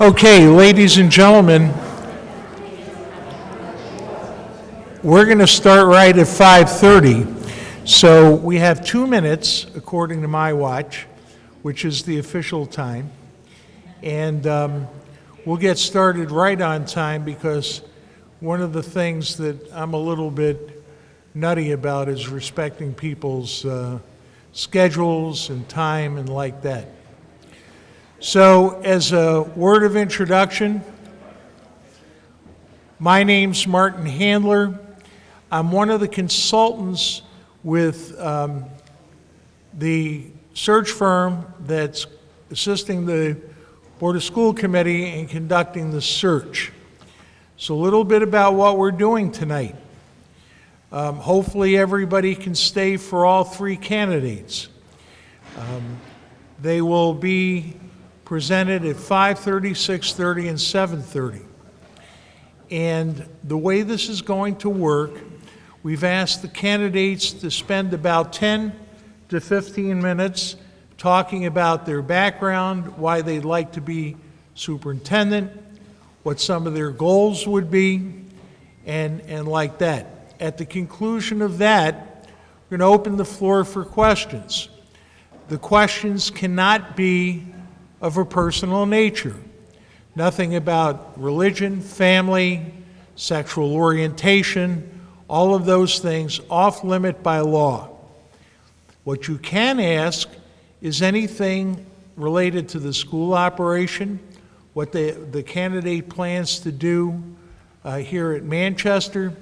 Okay, ladies and gentlemen, we're going to start right at 5:30. So we have 2 minutes, according to my watch, which is the official time. And we'll get started right on time because one of the things that I'm a little bit nutty about is respecting people's schedules and time and like that. So as a word of introduction, my name's Martin Handler. I'm one of the consultants with the search firm that's assisting the Board of School Committee in conducting the search. So a little bit about what we're doing tonight. Hopefully everybody can stay for all three candidates. They will be presented at 5:30, 6:30, and 7:30. And the way this is going to work, we've asked the candidates to spend about 10 to 15 minutes talking about their background, why they'd like to be superintendent, what some of their goals would be, and like that. At the conclusion of that, we're going to open the floor for questions. The questions cannot be of a personal nature. Nothing about religion, family, sexual orientation, all of those things off limit by law. What you can ask is anything related to the school operation, what the candidate plans to do here at Manchester,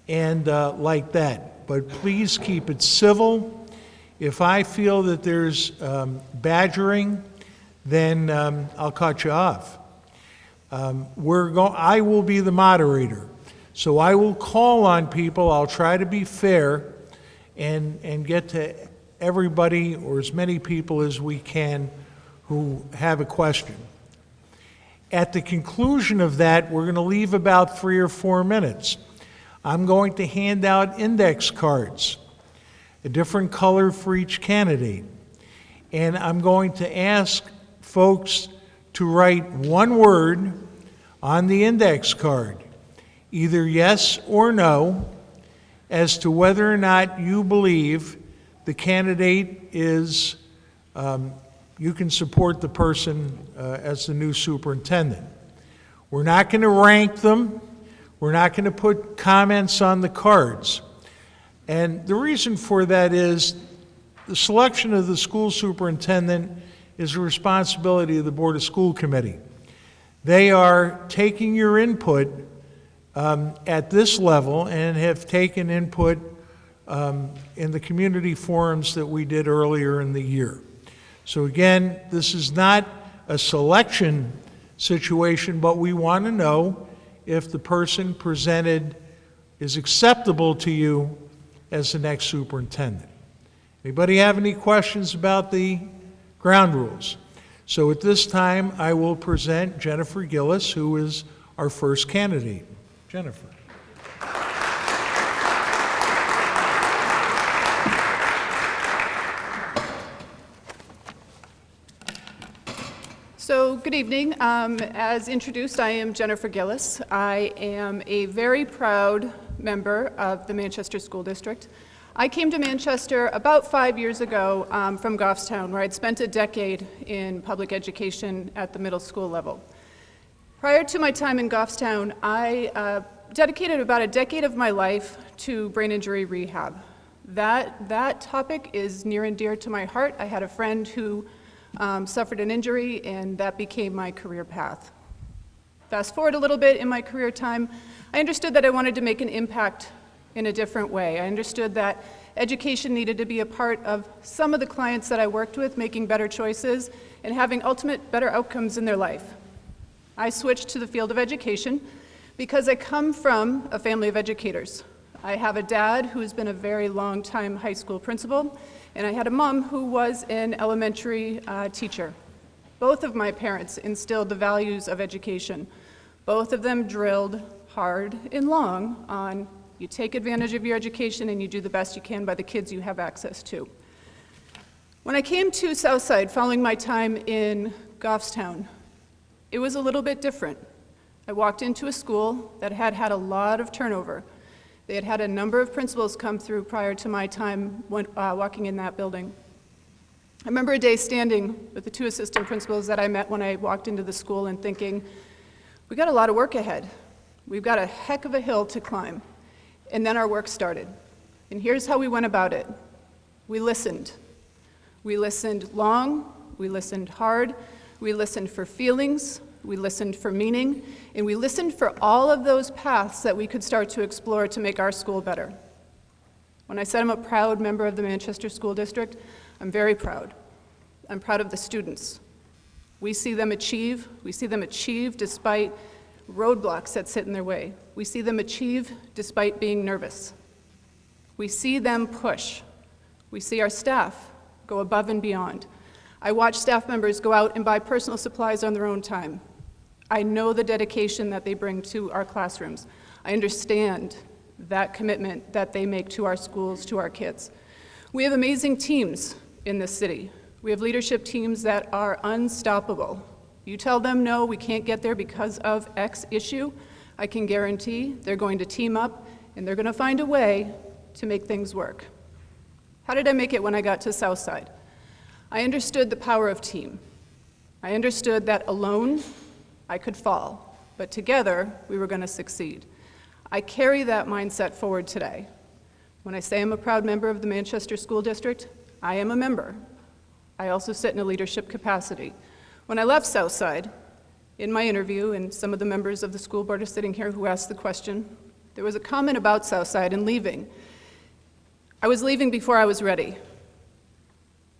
and like that. But please keep it civil. If I feel that there's badgering, then I'll cut you off. I will be the moderator. So I will call on people. I'll try to be fair and get to everybody or as many people as we can who have a question. At the conclusion of that, we're going to leave about 3 or 4 minutes. I'm going to hand out index cards, a different color for each candidate. And I'm going to ask folks to write one word on the index card, either yes or no, as to whether or not you believe the candidate is, you can support the person as the new superintendent. We're not going to rank them. We're not going to put comments on the cards. And the reason for that is the selection of the school superintendent is the responsibility of the Board of School Committee. They are taking your input at this level and have taken input in the community forums that we did earlier in the year. So again, this is not a selection situation, but we want to know if the person presented is acceptable to you as the next superintendent. Anybody have any questions about the ground rules? So at this time, I will present Jennifer Gillis, who is our first candidate. Jennifer. So good evening. As introduced, I am Jennifer Gillis. I am a very proud member of the Manchester School District. I came to Manchester about 5 years ago from Goffstown, where I'd spent a decade in public education at the middle school level. Prior to my time in Goffstown, I dedicated about a decade of my life to brain injury rehab. That topic is near and dear to my heart. I had a friend who suffered an injury, and that became my career path. Fast forward a little bit in my career time, I understood that I wanted to make an impact in a different way. I understood that education needed to be a part of some of the clients that I worked with, making better choices and having ultimate better outcomes in their life. I switched to the field of education because I come from a family of educators. I have a dad who's been a very long time high school principal, and I had a mom who was an elementary teacher. Both of my parents instilled the values of education. Both of them drilled hard and long on you take advantage of your education and you do the best you can by the kids you have access to. When I came to Southside following my time in Goffstown, It was a little bit different. I walked into a school that had had a lot of turnover. They had had a number of principals come through prior to my time walking in that building. I remember a day standing with the two assistant principals that I met when I walked into the school and thinking, we got a lot of work ahead. We've got a heck of a hill to climb. And then our work started. And here's how we went about it. We listened. We listened long, we listened hard, we listened for feelings, we listened for meaning, and we listened for all of those paths that we could start to explore to make our school better. When I said I'm a proud member of the Manchester School District, I'm very proud. I'm proud of the students. We see them achieve despite roadblocks that sit in their way. We see them achieve despite being nervous. We see them push. We see our staff go above and beyond. I watch staff members go out and buy personal supplies on their own time. I know the dedication that they bring to our classrooms. I understand that commitment that they make to our schools, to our kids. We have amazing teams in this city. We have leadership teams that are unstoppable. You tell them, no, we can't get there because of X issue, I can guarantee they're going to team up and they're going to find a way to make things work. How did I make it when I got to Southside? I understood the power of team. I understood that alone I could fall, but together we were going to succeed. I carry that mindset forward today. When I say I'm a proud member of the Manchester School District, I am a member. I also sit in a leadership capacity. When I left Southside, in my interview, and some of the members of the school board are sitting here who asked the question, there was a comment about Southside and leaving. I was leaving before I was ready.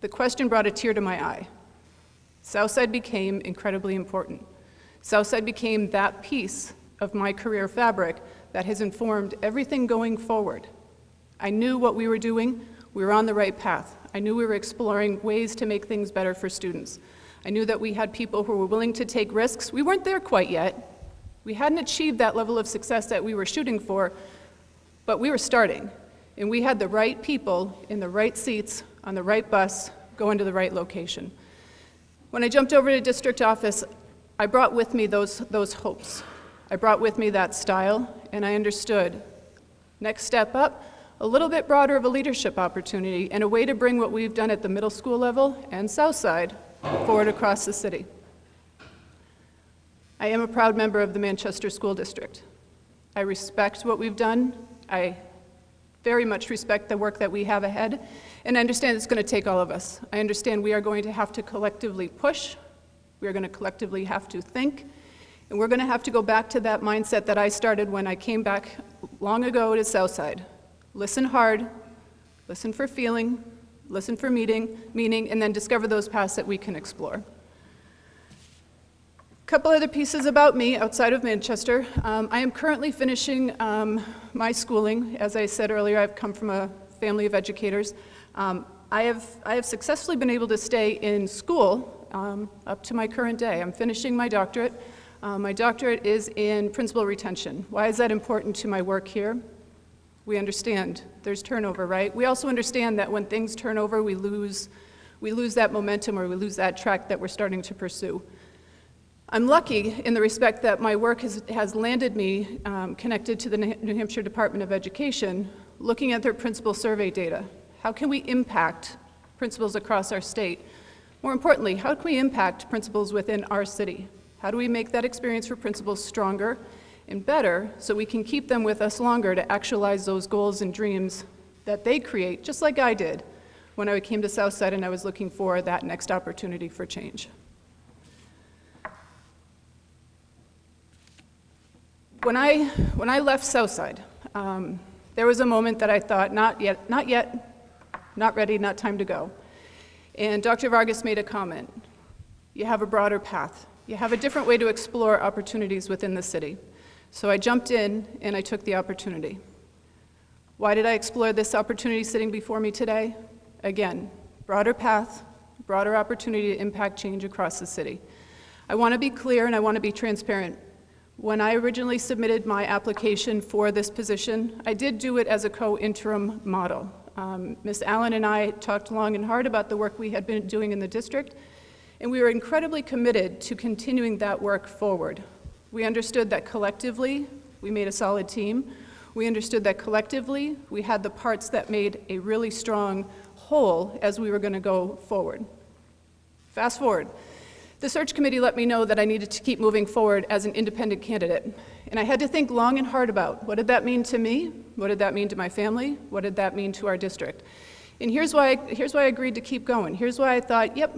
The question brought a tear to my eye. Southside became incredibly important. Southside became that piece of my career fabric that has informed everything going forward. I knew what we were doing, we were on the right path. I knew we were exploring ways to make things better for students. I knew that we had people who were willing to take risks. We weren't there quite yet. We hadn't achieved that level of success that we were shooting for, but we were starting. And we had the right people in the right seats on the right bus going to the right location. When I jumped over to district office, I brought with me those hopes. I brought with me that style, and I understood. Next step up, a little bit broader of a leadership opportunity and a way to bring what we've done at the middle school level and Southside forward across the city. I am a proud member of the Manchester School District. I respect what we've done. I very much respect the work that we have ahead, and I understand it's going to take all of us. I understand we are going to have to collectively push, we are going to collectively have to think, and we're going to have to go back to that mindset that I started when I came back long ago to Southside. Listen hard, listen for feeling, listen for meaning, and then discover those paths that we can explore. A couple other pieces about me outside of Manchester. I am currently finishing my schooling. As I said earlier, I've come from a family of educators. I have successfully been able to stay in school up to my current day. I'm finishing my doctorate. My doctorate is in principal retention. Why is that important to my work here? We understand there's turnover, right? We also understand that when things turn over, we lose that momentum or we lose that track that we're starting to pursue. I'm lucky in the respect that my work has landed me connected to the New Hampshire Department of Education, looking at their principal survey data. How can we impact principals across our state? More importantly, how can we impact principals within our city? How do we make that experience for principals stronger and better so we can keep them with us longer to actualize those goals and dreams that they create, just like I did when I came to Southside and I was looking for that next opportunity for change. When I left Southside, there was a moment that I thought, not yet, not ready, not time to go. And Dr. Vargas made a comment. You have a broader path. You have a different way to explore opportunities within the city. So I jumped in and I took the opportunity. Why did I explore this opportunity sitting before me today? Again, broader path, broader opportunity to impact change across the city. I want to be clear and I want to be transparent. When I originally submitted my application for this position, I did do it as a co-interim model. Ms. Allen and I talked long and hard about the work we had been doing in the district, And we were incredibly committed to continuing that work forward. We understood that collectively, we made a solid team. We understood that collectively, we had the parts that made a really strong whole as we were going to go forward. Fast forward. The search committee let me know that I needed to keep moving forward as an independent candidate. And I had to think long and hard about what did that mean to me? What did that mean to my family? What did that mean to our district? And here's why I agreed to keep going. Here's why I thought, yep,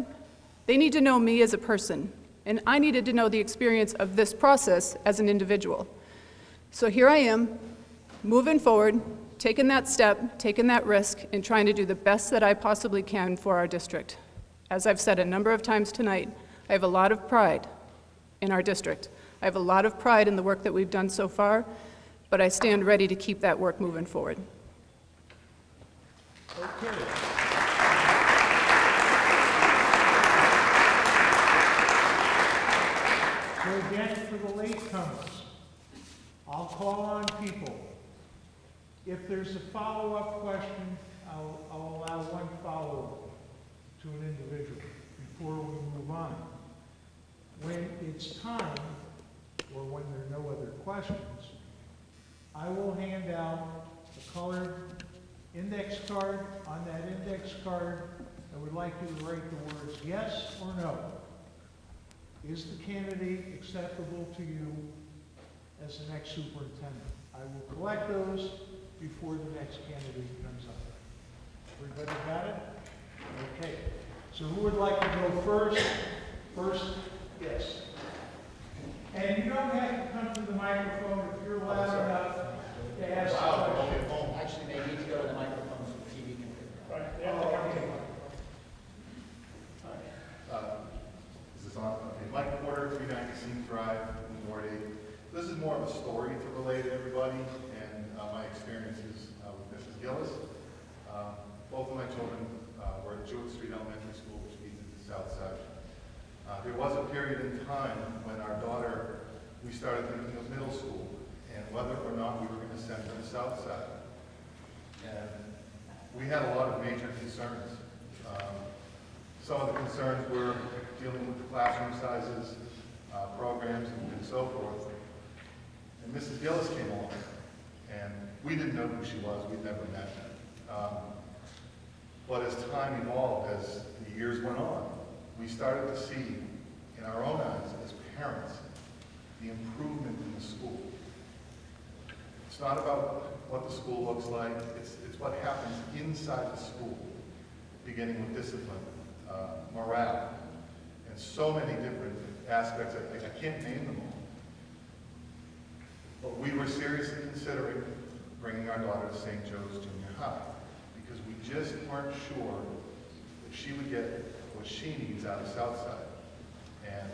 they need to know me as a person. And I needed to know the experience of this process as an individual. So here I am, moving forward, taking that step, taking that risk, and trying to do the best that I possibly can for our district. As I've said a number of times tonight, I have a lot of pride in our district. I have a lot of pride in the work that we've done so far, but I stand ready to keep that work moving forward. Okay. So again, for the latecomers, I'll call on people. If there's a follow-up question, I'll allow one follow-up to an individual before we move on. When it's time, or when there are no other questions, I will hand out a colored index card. On that index card, I would like you to write the words yes or no. Is the candidate acceptable to you as the next superintendent? I will collect those before the next candidate comes up. Everybody got it? Okay. So who would like to go first? First, yes. And you don't have to come to the microphone if you're loud enough to ask a question. Actually, they need to go to the microphone so the TV can pick it up. Right. They have to come to the Is this on? Okay, Mike Porter, 390 Seams Drive, in Ward 8. This is more of a story to relay to everybody and my experiences with Mrs. Gillis. Both of my children were at Jewett Street Elementary School, which feeds into the south side. There was a period in time when our daughter, we started thinking of middle school and whether or not we were going to send her to the south side. And we had a lot of major concerns. Some of the concerns were dealing with the classroom sizes, programs, and so forth. And Mrs. Gillis came along, and we didn't know who she was. We'd never met her. But as time evolved, as the years went on, we started to see in our own eyes as parents the improvement in the school. It's not about what the school looks like, it's what happens inside the school, beginning with discipline, morale, and so many different aspects. I can't name them all. But we were seriously considering bringing our daughter to St. Joe's Junior High because we just weren't sure that she would get what she needs out of Southside. And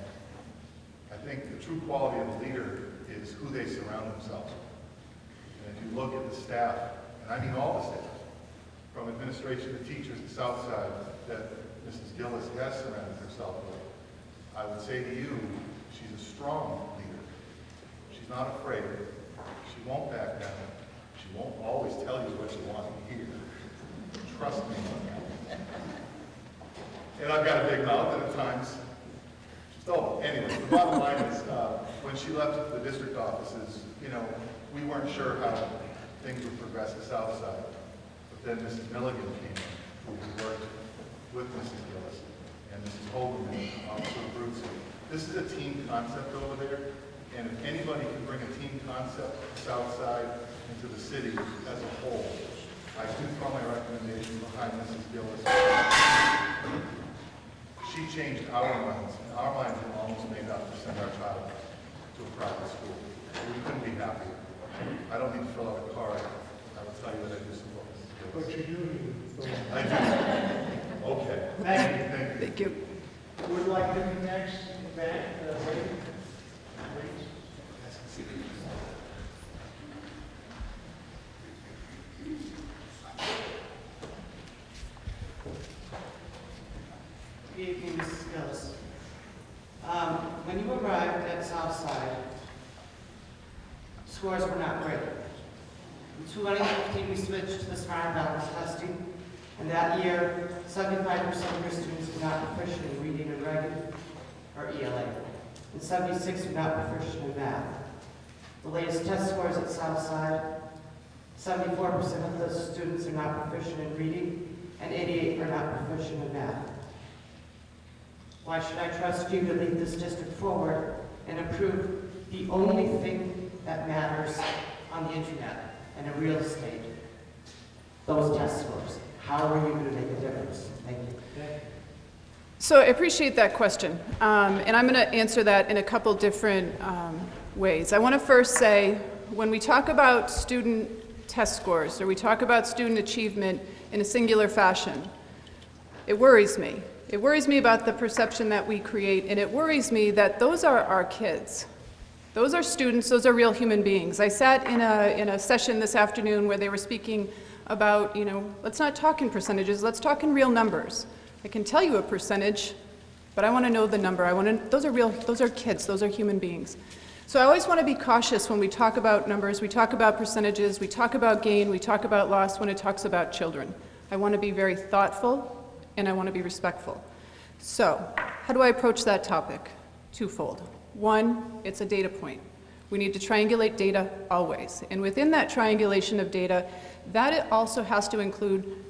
I think the true quality of a leader is who they surround themselves with. And if you look at the staff, and I mean all the staff, from administration to teachers to Southside, that Mrs. Gillis has surrounded herself with, I would say to you, she's a strong leader. She's not afraid. She won't back down. She won't always tell you what you want to hear. Trust me on that. And I've got a big mouth, and at times, so anyway, the bottom line is, when she left the district offices, you know, we weren't sure how things would progress at Southside. But then Mrs. Milligan came in, who worked with Mrs. Gillis, and Mrs. Holman, Officer Brutes. This is a team concept over there, and if anybody can bring a team concept to Southside into the city as a whole, I do throw my recommendation behind Mrs. Gillis. She changed our minds, and our minds were almost made up to send our child to a private school. We couldn't be happier. I don't need to fill out a card. I will tell you that I do support Mrs. Gillis. But you do. I do. Okay. Thank you. Thank you. Thank you. Who would like to be next? Back, lady? Please. Good evening, Mrs. Gillis. When you arrived at Southside, scores were not great. In 2015, we switched to the smart balance testing, and that year, 75% of your students were not proficient in reading and writing or ELA, and 76 are not proficient in math. The latest test scores at Southside, 74% of those students are not proficient in reading, and 88 are not proficient in math. Why should I trust you to lead this district forward and improve the only thing that matters on the internet and in real estate? Those test scores. How are you going to make a difference? Thank you. So I appreciate that question, and I'm going to answer that in a couple different ways. I want to first say, when we talk about student test scores, or we talk about student achievement in a singular fashion, it worries me. It worries me about the perception that we create, and it worries me that those are our kids. Those are students, those are real human beings. I sat in a session this afternoon where they were speaking about, let's not talk in percentages, let's talk in real numbers. I can tell you a percentage, but I want to know the number. Those are kids, those are human beings. So I always want to be cautious when we talk about numbers, we talk about percentages, we talk about gain, we talk about loss when it talks about children. I want to be very thoughtful, and I want to be respectful. So, how do I approach that topic? Twofold. One, it's a data point. We need to triangulate data always. And within that triangulation of data, that also has to include,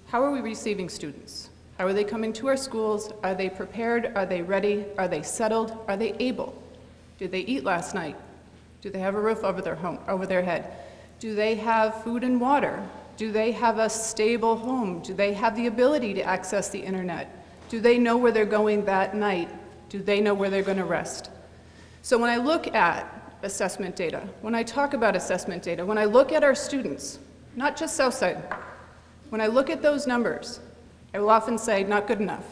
how are we receiving students? How are they coming to our schools? Are they prepared? Are they ready? Are they settled? Are they able? Did they eat last night? Do they have a roof over their head? Do they have food and water? Do they have a stable home? Do they have the ability to access the internet? Do they know where they're going that night? Do they know where they're going to rest? So when I look at assessment data, when I talk about assessment data, when I look at our students, not just Southside, when I look at those numbers, I will often say, not good enough,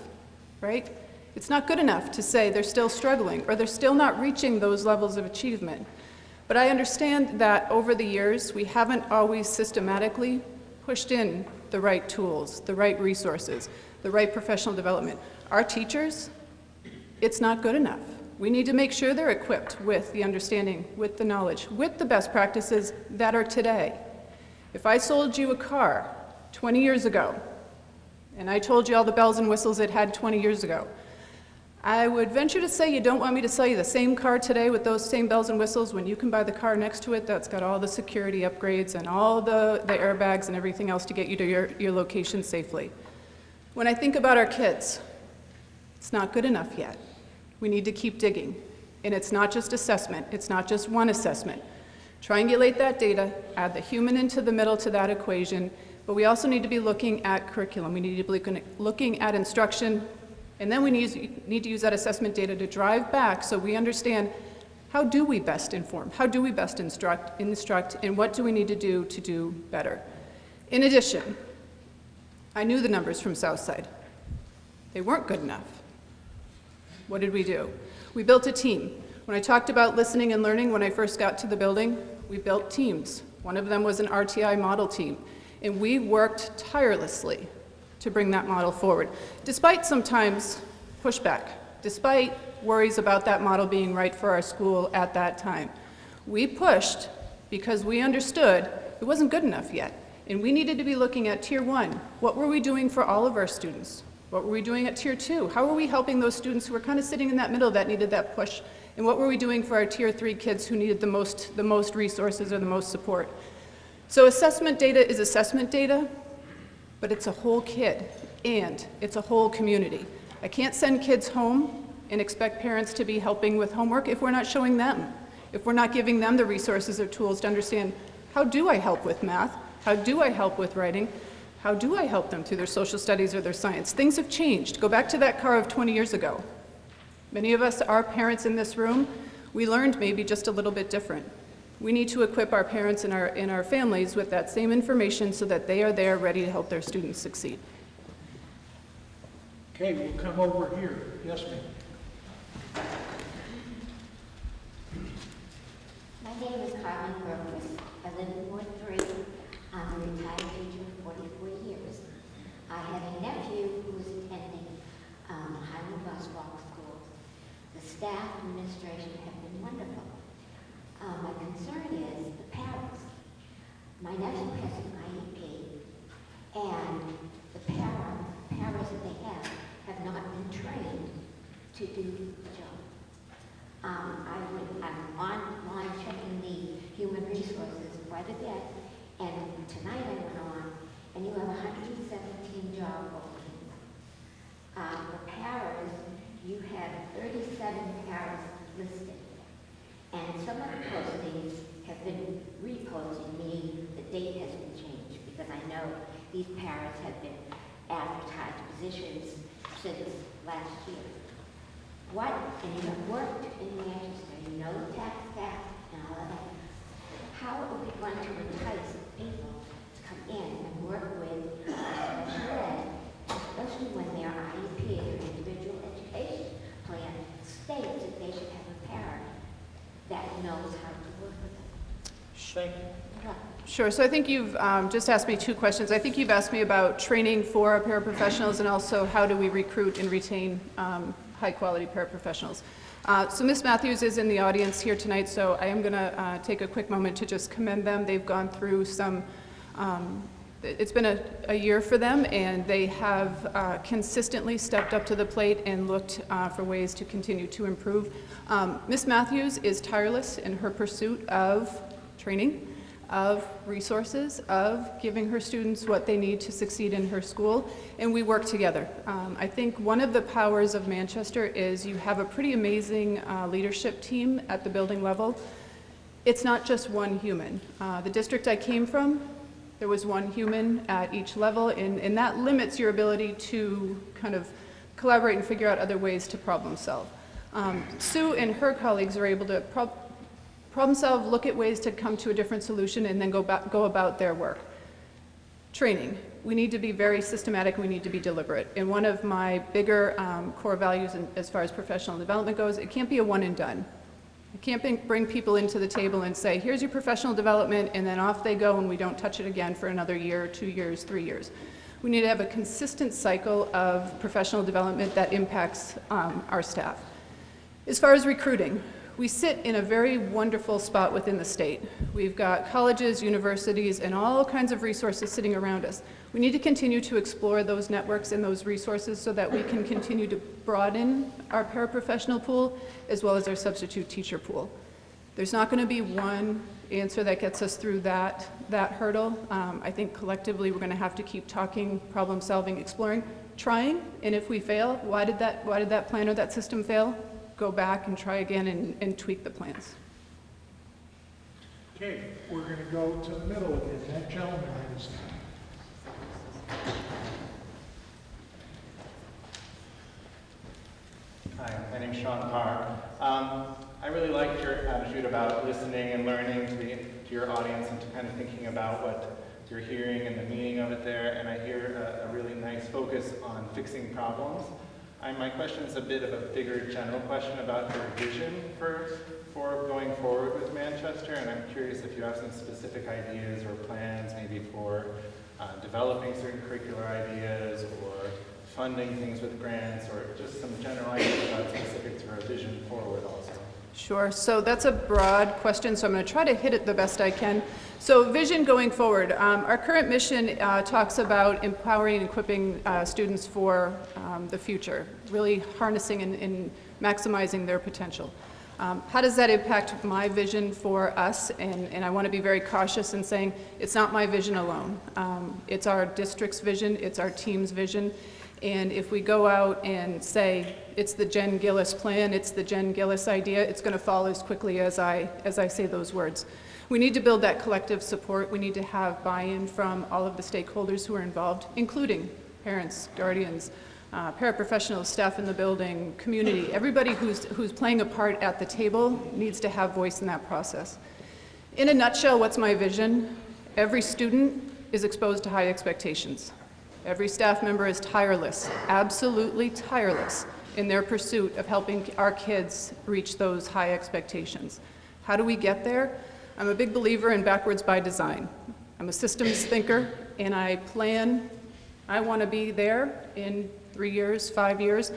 right? It's not good enough to say they're still struggling or they're still not reaching those levels of achievement. But I understand that over the years, we haven't always systematically pushed in the right tools, the right resources, the right professional development. Our teachers, it's not good enough. We need to make sure they're equipped with the understanding, with the knowledge, with the best practices that are today. If I sold you a car 20 years ago, and I told you all the bells and whistles it had 20 years ago, I would venture to say you don't want me to sell you the same car today with those same bells and whistles when you can buy the car next to it that's got all the security upgrades and all the airbags and everything else to get you to your location safely. When I think about our kids, it's not good enough yet. We need to keep digging. And it's not just assessment, it's not just one assessment. Triangulate that data, add the human into the middle to that equation, but we also need to be looking at curriculum. We need to be looking at instruction, and then we need to use that assessment data to drive back so we understand, how do we best inform? How do we best instruct, and what do we need to do better? In addition, I knew the numbers from Southside. They weren't good enough. What did we do? We built a team. When I talked about listening and learning when I first got to the building, we built teams. One of them was an RTI model team, and we worked tirelessly to bring that model forward, despite sometimes pushback, despite worries about that model being right for our school at that time. We pushed because we understood it wasn't good enough yet, and we needed to be looking at Tier 1. What were we doing for all of our students? What were we doing at Tier 2? How were we helping those students who were kind of sitting in that middle that needed that push? And what were we doing for our Tier 3 kids who needed the most resources or the most support? So assessment data is assessment data, but it's a whole kid, and it's a whole community. I can't send kids home and expect parents to be helping with homework if we're not showing them, if we're not giving them the resources or tools to understand, how do I help with math? How do I help with writing? How do I help them through their social studies or their science? Things have changed. Go back to that car of 20 years ago. Many of us are parents in this room. We learned maybe just a little bit different. We need to equip our parents and our families with that same information so that they are there ready to help their students succeed. Okay, we'll come over here. Yes, ma'am. My name is Carmen Burgess. I live in Ward 3. I'm a retired teacher for 44 years. I have a nephew who is attending Highland Bus Walk School. The staff and administration have been wonderful. My concern is the parents. My nephew has an IEP, and the parents that they have not been trained to do the job. I'm online checking the human resources quite a bit, and tonight I went on, and you have 117 job openings. The paras, you had 37 paras listed, and some of the postings have been reposted, meaning the date has been changed, because I know these paras have been advertised positions since last year. What, and you have worked in Manchester, you know the tax cap and all of that. How are we going to entice people to come in and work with special ed, especially when their IEP, their individual education plan, states that they should have a parent that knows how to work with them? Thank you. Sure, so I think you've just asked me two questions. I think you've asked me about training for our paraprofessionals and also how do we recruit and retain high-quality paraprofessionals. So Ms. Matthews is in the audience here tonight, so I am going to take a quick moment to just commend them. They've gone through some, it's been a year for them, and they have consistently stepped up to the plate and looked for ways to continue to improve. Ms. Matthews is tireless in her pursuit of training, of resources, of giving her students what they need to succeed in her school, and we work together. I think one of the powers of Manchester is you have a pretty amazing leadership team at the building level. It's not just one human. The district I came from, there was one human at each level, and that limits your ability to kind of collaborate and figure out other ways to problem solve. Sue and her colleagues are able to problem solve, look at ways to come to a different solution, and then go about their work. Training. We need to be very systematic, we need to be deliberate. And one of my bigger core values as far as professional development goes, it can't be a one and done. You can't bring people into the table and say, here's your professional development, and then off they go and we don't touch it again for another year, 2 years, 3 years. We need to have a consistent cycle of professional development that impacts our staff. As far as recruiting, we sit in a very wonderful spot within the state. We've got colleges, universities, and all kinds of resources sitting around us. We need to continue to explore those networks and those resources so that we can continue to broaden our paraprofessional pool as well as our substitute teacher pool. There's not going to be one answer that gets us through that hurdle. I think collectively we're going to have to keep talking, problem solving, exploring, trying, and if we fail, why did that plan or that system fail? Go back and try again and tweak the plans. Okay, we're going to go to the middle again. That gentleman is. Hi, my name's Sean Parr. I really liked your attitude about listening and learning to your audience and to kind of thinking about what you're hearing and the meaning of it there, and I hear a really nice focus on fixing problems. My question is a bit of a bigger general question about your vision for going forward with Manchester, and I'm curious if you have some specific ideas or plans maybe for developing certain curricular ideas or funding things with grants or just some general ideas about specifics for a vision forward also. Sure, so that's a broad question, so I'm going to try to hit it the best I can. So vision going forward, our current mission talks about empowering and equipping students for the future, really harnessing and maximizing their potential. How does that impact my vision for us? And I want to be very cautious in saying it's not my vision alone. It's our district's vision, it's our team's vision. And if we go out and say, it's the Jen Gillis plan, it's the Jen Gillis idea, it's going to fall as quickly as I say those words. We need to build that collective support. We need to have buy-in from all of the stakeholders who are involved, including parents, guardians, paraprofessionals, staff in the building, community. Everybody who's playing a part at the table needs to have voice in that process. In a nutshell, what's my vision? Every student is exposed to high expectations. Every staff member is tireless, absolutely tireless, in their pursuit of helping our kids reach those high expectations. How do we get there? I'm a big believer in backwards by design. I'm a systems thinker, and I plan. I want to be there in 3 years, 5 years.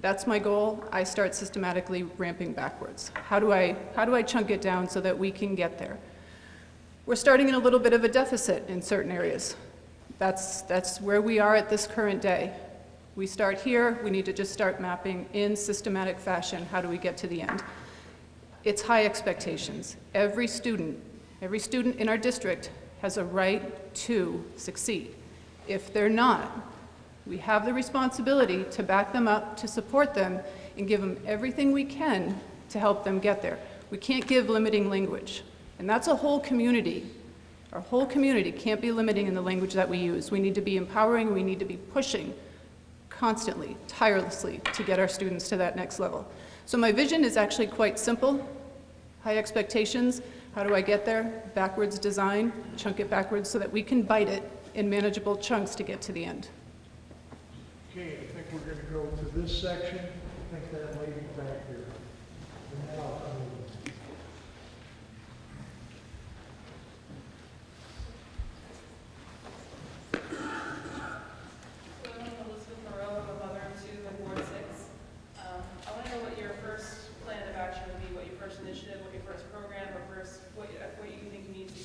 That's my goal. I start systematically ramping backwards. How do I chunk it down so that we can get there? We're starting in a little bit of a deficit in certain areas. That's where we are at this current day. We start here, we need to just start mapping in systematic fashion, how do we get to the end? It's high expectations. Every student in our district has a right to succeed. If they're not, we have the responsibility to back them up, to support them, and give them everything we can to help them get there. We can't give limiting language, and that's a whole community. Our whole community can't be limiting in the language that we use. We need to be empowering, we need to be pushing constantly, tirelessly, to get our students to that next level. So my vision is actually quite simple. High expectations. How do I get there? Backwards design, chunk it backwards so that we can bite it in manageable chunks to get to the end. Okay, I think we're going to go to this section. I think that lady back here. And now I'll come over. Elizabeth Moreau, a mother of two, like Ward 6. I want to know what your first plan of action would be, what your first initiative, what your first program, or first what you think you need to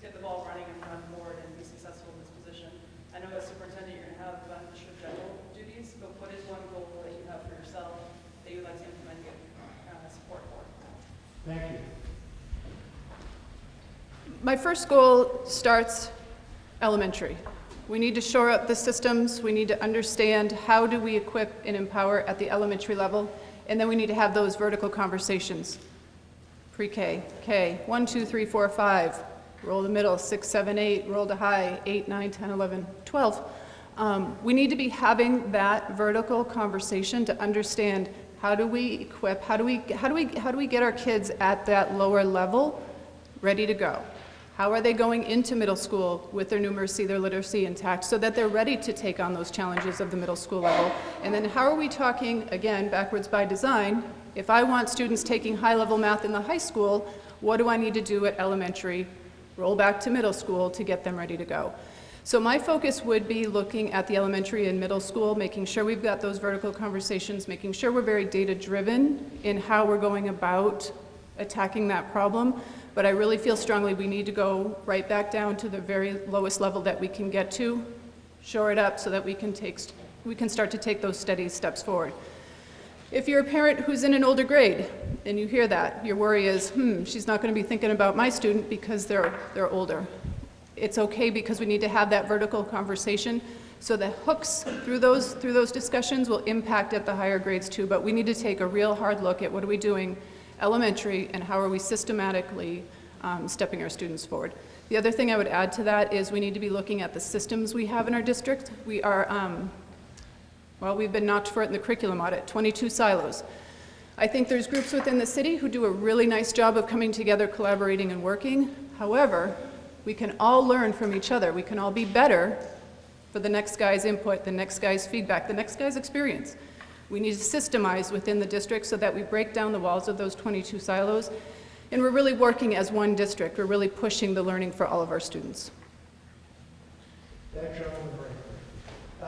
get the ball running and run forward and be successful in this position. I know as superintendent you're going to have district general duties, but what is one goal that you have for yourself that you would like to implement and get support for? Thank you. My first goal starts elementary. We need to shore up the systems. We need to understand how do we equip and empower at the elementary level, and then we need to have those vertical conversations. Pre-K, K, 1, 2, 3, 4, 5, roll to middle, 6, 7, 8, roll to high, 8, 9, 10, 11, 12. We need to be having that vertical conversation to understand how do we equip, how do we get our kids at that lower level ready to go? How are they going into middle school with their numeracy, their literacy intact, so that they're ready to take on those challenges of the middle school level? And then how are we talking, again, backwards by design, if I want students taking high-level math in the high school, what do I need to do at elementary, roll back to middle school to get them ready to go? So my focus would be looking at the elementary and middle school, making sure we've got those vertical conversations, making sure we're very data-driven in how we're going about attacking that problem. But I really feel strongly we need to go right back down to the very lowest level that we can get to, shore it up so that we can start to take those steady steps forward. If you're a parent who's in an older grade and you hear that, your worry is, she's not going to be thinking about my student because they're older. It's okay because we need to have that vertical conversation so the hooks through those discussions will impact at the higher grades too, but we need to take a real hard look at what are we doing elementary and how are we systematically stepping our students forward. The other thing I would add to that is we need to be looking at the systems we have in our district. We are, we've been knocked for it in the curriculum audit, 22 silos. I think there's groups within the city who do a really nice job of coming together, collaborating, and working. However, we can all learn from each other. We can all be better for the next guy's input, the next guy's feedback, the next guy's experience. We need to systemize within the district so that we break down the walls of those 22 silos, and we're really working as one district. We're really pushing the learning for all of our students. That gentleman right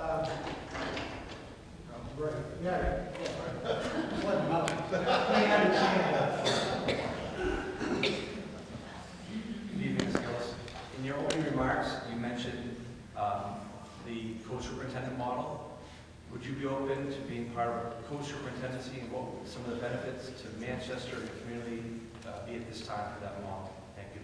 there. Right, yeah. Good evening, Ms. Gillis. In your opening remarks, you mentioned the co-superintendent model. Would you be open to being part of a co-superintendency and what would some of the benefits to Manchester and the community be at this time for that model? Thank you.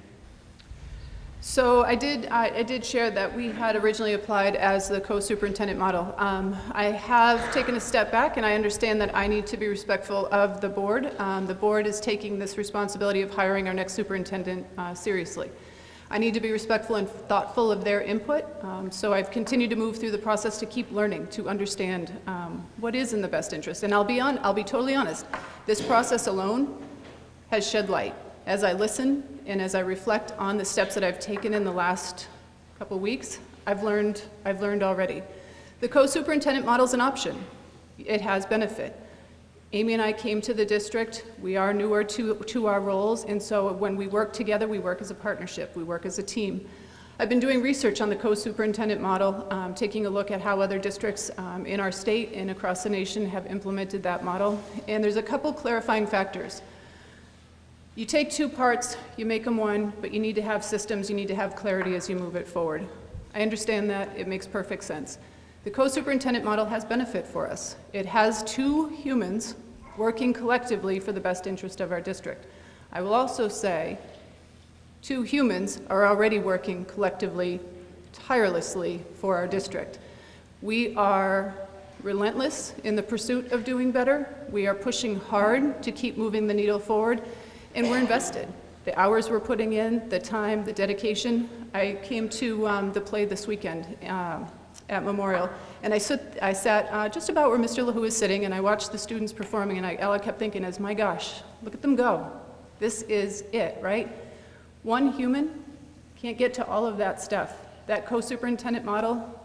So I did share that we had originally applied as the co-superintendent model. I have taken a step back and I understand that I need to be respectful of the board. The board is taking this responsibility of hiring our next superintendent seriously. I need to be respectful and thoughtful of their input, so I've continued to move through the process to keep learning, to understand what is in the best interest. And I'll be totally honest, this process alone has shed light. As I listen and as I reflect on the steps that I've taken in the last couple weeks, I've learned already. The co-superintendent model is an option. It has benefit. Amy and I came to the district. We are newer to our roles, and so when we work together, we work as a partnership. We work as a team. I've been doing research on the co-superintendent model, taking a look at how other districts in our state and across the nation have implemented that model, and there's a couple clarifying factors. You take two parts, you make them one, but you need to have systems, you need to have clarity as you move it forward. I understand that, it makes perfect sense. The co-superintendent model has benefit for us. It has two humans working collectively for the best interest of our district. I will also say, two humans are already working collectively, tirelessly for our district. We are relentless in the pursuit of doing better. We are pushing hard to keep moving the needle forward, and we're invested. The hours we're putting in, the time, the dedication. I came to the play this weekend at Memorial, and I sat just about where Mr. LaHoo is sitting, and I watched the students performing, and all I kept thinking is, my gosh, look at them go. This is it, right? One human can't get to all of that stuff. That co-superintendent model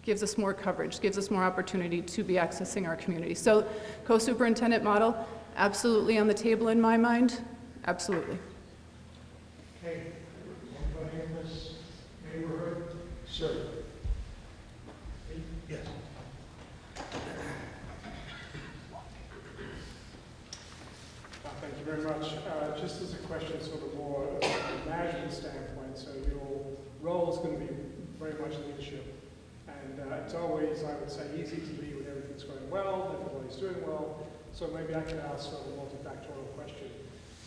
gives us more coverage, gives us more opportunity to be accessing our community. So co-superintendent model, absolutely on the table in my mind, absolutely. Okay, anybody in this neighborhood? Sir? Yes. Thank you very much. Just as a question, sort of more management standpoint, so your role is going to be very much leadership. And it's always, I would say, easy to lead when everything's going well, everybody's doing well. So maybe I could ask sort of a multifactorial question.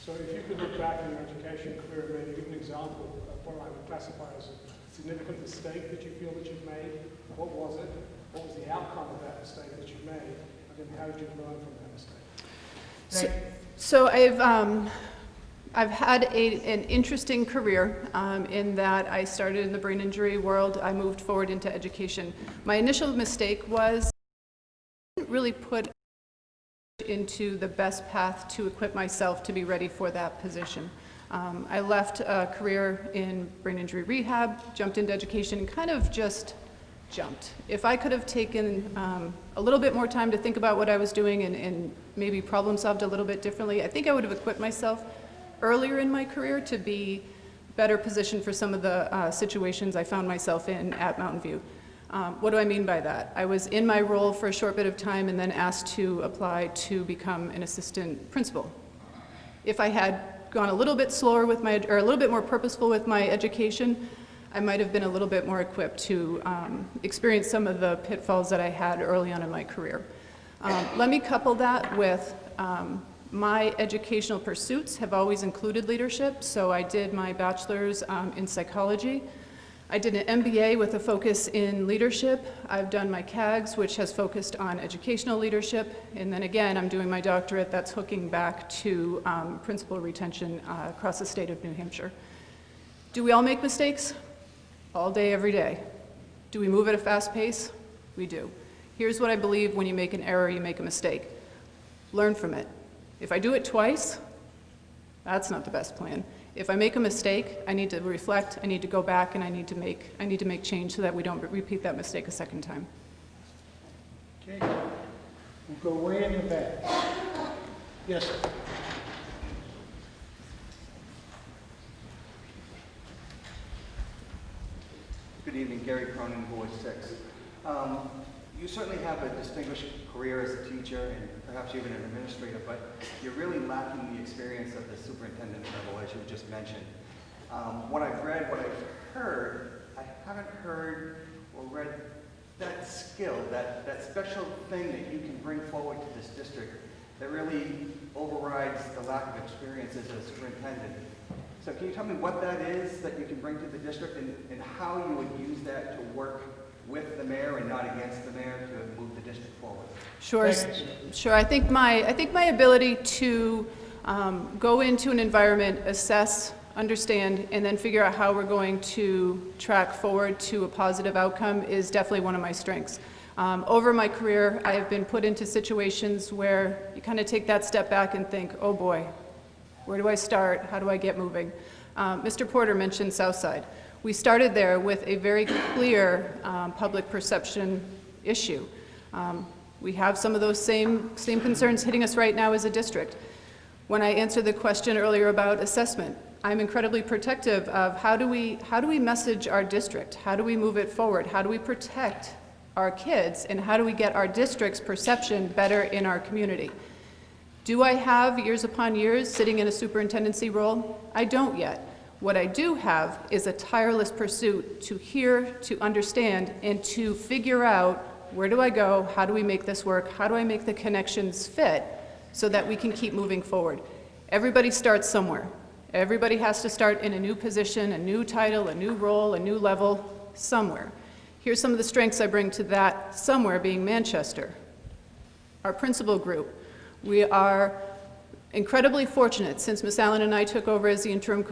So if you could look back in your education career and maybe give an example of what I would classify as a significant mistake that you feel that you've made, what was it? What was the outcome of that mistake that you made? And then how did you learn from that mistake? So I've had an interesting career in that I started in the brain injury world. I moved forward into education. My initial mistake was I didn't really put into the best path to equip myself to be ready for that position. I left a career in brain injury rehab, jumped into education, and kind of just jumped. If I could have taken a little bit more time to think about what I was doing and maybe problem solved a little bit differently, I think I would have equipped myself earlier in my career to be better positioned for some of the situations I found myself in at Mountain View. What do I mean by that? I was in my role for a short bit of time and then asked to apply to become an assistant principal. If I had gone a little bit slower with my, or a little bit more purposeful with my education, I might have been a little bit more equipped to experience some of the pitfalls that I had early on in my career. Let me couple that with my educational pursuits have always included leadership. So I did my bachelor's in psychology. I did an MBA with a focus in leadership. I've done my CAGS, which has focused on educational leadership. And then again, I'm doing my doctorate that's hooking back to principal retention across the state of New Hampshire. Do we all make mistakes? All day, every day. Do we move at a fast pace? We do. Here's what I believe: when you make an error, you make a mistake. Learn from it. If I do it twice, that's not the best plan. If I make a mistake, I need to reflect, I need to go back, and I need to make change so that we don't repeat that mistake a second time. Okay, we'll go way in the back. Yes, sir. Good evening, Gary Cronin, Board 6. You certainly have a distinguished career as a teacher and perhaps even an administrator, but you're really lacking the experience of the superintendent level, as you just mentioned. What I've read, what I've heard, I haven't heard or read that skill, that special thing that you can bring forward to this district that really overrides the lack of experience as a superintendent. So can you tell me what that is that you can bring to the district and how you would use that to work with the mayor and not against the mayor to move the district forward? Sure, sure. I think my ability to go into an environment, assess, understand, and then figure out how we're going to track forward to a positive outcome is definitely one of my strengths. Over my career, I have been put into situations where you kind of take that step back and think, oh boy, where do I start? How do I get moving? Mr. Porter mentioned Southside. We started there with a very clear public perception issue. We have some of those same concerns hitting us right now as a district. When I answered the question earlier about assessment, I'm incredibly protective of how do we message our district? How do we move it forward? How do we protect our kids? And how do we get our district's perception better in our community? Do I have years upon years sitting in a superintendency role? I don't yet. What I do have is a tireless pursuit to hear, to understand, and to figure out where do I go, how do we make this work, how do I make the connections fit so that we can keep moving forward. Everybody starts somewhere. Everybody has to start in a new position, a new title, a new role, a new level, somewhere. Here's some of the strengths I bring to that somewhere being Manchester. Our principal group. We are incredibly fortunate since Ms. Allen and I took over as the interim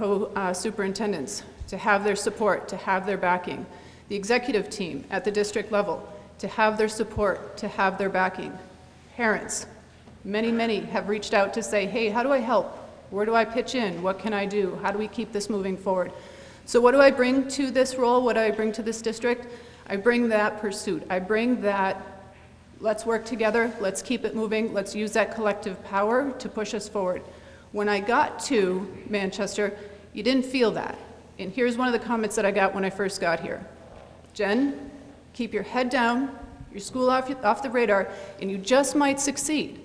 superintendents to have their support, to have their backing. The executive team at the district level to have their support, to have their backing. Parents, many have reached out to say, hey, how do I help? Where do I pitch in? What can I do? How do we keep this moving forward? So what do I bring to this role? What do I bring to this district? I bring that pursuit. I bring that, let's work together, let's keep it moving, let's use that collective power to push us forward. When I got to Manchester, you didn't feel that. And here's one of the comments that I got when I first got here. Jen, keep your head down, your school off the radar, and you just might succeed.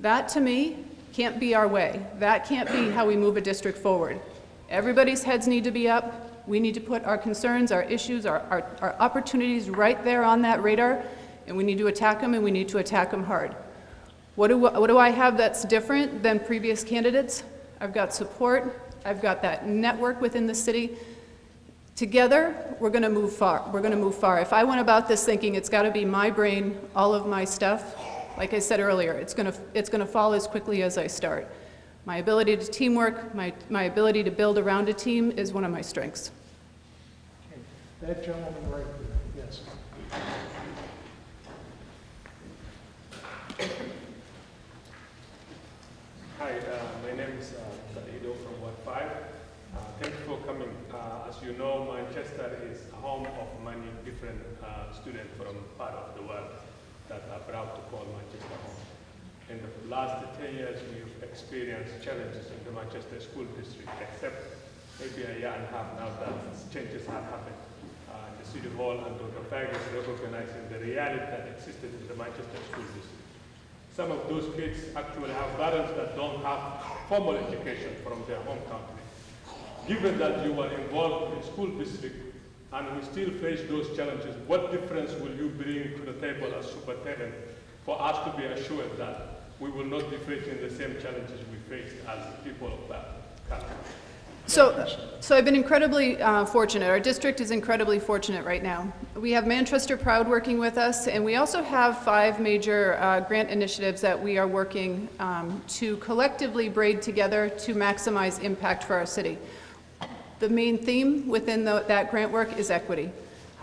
That, to me, can't be our way. That can't be how we move a district forward. Everybody's heads need to be up. We need to put our concerns, our issues, our opportunities right there on that radar, and we need to attack them, and we need to attack them hard. What do I have that's different than previous candidates? I've got support. I've got that network within the city. Together, we're going to move far. We're going to move far. If I went about this thinking it's got to be my brain, all of my stuff, like I said earlier, it's going to fall as quickly as I start. My ability to teamwork, my ability to build around a team is one of my strengths. Okay. That gentleman right there, yes. Hi, my name is Ido from Ward 5. Thank you for coming. As you know, Manchester is home of many different students from part of the world that are proud to call Manchester home. In the last 10 years, we've experienced challenges in the Manchester School District, except maybe a year and a half now that changes have happened. The City Hall and Dr. Fag is recognizing the reality that existed in the Manchester School District. Some of those kids actually have parents that don't have formal education from their home country. Given that you are involved in school district and we still face those challenges, what difference will you bring to the table as superintendent for us to be assured that we will not be facing the same challenges we faced as people of that country? So I've been incredibly fortunate. Our district is incredibly fortunate right now. We have Manchester Proud working with us, and we also have 5 major grant initiatives that we are working to collectively braid together to maximize impact for our city. The main theme within that grant work is equity.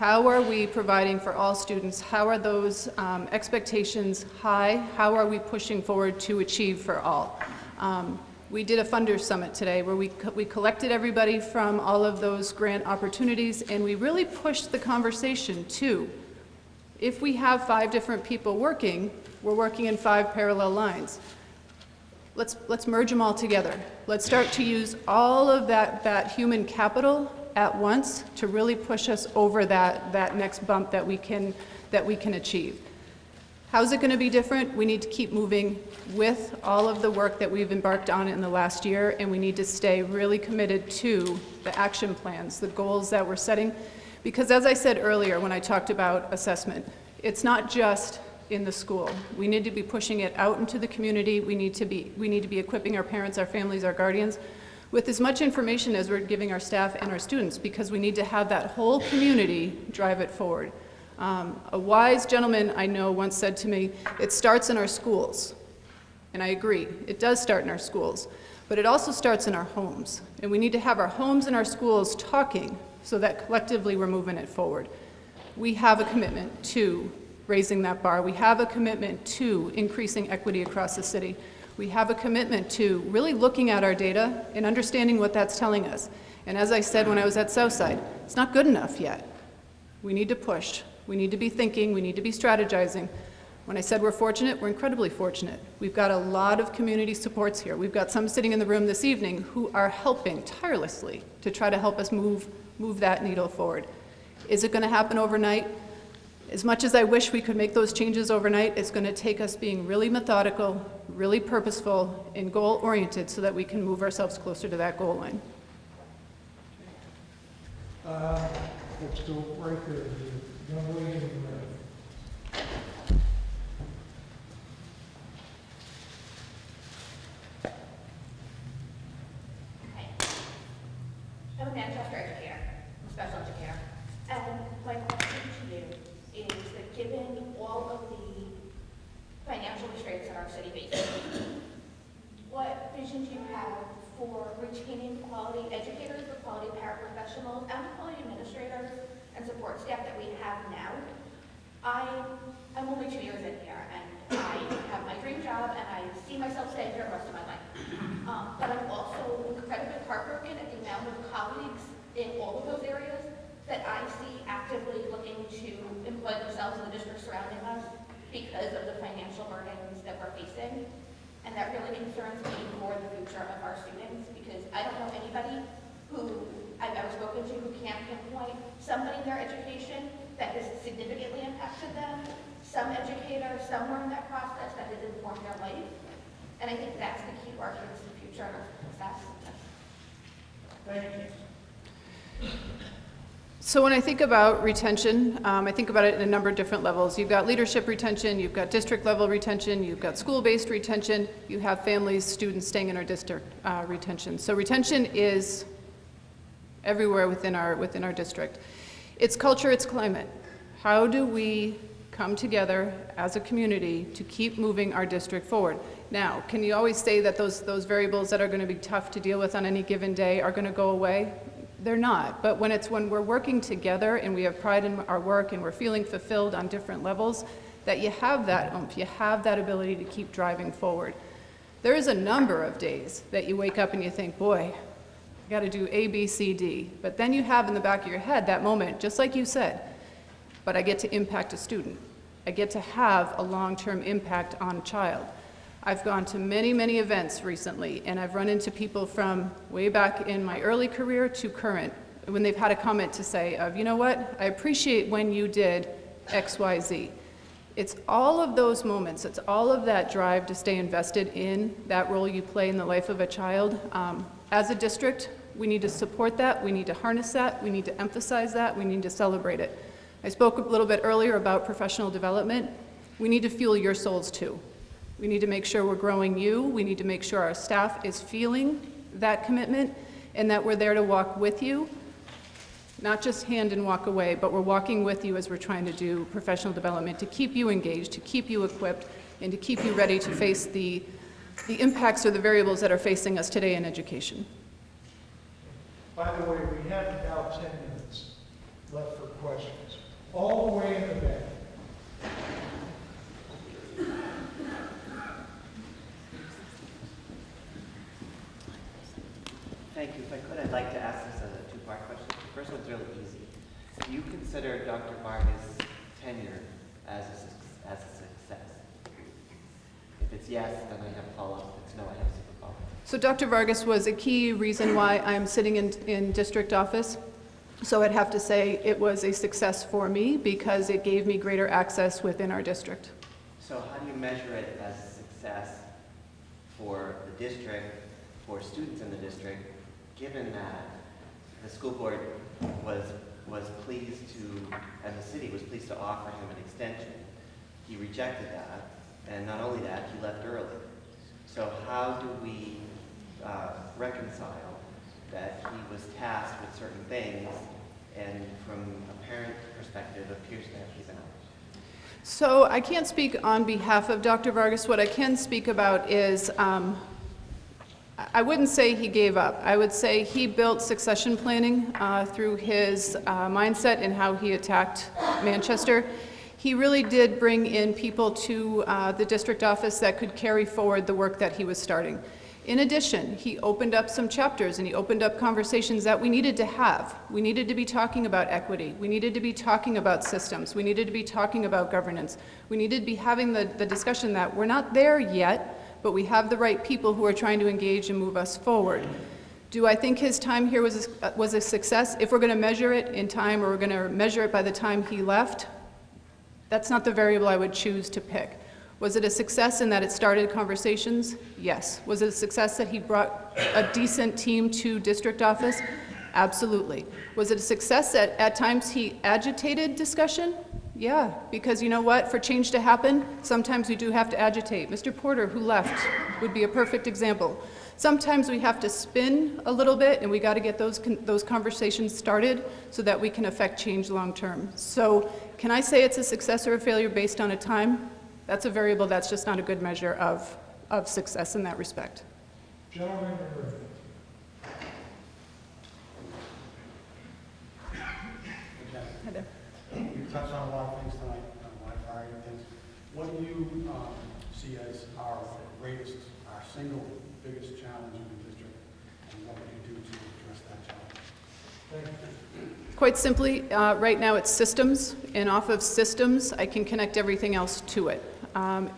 How are we providing for all students? How are those expectations high? How are we pushing forward to achieve for all? We did a Funders Summit today where we collected everybody from all of those grant opportunities, and we really pushed the conversation to, if we have 5 different people working, we're working in 5 parallel lines. Let's merge them all together. Let's start to use all of that human capital at once to really push us over that next bump that we can achieve. How's it going to be different? We need to keep moving with all of the work that we've embarked on in the last year, and we need to stay really committed to the action plans, the goals that we're setting. Because as I said earlier when I talked about assessment, it's not just in the school. We need to be pushing it out into the community. We need to be equipping our parents, our families, our guardians with as much information as we're giving our staff and our students, because we need to have that whole community drive it forward. A wise gentleman I know once said to me, it starts in our schools. And I agree, it does start in our schools, but it also starts in our homes. And we need to have our homes and our schools talking so that collectively we're moving it forward. We have a commitment to raising that bar. We have a commitment to increasing equity across the city. We have a commitment to really looking at our data and understanding what that's telling us. And as I said when I was at Southside, it's not good enough yet. We need to push. We need to be thinking, we need to be strategizing. When I said we're fortunate, we're incredibly fortunate. We've got a lot of community supports here. We've got some sitting in the room this evening who are helping tirelessly to try to help us move that needle forward. Is it going to happen overnight? As much as I wish we could make those changes overnight, it's going to take us being really methodical, really purposeful, and goal-oriented so that we can move ourselves closer to that goal line. Let's go right there, the young lady in red. I'm a Manchester educator, special educator, and my question to you is that given all of the financial restraints that our city faces, what vision do you have for retaining quality educators, the quality paraprofessionals, and the quality administrators and support staff that we have now? I'm only 2 years in here, and I have my dream job, and I see myself staying here the rest of my life. But I'm also incredibly heartbroken at the amount of colleagues in all of those areas that I see actively looking to employ themselves in the districts surrounding us because of the financial burdens that we're facing. And that really concerns me for the future of our students, because I don't know anybody who I've ever spoken to who can't pinpoint somebody in their education that has significantly impacted them, some educator somewhere in that process that has informed their life. And I think that's the key to our kids' future and our success. Thank you. So when I think about retention, I think about it in a number of different levels. You've got leadership retention, you've got district level retention, you've got school-based retention, you have families, students staying in our district retention. So retention is everywhere within our district. It's culture, it's climate. How do we come together as a community to keep moving our district forward? Now, can you always say that those variables that are going to be tough to deal with on any given day are going to go away? They're not. But when we're working together and we have pride in our work and we're feeling fulfilled on different levels, that you have that oomph, you have that ability to keep driving forward. There is a number of days that you wake up and you think, boy, I got to do A, B, C, D. But then you have in the back of your head that moment, just like you said, but I get to impact a student. I get to have a long-term impact on a child. I've gone to many, many events recently, and I've run into people from way back in my early career to current, when they've had a comment to say of, you know what, I appreciate when you did X, Y, Z. It's all of those moments, it's all of that drive to stay invested in that role you play in the life of a child. As a district, we need to support that, we need to harness that, we need to emphasize that, we need to celebrate it. I spoke a little bit earlier about professional development. We need to fuel your souls too. We need to make sure we're growing you. We need to make sure our staff is feeling that commitment and that we're there to walk with you, not just hand and walk away, but we're walking with you as we're trying to do professional development to keep you engaged, to keep you equipped, and to keep you ready to face the impacts or the variables that are facing us today in education. By the way, we have about 10 minutes left for questions. All the way in the back. Thank you. If I could, I'd like to ask this as a two-part question. The first one's really easy. Do you consider Dr. Vargas' tenure as a success? If it's yes, then I have a follow-up. If it's no, I have a super follow-up. So Dr. Vargas was a key reason why I'm sitting in district office. So I'd have to say it was a success for me because it gave me greater access within our district. So how do you measure it as a success for the district, for students in the district, given that the school board was pleased to, and the city was pleased to offer him an extension? He rejected that, and not only that, he left early. So how do we reconcile that he was tasked with certain things, and from a parent perspective, appears to have given up? So I can't speak on behalf of Dr. Vargas. What I can speak about is, I wouldn't say he gave up. I would say he built succession planning through his mindset and how he attacked Manchester. He really did bring in people to the district office that could carry forward the work that he was starting. In addition, he opened up some chapters and he opened up conversations that we needed to have. We needed to be talking about equity. We needed to be talking about systems. We needed to be talking about governance. We needed to be having the discussion that we're not there yet, but we have the right people who are trying to engage and move us forward. Do I think his time here was a success? If we're going to measure it in time or we're going to measure it by the time he left, that's not the variable I would choose to pick. Was it a success in that it started conversations? Yes. Was it a success that he brought a decent team to district office? Absolutely. Was it a success? At times he agitated discussion? Yeah, because you know what? For change to happen, sometimes we do have to agitate. Mr. Porter, who left, would be a perfect example. Sometimes we have to spin a little bit, and we got to get those conversations started so that we can affect change long term. So can I say it's a success or a failure based on a time? That's a variable that's just not a good measure of success in that respect. Gentlemen, you're ready. You touched on a lot of things tonight, a lot of variety of things. What do you see as our greatest, our single biggest challenge in the district, and what would you do to address that challenge? Thank you. Quite simply, right now it's systems, and off of systems, I can connect everything else to it.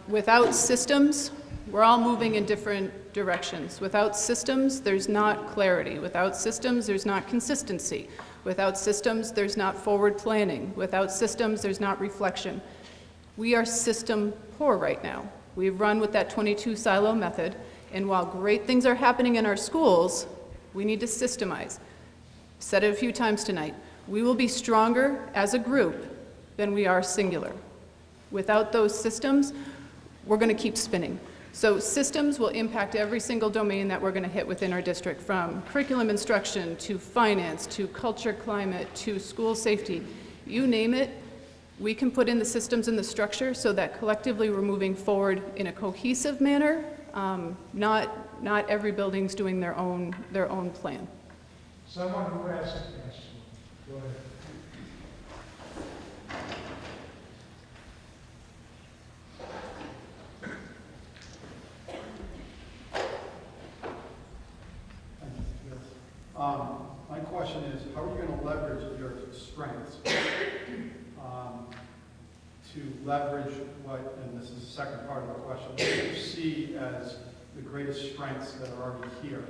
Without systems, we're all moving in different directions. Without systems, there's not clarity. Without systems, there's not consistency. Without systems, there's not forward planning. Without systems, there's not reflection. We are system poor right now. We've run with that 22 silo method, and while great things are happening in our schools, we need to systemize. Said it a few times tonight. We will be stronger as a group than we are singular. Without those systems, we're going to keep spinning. So systems will impact every single domain that we're going to hit within our district, from curriculum instruction to finance to culture, climate to school safety. You name it, we can put in the systems and the structure so that collectively we're moving forward in a cohesive manner. Not every building's doing their own plan. Someone who has a question. Go ahead. My question is, how are you going to leverage your strengths to leverage what, and this is the second part of the question, what do you see as the greatest strengths that are already here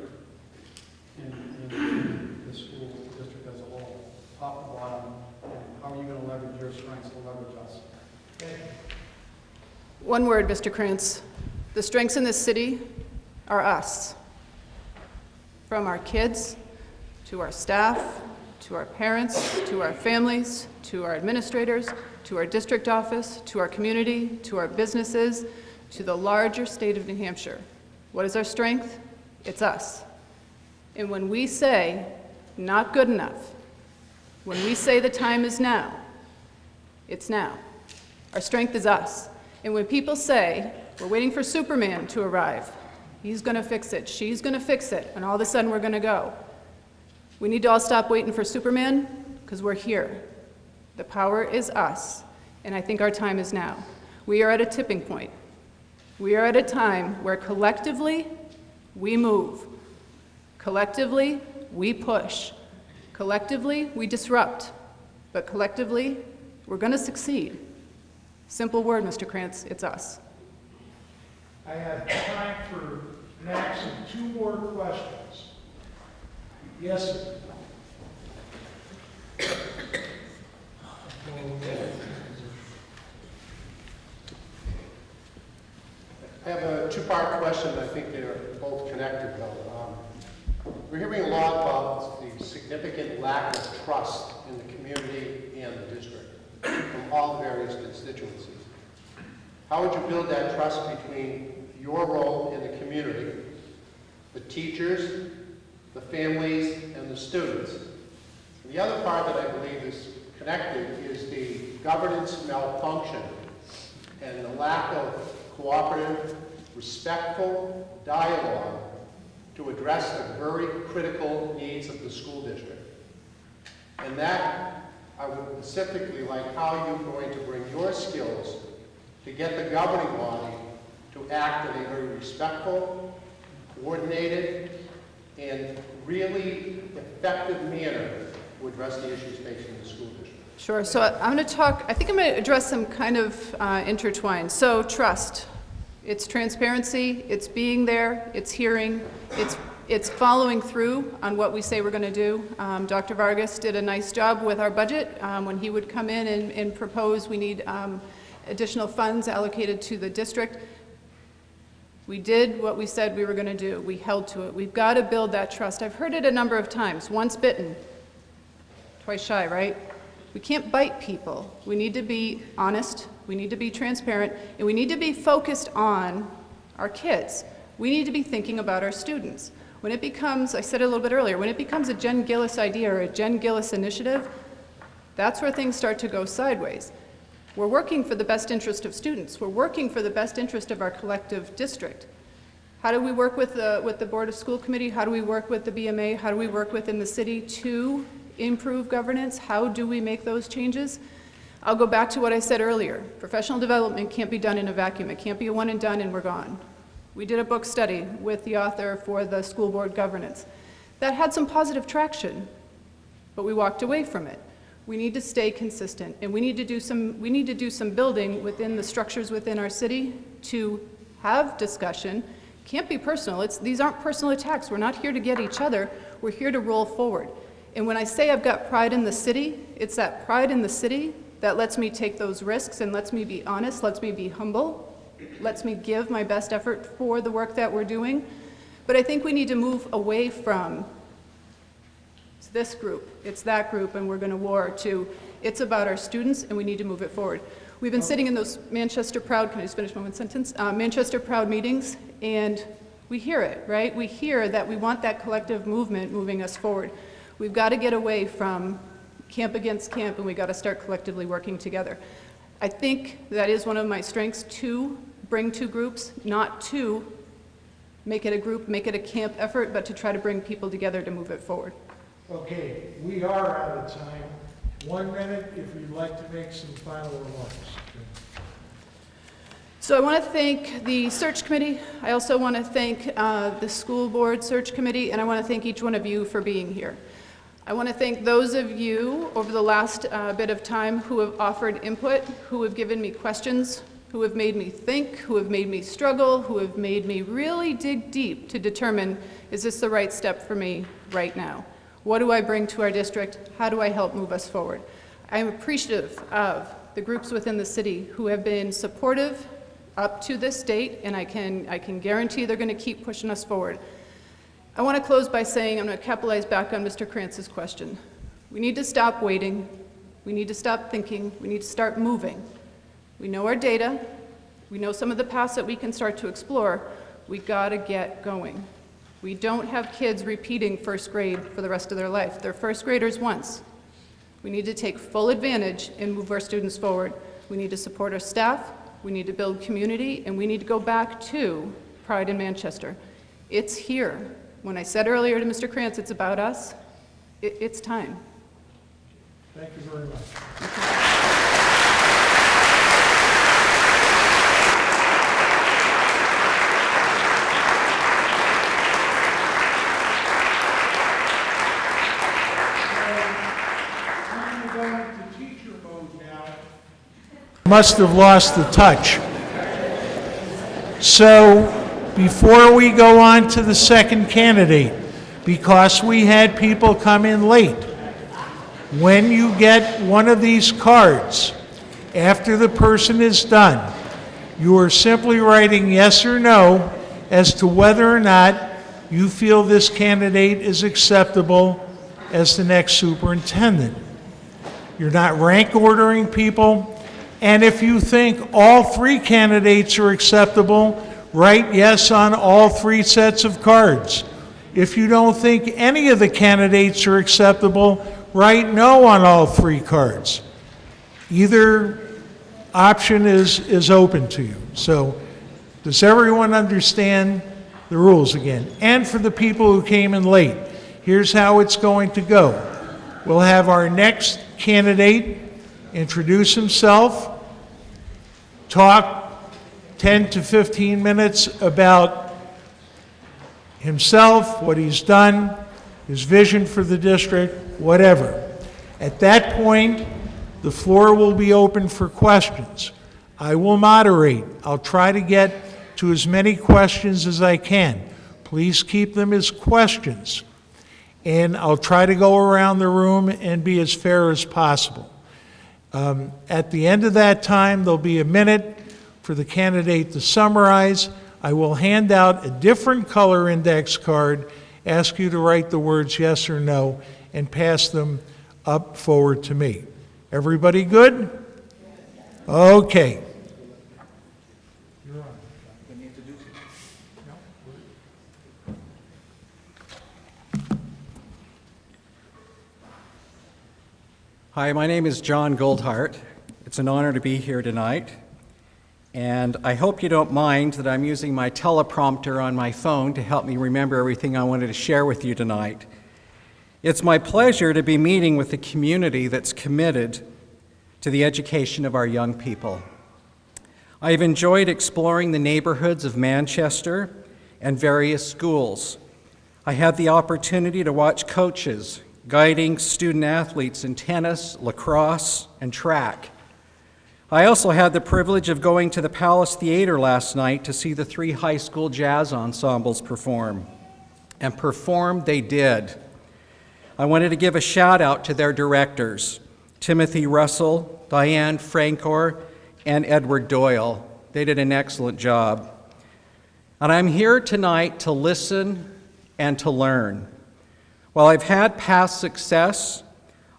in the school district as a whole, top to bottom, and how are you going to leverage your strengths to leverage us? One word, Mr. Krantz. The strengths in this city are us. From our kids, to our staff, to our parents, to our families, to our administrators, to our district office, to our community, to our businesses, to the larger state of New Hampshire. What is our strength? It's us. And when we say, not good enough, when we say the time is now, it's now. Our strength is us. And when people say, we're waiting for Superman to arrive, he's going to fix it, she's going to fix it, and all of a sudden we're going to go. We need to all stop waiting for Superman, because we're here. The power is us, and I think our time is now. We are at a tipping point. We are at a time where collectively, we move. Collectively, we push. Collectively, we disrupt. But collectively, we're going to succeed. Simple word, Mr. Krantz, it's us. I have time for max of 2 more questions. Yes, sir. I have a 2-part question. I think they're both connected, though. We're hearing a lot about the significant lack of trust in the community and the district from all the various constituencies. How would you build that trust between your role in the community, the teachers, the families, and the students? And the other part that I believe is connected is the governance malfunction and the lack of cooperative, respectful dialogue to address the very critical needs of the school district. And that, I would specifically like how you're going to bring your skills to get the governing body to act in a very respectful, coordinated, and really effective manner to address the issues facing the school district. Sure, so I'm going to talk, I think I'm going to address some kind of intertwined. So trust, it's transparency, it's being there, it's hearing, it's following through on what we say we're going to do. Dr. Vargas did a nice job with our budget when he would come in and propose we need additional funds allocated to the district. We did what we said we were going to do. We held to it. We've got to build that trust. I've heard it a number of times. Once bitten, twice shy, right? We can't bite people. We need to be honest. We need to be transparent. And we need to be focused on our kids. We need to be thinking about our students. When it becomes, I said it a little bit earlier, when it becomes a Jen Gillis idea or a Jen Gillis initiative, that's where things start to go sideways. We're working for the best interest of students. We're working for the best interest of our collective district. How do we work with the Board of School Committee? How do we work with the BMA? How do we work within the city to improve governance? How do we make those changes? I'll go back to what I said earlier. Professional development can't be done in a vacuum. It can't be a one and done and we're gone. We did a book study with the author for the school board governance. That had some positive traction, but we walked away from it. We need to stay consistent, and we need to do some building within the structures within our city to have discussion. Can't be personal. These aren't personal attacks. We're not here to get each other. We're here to roll forward. And when I say I've got pride in the city, it's that pride in the city that lets me take those risks and lets me be honest, lets me be humble, lets me give my best effort for the work that we're doing. But I think we need to move away from it's this group, it's that group, and we're going to war to it's about our students, and we need to move it forward. We've been sitting in those Manchester Proud, can I just finish my one sentence? Manchester Proud meetings, and we hear it, right? We hear that we want that collective movement moving us forward. We've got to get away from camp against camp, and we've got to start collectively working together. I think that is one of my strengths, to bring two groups, not to make it a group, make it a camp effort, but to try to bring people together to move it forward. Okay, we are out of time. 1 minute if you'd like to make some final remarks. So I want to thank the search committee. I also want to thank the school board search committee, and I want to thank each one of you for being here. I want to thank those of you over the last bit of time who have offered input, who have given me questions, who have made me think, who have made me struggle, who have made me really dig deep to determine, is this the right step for me right now? What do I bring to our district? How do I help move us forward? I am appreciative of the groups within the city who have been supportive up to this date, and I can guarantee they're going to keep pushing us forward. I want to close by saying, I'm going to capitalize back on Mr. Krantz's question. We need to stop waiting. We need to stop thinking. We need to start moving. We know our data. We know some of the paths that we can start to explore. We got to get going. We don't have kids repeating first grade for the rest of their life. They're first graders once. We need to take full advantage and move our students forward. We need to support our staff. We need to build community, and we need to go back to Pride in Manchester. It's here. When I said earlier to Mr. Krantz, it's about us, it's time. Thank you very much. I'm going to teacher mode now. Must have lost the touch. So, before we go on to the second candidate, because we had people come in late, when you get one of these cards, after the person is done, you are simply writing yes or no as to whether or not you feel this candidate is acceptable as the next superintendent. You're not rank ordering people, and if you think all three candidates are acceptable, write yes on all three sets of cards. If you don't think any of the candidates are acceptable, write no on all three cards. Either option is open to you. So, does everyone understand the rules again? And for the people who came in late, here's how it's going to go. We'll have our next candidate introduce himself, talk 10 to 15 minutes about himself, what he's done, his vision for the district, whatever. At that point, the floor will be open for questions. I will moderate. I'll try to get to as many questions as I can. Please keep them as questions. And I'll try to go around the room and be as fair as possible. At the end of that time, there'll be a minute for the candidate to summarize. I will hand out a different color index card, ask you to write the words yes or no, and pass them up forward to me. Everybody good? Okay. Hi, my name is John Goldhart. It's an honor to be here tonight. And I hope you don't mind that I'm using my teleprompter on my phone to help me remember everything I wanted to share with you tonight. It's my pleasure to be meeting with a community that's committed to the education of our young people. I've enjoyed exploring the neighborhoods of Manchester and various schools. I had the opportunity to watch coaches guiding student athletes in tennis, lacrosse, and track. I also had the privilege of going to the Palace Theater last night to see the 3 high school jazz ensembles perform. And perform they did. I wanted to give a shout out to their directors, Timothy Russell, Diane Frankor, and Edward Doyle. They did an excellent job. And I'm here tonight to listen and to learn. While I've had past success,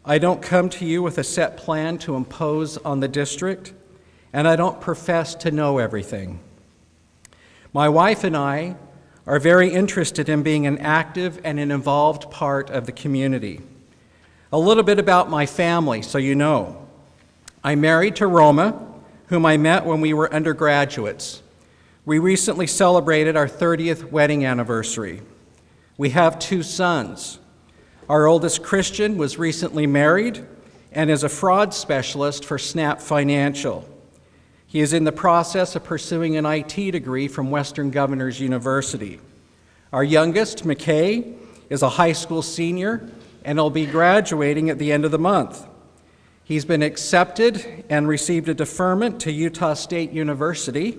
I don't come to you with a set plan to impose on the district, and I don't profess to know everything. My wife and I are very interested in being an active and an involved part of the community. A little bit about my family, so you know. I'm married to Roma, whom I met when we were undergraduates. We recently celebrated our 30th wedding anniversary. We have 2 sons. Our oldest, Christian, was recently married and is a fraud specialist for Snap Financial. He is in the process of pursuing an IT degree from Western Governors University. Our youngest, McKay, is a high school senior and will be graduating at the end of the month. He's been accepted and received a deferment to Utah State University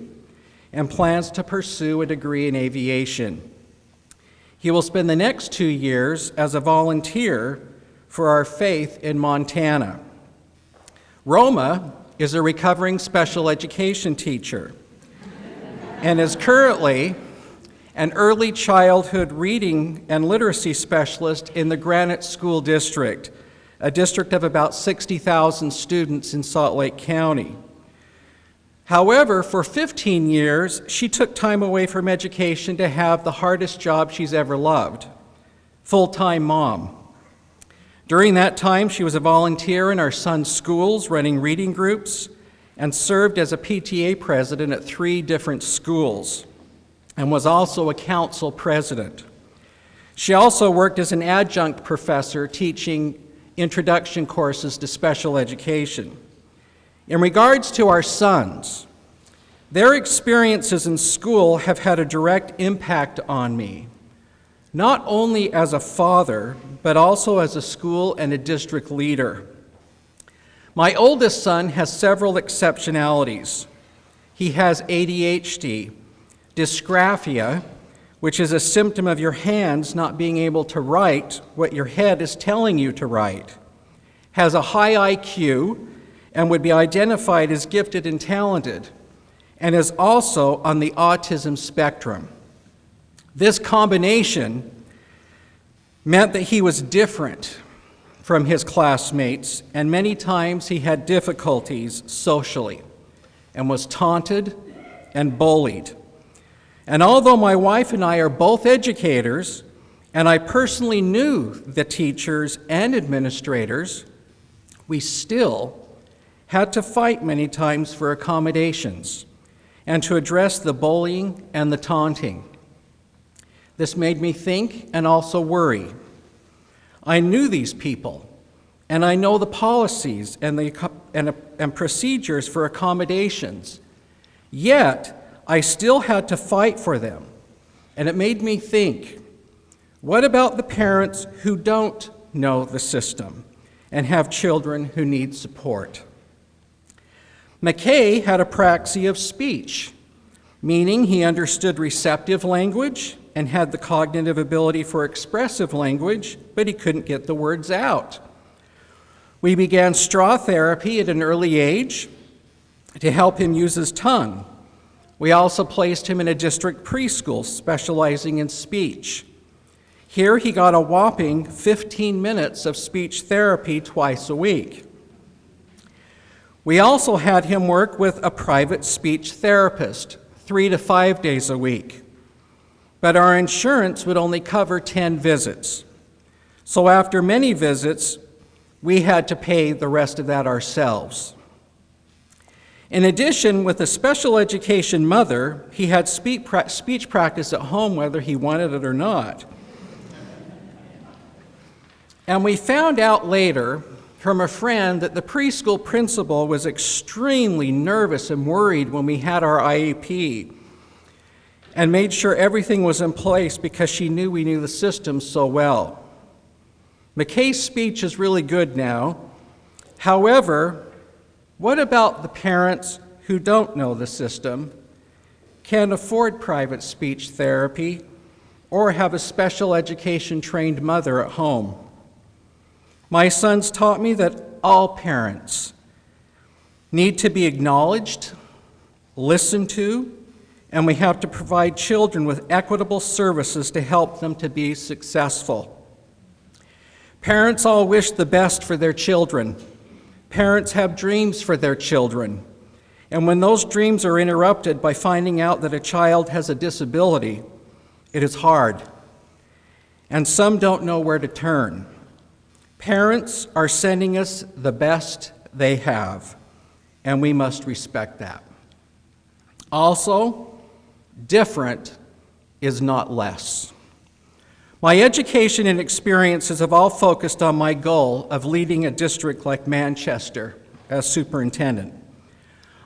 and plans to pursue a degree in aviation. He will spend the next 2 years as a volunteer for our faith in Montana. Roma is a recovering special education teacher and is currently an early childhood reading and literacy specialist in the Granite School District, a district of about 60,000 students in Salt Lake County. However, for 15 years, she took time away from education to have the hardest job she's ever loved, full-time mom. During that time, she was a volunteer in our son's schools, running reading groups, and served as a PTA president at 3 different schools, and was also a council president. She also worked as an adjunct professor teaching introduction courses to special education. In regards to our sons, their experiences in school have had a direct impact on me, not only as a father, but also as a school and a district leader. My oldest son has several exceptionalities. He has ADHD, dysgraphia, which is a symptom of your hands not being able to write what your head is telling you to write, has a high IQ, and would be identified as gifted and talented, and is also on the autism spectrum. This combination meant that he was different from his classmates, and many times he had difficulties socially and was taunted and bullied. And although my wife and I are both educators, and I personally knew the teachers and administrators, we still had to fight many times for accommodations and to address the bullying and the taunting. This made me think and also worry. I knew these people, and I know the policies and procedures for accommodations, yet I still had to fight for them. And it made me think, what about the parents who don't know the system and have children who need support? McKay had apraxia of speech, meaning he understood receptive language and had the cognitive ability for expressive language, but he couldn't get the words out. We began straw therapy at an early age to help him use his tongue. We also placed him in a district preschool specializing in speech. Here he got a whopping 15 minutes of speech therapy twice a week. We also had him work with a private speech therapist 3 to 5 days a week. But our insurance would only cover 10 visits. So after many visits, we had to pay the rest of that ourselves. In addition, with a special education mother, he had speech practice at home whether he wanted it or not. And we found out later from a friend that the preschool principal was extremely nervous and worried when we had our IEP and made sure everything was in place because she knew we knew the system so well. McKay's speech is really good now. However, what about the parents who don't know the system, can't afford private speech therapy, or have a special education trained mother at home? My sons taught me that all parents need to be acknowledged, listened to, and we have to provide children with equitable services to help them to be successful. Parents all wish the best for their children. Parents have dreams for their children. And when those dreams are interrupted by finding out that a child has a disability, it is hard. And some don't know where to turn. Parents are sending us the best they have, and we must respect that. Also, different is not less. My education and experiences have all focused on my goal of leading a district like Manchester as superintendent.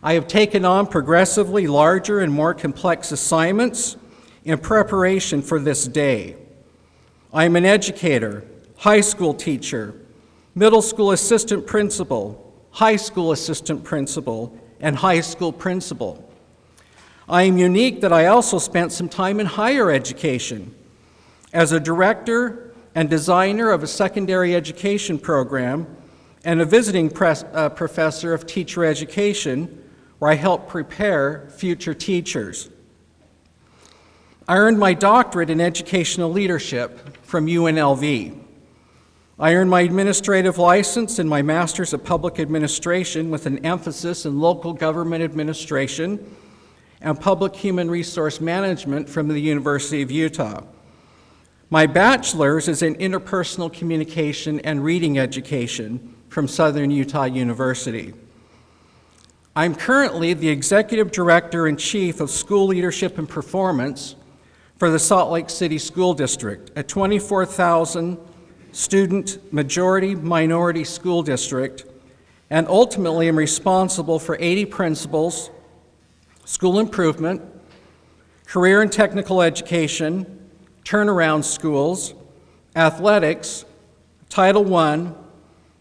I have taken on progressively larger and more complex assignments in preparation for this day. I am an educator, high school teacher, middle school assistant principal, high school assistant principal, and high school principal. I am unique that I also spent some time in higher education as a director and designer of a secondary education program and a visiting professor of teacher education, where I help prepare future teachers. I earned my doctorate in educational leadership from UNLV. I earned my administrative license and my master's of public administration with an emphasis in local government administration and public human resource management from the University of Utah. My bachelor's is in interpersonal communication and reading education from Southern Utah University. I'm currently the Executive Director and Chief of School Leadership and Performance for the Salt Lake City School District, a 24,000 student majority minority school district, and ultimately am responsible for 80 principals, school improvement, career and technical education, turnaround schools, athletics, Title I,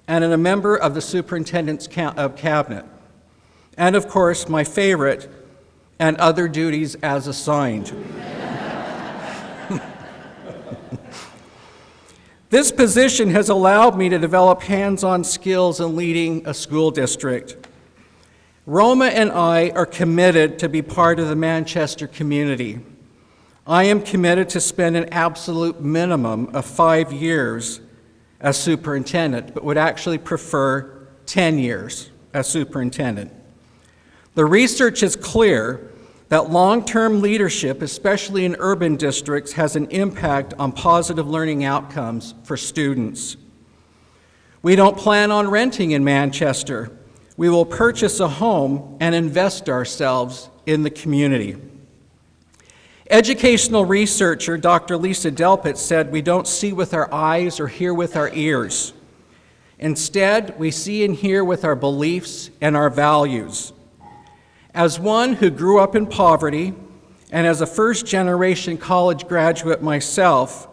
and am a member of the Superintendent's Cabinet. And of course, my favorite, and other duties as assigned. This position has allowed me to develop hands-on skills in leading a school district. Roma and I are committed to be part of the Manchester community. I am committed to spend an absolute minimum of 5 years as superintendent, but would actually prefer 10 years as superintendent. The research is clear that long-term leadership, especially in urban districts, has an impact on positive learning outcomes for students. We don't plan on renting in Manchester. We will purchase a home and invest ourselves in the community. Educational researcher Dr. Lisa Delpit said, "We don't see with our eyes or hear with our ears. Instead, we see and hear with our beliefs and our values." As one who grew up in poverty and as a first-generation college graduate myself,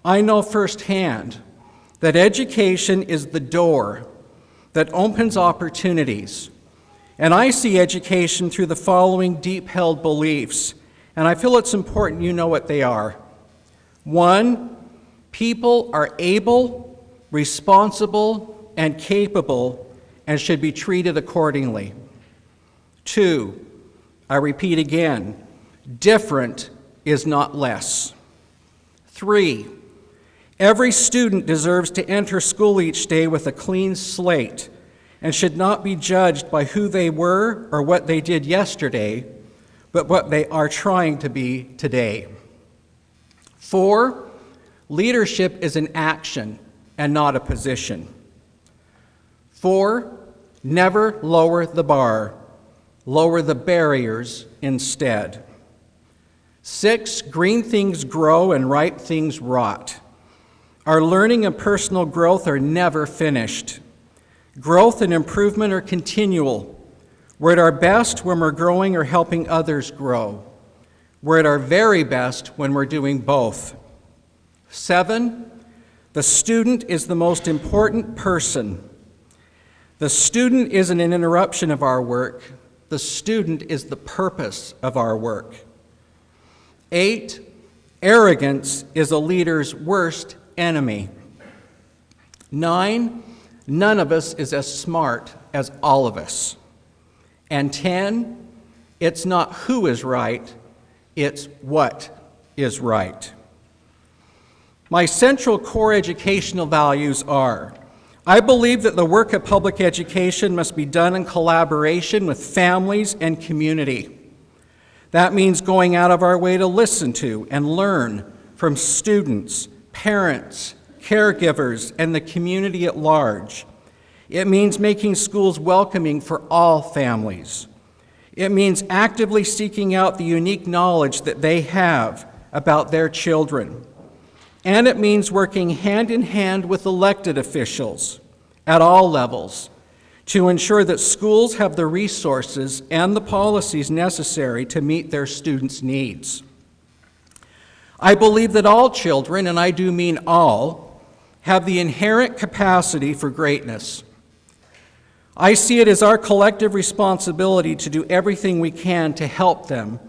I know firsthand that education is the door that opens opportunities. And I see education through the following deep-held beliefs, and I feel it's important you know what they are. 1, people are able, responsible, and capable and should be treated accordingly. 2, I repeat again, different is not less. 3, every student deserves to enter school each day with a clean slate and should not be judged by who they were or what they did yesterday, but what they are trying to be today. 4, leadership is an action and not a position. 4, never lower the bar, lower the barriers instead. 6, green things grow and ripe things rot. Our learning and personal growth are never finished. Growth and improvement are continual. We're at our best when we're growing or helping others grow. We're at our very best when we're doing both. 7, the student is the most important person. The student isn't an interruption of our work. The student is the purpose of our work. 8, arrogance is a leader's worst enemy. 9, none of us is as smart as all of us. And 10, it's not who is right, it's what is right. My central core educational values are: I believe that the work of public education must be done in collaboration with families and community. That means going out of our way to listen to and learn from students, parents, caregivers, and the community at large. It means making schools welcoming for all families. It means actively seeking out the unique knowledge that they have about their children. And it means working hand in hand with elected officials at all levels to ensure that schools have the resources and the policies necessary to meet their students' needs. I believe that all children, and I do mean all, have the inherent capacity for greatness. I see it as our collective responsibility to do everything we can to help them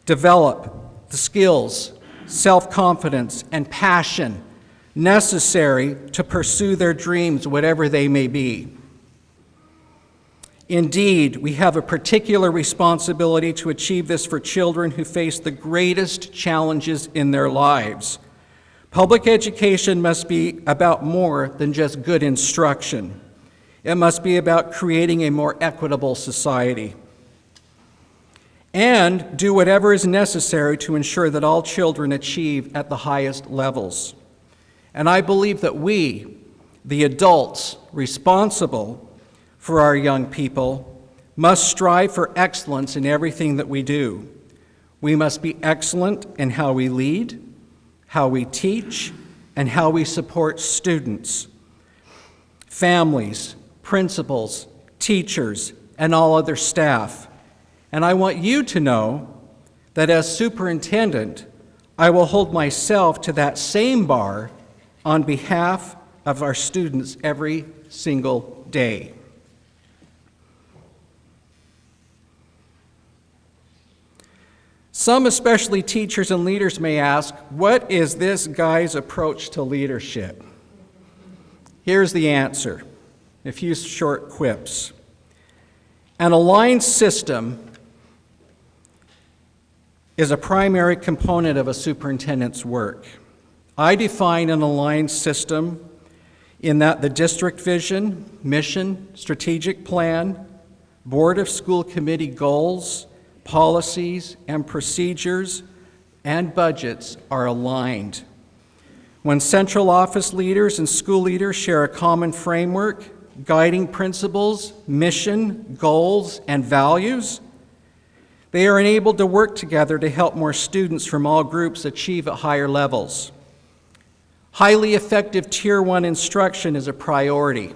develop the skills, self-confidence, and passion necessary to pursue their dreams, whatever they may be. Indeed, we have a particular responsibility to achieve this for children who face the greatest challenges in their lives. Public education must be about more than just good instruction. It must be about creating a more equitable society. And do whatever is necessary to ensure that all children achieve at the highest levels. And I believe that we, the adults responsible for our young people, must strive for excellence in everything that we do. We must be excellent in how we lead, how we teach, and how we support students, families, principals, teachers, and all other staff. And I want you to know that as superintendent, I will hold myself to that same bar on behalf of our students every single day. Some, especially teachers and leaders, may ask, what is this guy's approach to leadership? Here's the answer, a few short quips. An aligned system is a primary component of a superintendent's work. I define an aligned system in that the district vision, mission, strategic plan, board of school committee goals, policies and procedures, and budgets are aligned. When central office leaders and school leaders share a common framework, guiding principles, mission, goals, and values, they are enabled to work together to help more students from all groups achieve at higher levels. Highly effective Tier 1 instruction is a priority.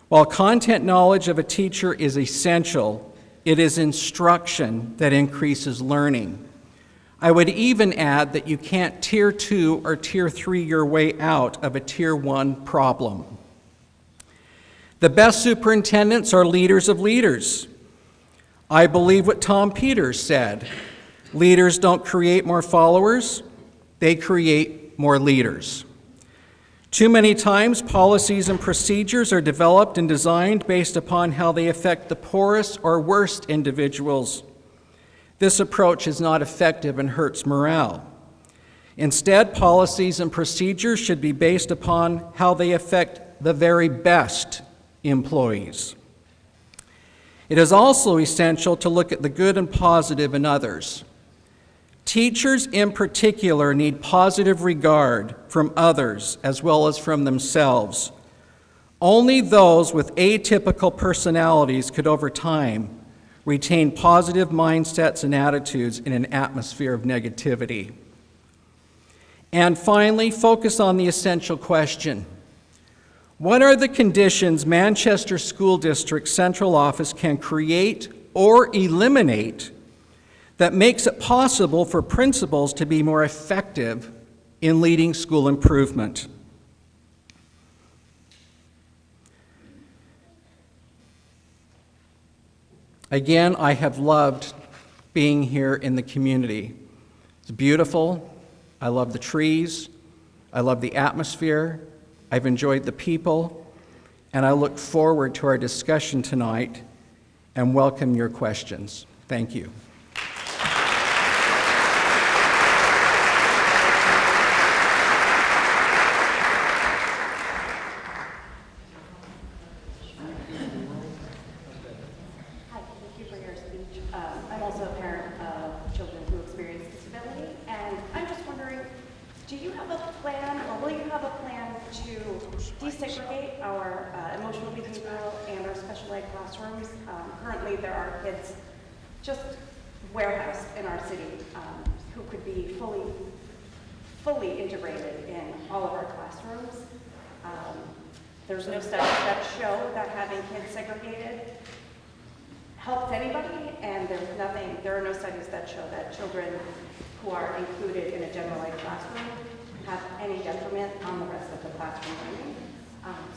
While content knowledge of a teacher is essential, it is instruction that increases learning. I would even add that you can't Tier 2 or Tier 3 your way out of a Tier 1 problem. The best superintendents are leaders of leaders. I believe what Tom Peters said. Leaders don't create more followers, they create more leaders. Too many times, policies and procedures are developed and designed based upon how they affect the poorest or worst individuals. This approach is not effective and hurts morale. Instead, policies and procedures should be based upon how they affect the very best employees. It is also essential to look at the good and positive in others. Teachers in particular need positive regard from others as well as from themselves. Only those with atypical personalities could over time retain positive mindsets and attitudes in an atmosphere of negativity. And finally, focus on the essential question. What are the conditions Manchester School District Central Office can create or eliminate that makes it possible for principals to be more effective in leading school improvement? Again, I have loved being here in the community. It's beautiful. I love the trees. I love the atmosphere. I've enjoyed the people. And I look forward to our discussion tonight and welcome your questions. Thank you. I'm also a parent of children who experience disability, and I'm just wondering, do you have a plan, or will you have a plan to desegregate our emotional, behavioral, and our special ed classrooms? Currently, there are kids just warehoused in our city who could be fully integrated in all of our classrooms. There's no studies that show that having kids segregated helps anybody, and there are no studies that show that children who are included in a general ed classroom have any detriment on the rest of the classroom learning.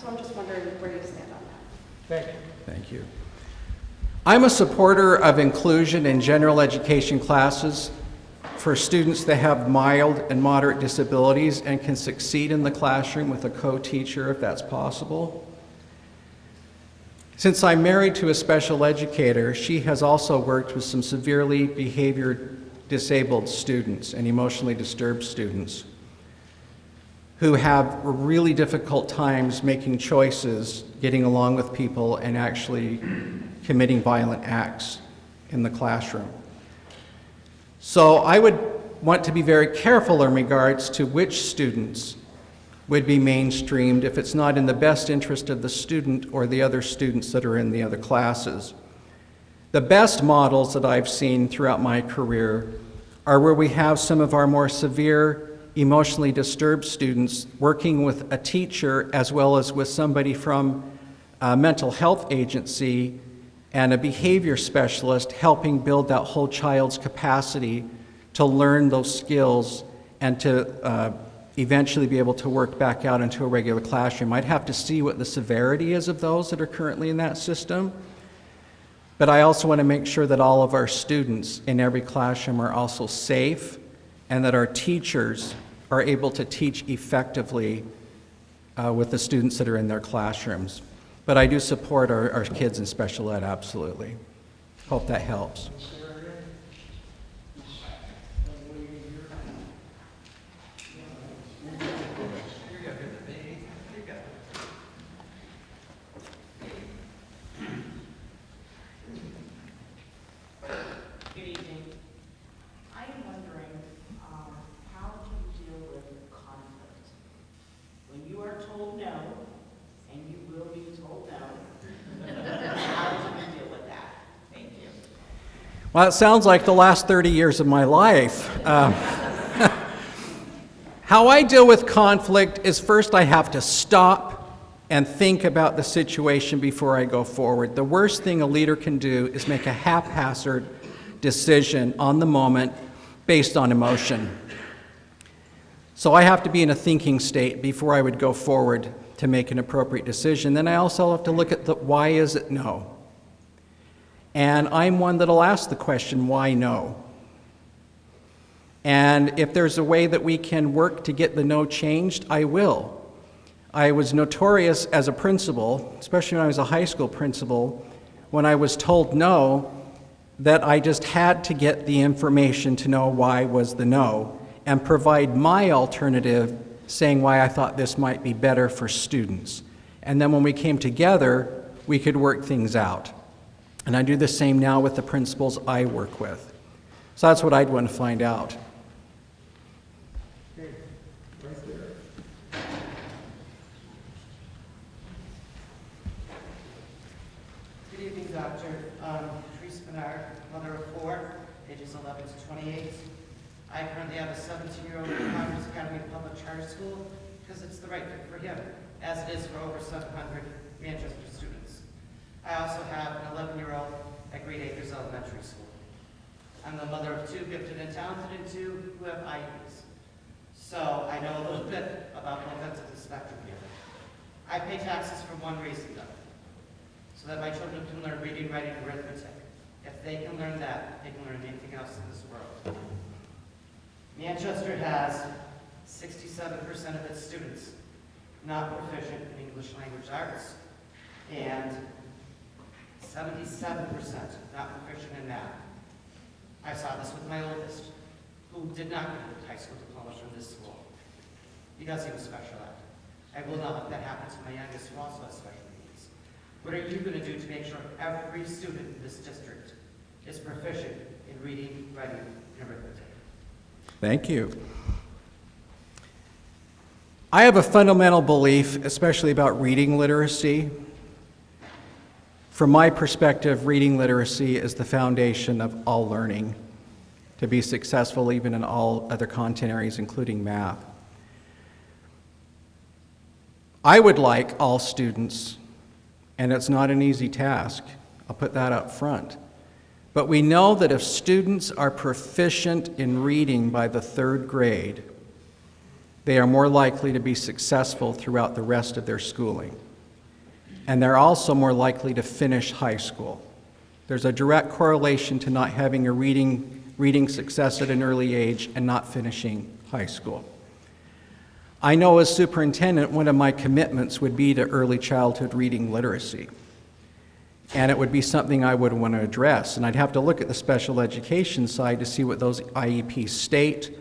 So I'm just wondering where you stand on that. Thank you. Thank you. I'm a supporter of inclusion in general education classes for students that have mild and moderate disabilities and can succeed in the classroom with a co-teacher if that's possible. Since I'm married to a special educator, she has also worked with some severely behavior disabled students and emotionally disturbed students who have really difficult times making choices, getting along with people, and actually committing violent acts in the classroom. So I would want to be very careful in regards to which students would be mainstreamed if it's not in the best interest of the student or the other students that are in the other classes. The best models that I've seen throughout my career are where we have some of our more severe emotionally disturbed students working with a teacher as well as with somebody from a mental health agency and a behavior specialist helping build that whole child's capacity to learn those skills and to eventually be able to work back out into a regular classroom. I'd have to see what the severity is of those that are currently in that system. But I also want to make sure that all of our students in every classroom are also safe and that our teachers are able to teach effectively with the students that are in their classrooms. But I do support our kids in special ed, absolutely. Hope that helps. Good evening. I am wondering, how do you deal with conflict? When you are told no, and you will be told no, how do you deal with that? Thank you. Well, it sounds like the last 30 years of my life. How I deal with conflict is first I have to stop and think about the situation before I go forward. The worst thing a leader can do is make a haphazard decision on the moment based on emotion. So I have to be in a thinking state before I would go forward to make an appropriate decision. Then I also have to look at the why is it no? And I'm one that'll ask the question, why no? And if there's a way that we can work to get the no changed, I will. I was notorious as a principal, especially when I was a high school principal, when I was told no, that I just had to get the information to know why was the no, and provide my alternative saying why I thought this might be better for students. And then when we came together, we could work things out. And I do the same now with the principals I work with. So that's what I'd want to find out. Okay, right there. Good evening, Doctor. Therese Menard, mother of 4, ages 11 to 28. I currently have a 17-year-old in Congress Academy Public Charter School because it's the right fit for him, as it is for over 700 Manchester students. I also have an 11-year-old at Green Acres Elementary School. I'm the mother of 2 gifted and talented and 2 who have IEPs. So I know a little bit about both ends of the spectrum here. I pay taxes for one reason, though, so that my children can learn reading, writing, and arithmetic. If they can learn that, they can learn anything else in this world. Manchester has 67% of its students not proficient in English language arts, and 77% not proficient in math. I saw this with my oldest, who did not get a high school diploma from this school because he was special ed. I will not let that happen to my youngest, who also has special needs. What are you going to do to make sure every student in this district is proficient in reading, writing, and arithmetic? Thank you. I have a fundamental belief, especially about reading literacy. From my perspective, reading literacy is the foundation of all learning to be successful even in all other content areas, including math. I would like all students, and it's not an easy task, I'll put that up front, but we know that if students are proficient in reading by the 3rd grade, they are more likely to be successful throughout the rest of their schooling. And they're also more likely to finish high school. There's a direct correlation to not having a reading success at an early age and not finishing high school. I know as superintendent, one of my commitments would be to early childhood reading literacy. And it would be something I would want to address. And I'd have to look at the special education side to see what those IEPs state,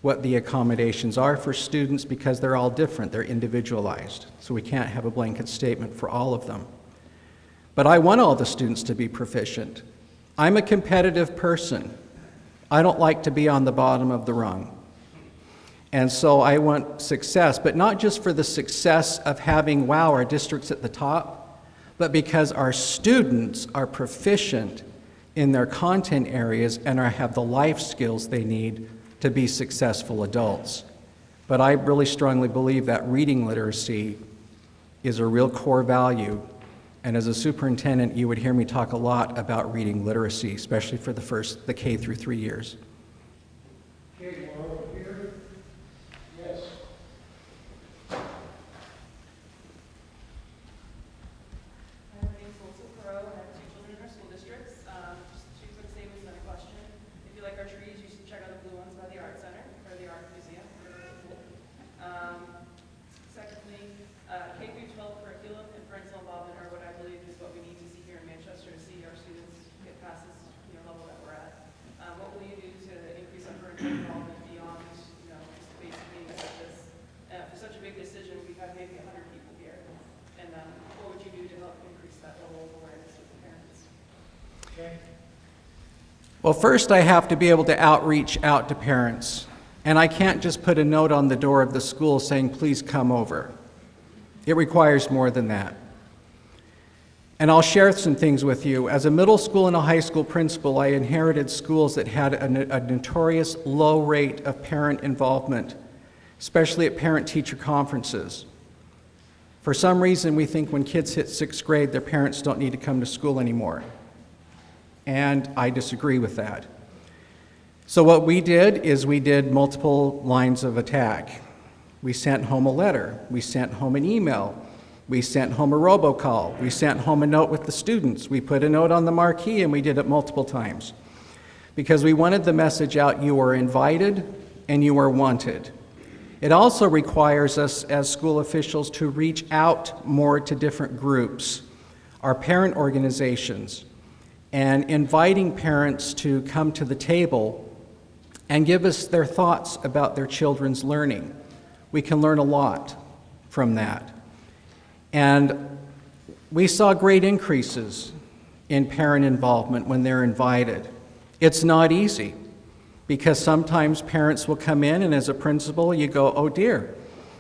what the accommodations are for students, because they're all different, they're individualized. So we can't have a blanket statement for all of them. But I want all the students to be proficient. I'm a competitive person. I don't like to be on the bottom of the rung. And so I want success, but not just for the success of having, wow, our district's at the top, but because our students are proficient in their content areas and have the life skills they need to be successful adults. But I really strongly believe that reading literacy is a real core value. And as a superintendent, you would hear me talk a lot about reading literacy, especially for the K through 3 years. Okay, we're over here. Yes. Hi, my name's Melissa Perot, and I have 2 children in our school districts. Just 2 quick statements and a question. If you like our trees, you should check out the blue ones by the Art Center or the Art Museum. They're really cool. Secondly, K through 12 curriculum and parental involvement are what I believe is what we need to see here in Manchester to see our students get past this level that we're at. What will you do to increase our parental involvement beyond just the basic meetings like this? For such a big decision, we've had maybe 100 people here. And what would you do to help increase that level of awareness with the parents? Okay. Well, first I have to be able to outreach out to parents. And I can't just put a note on the door of the school saying, please come over. It requires more than that. And I'll share some things with you. As a middle school and a high school principal, I inherited schools that had a notorious low rate of parent involvement, especially at parent-teacher conferences. For some reason, we think when kids hit 6th grade, their parents don't need to come to school anymore. And I disagree with that. So what we did is we did multiple lines of attack. We sent home a letter. We sent home an email. We sent home a robocall. We sent home a note with the students. We put a note on the marquee, and we did it multiple times. Because we wanted the message out, you are invited and you are wanted. It also requires us as school officials to reach out more to different groups, our parent organizations, and inviting parents to come to the table and give us their thoughts about their children's learning. We can learn a lot from that. And we saw great increases in parent involvement when they're invited. It's not easy, because sometimes parents will come in and as a principal you go, oh dear,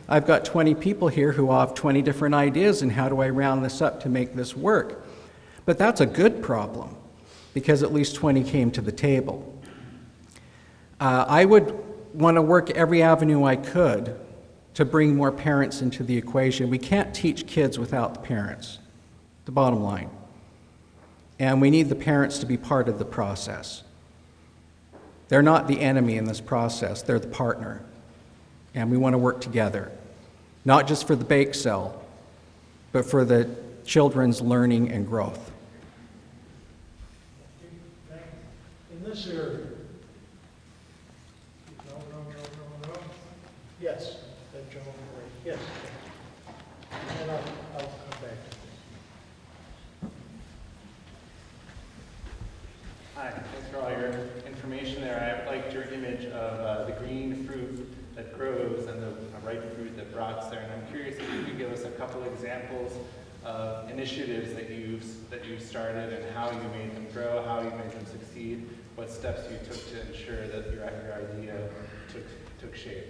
I've got 20 people here who have 20 different ideas, and how do I round this up to make this work? But that's a good problem, because at least 20 came to the table. I would want to work every avenue I could to bring more parents into the equation. We can't teach kids without the parents, the bottom line. And we need the parents to be part of the process. They're not the enemy in this process, they're the partner. And we want to work together, not just for the bake sale, but for the children's learning and growth. In this area. No. Yes, that gentleman, right, yes. And I'll come back to this. Hi, thanks for all your information there. I liked your image of the green fruit that grows and the ripe fruit that rots there. And I'm curious if you could give us a couple examples of initiatives that you've started and how you made them grow, how you made them succeed, what steps you took to ensure that your idea took shape.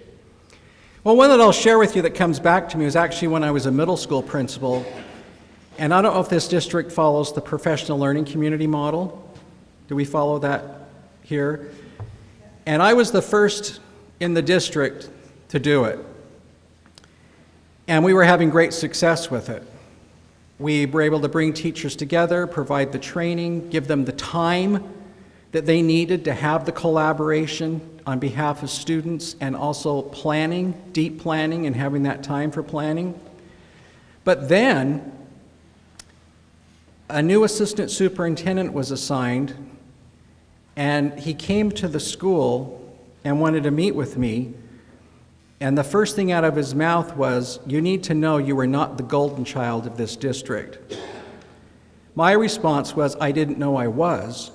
Well, one that I'll share with you that comes back to me was actually when I was a middle school principal. And I don't know if this district follows the professional learning community model. Do we follow that here? And I was the first in the district to do it. And we were having great success with it. We were able to bring teachers together, provide the training, give them the time that they needed to have the collaboration on behalf of students, and also planning, deep planning, and having that time for planning. But then, a new assistant superintendent was assigned, and he came to the school and wanted to meet with me. And the first thing out of his mouth was, "You need to know you are not the golden child of this district." My response was, I didn't know I was,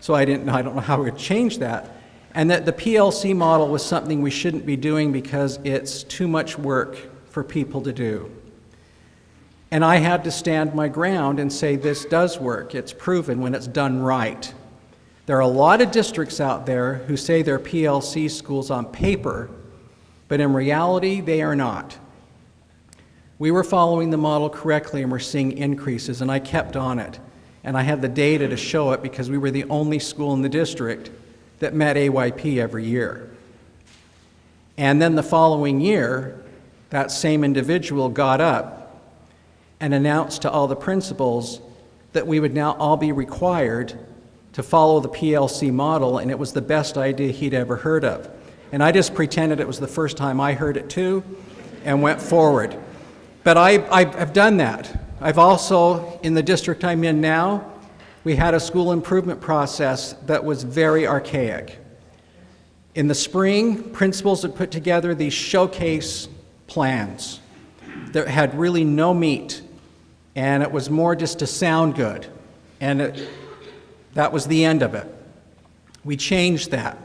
so I don't know how we would change that. And that the PLC model was something we shouldn't be doing because it's too much work for people to do. And I had to stand my ground and say this does work. It's proven when it's done right. There are a lot of districts out there who say they're PLC schools on paper, but in reality, they are not. We were following the model correctly and we're seeing increases, and I kept on it. And I had the data to show it because we were the only school in the district that met AYP every year. And then the following year, that same individual got up and announced to all the principals that we would now all be required to follow the PLC model, and it was the best idea he'd ever heard of. And I just pretended it was the first time I heard it too, and went forward. But I've done that. I've also, in the district I'm in now, we had a school improvement process that was very archaic. In the spring, principals would put together these showcase plans that had really no meat, and it was more just to sound good. And that was the end of it. We changed that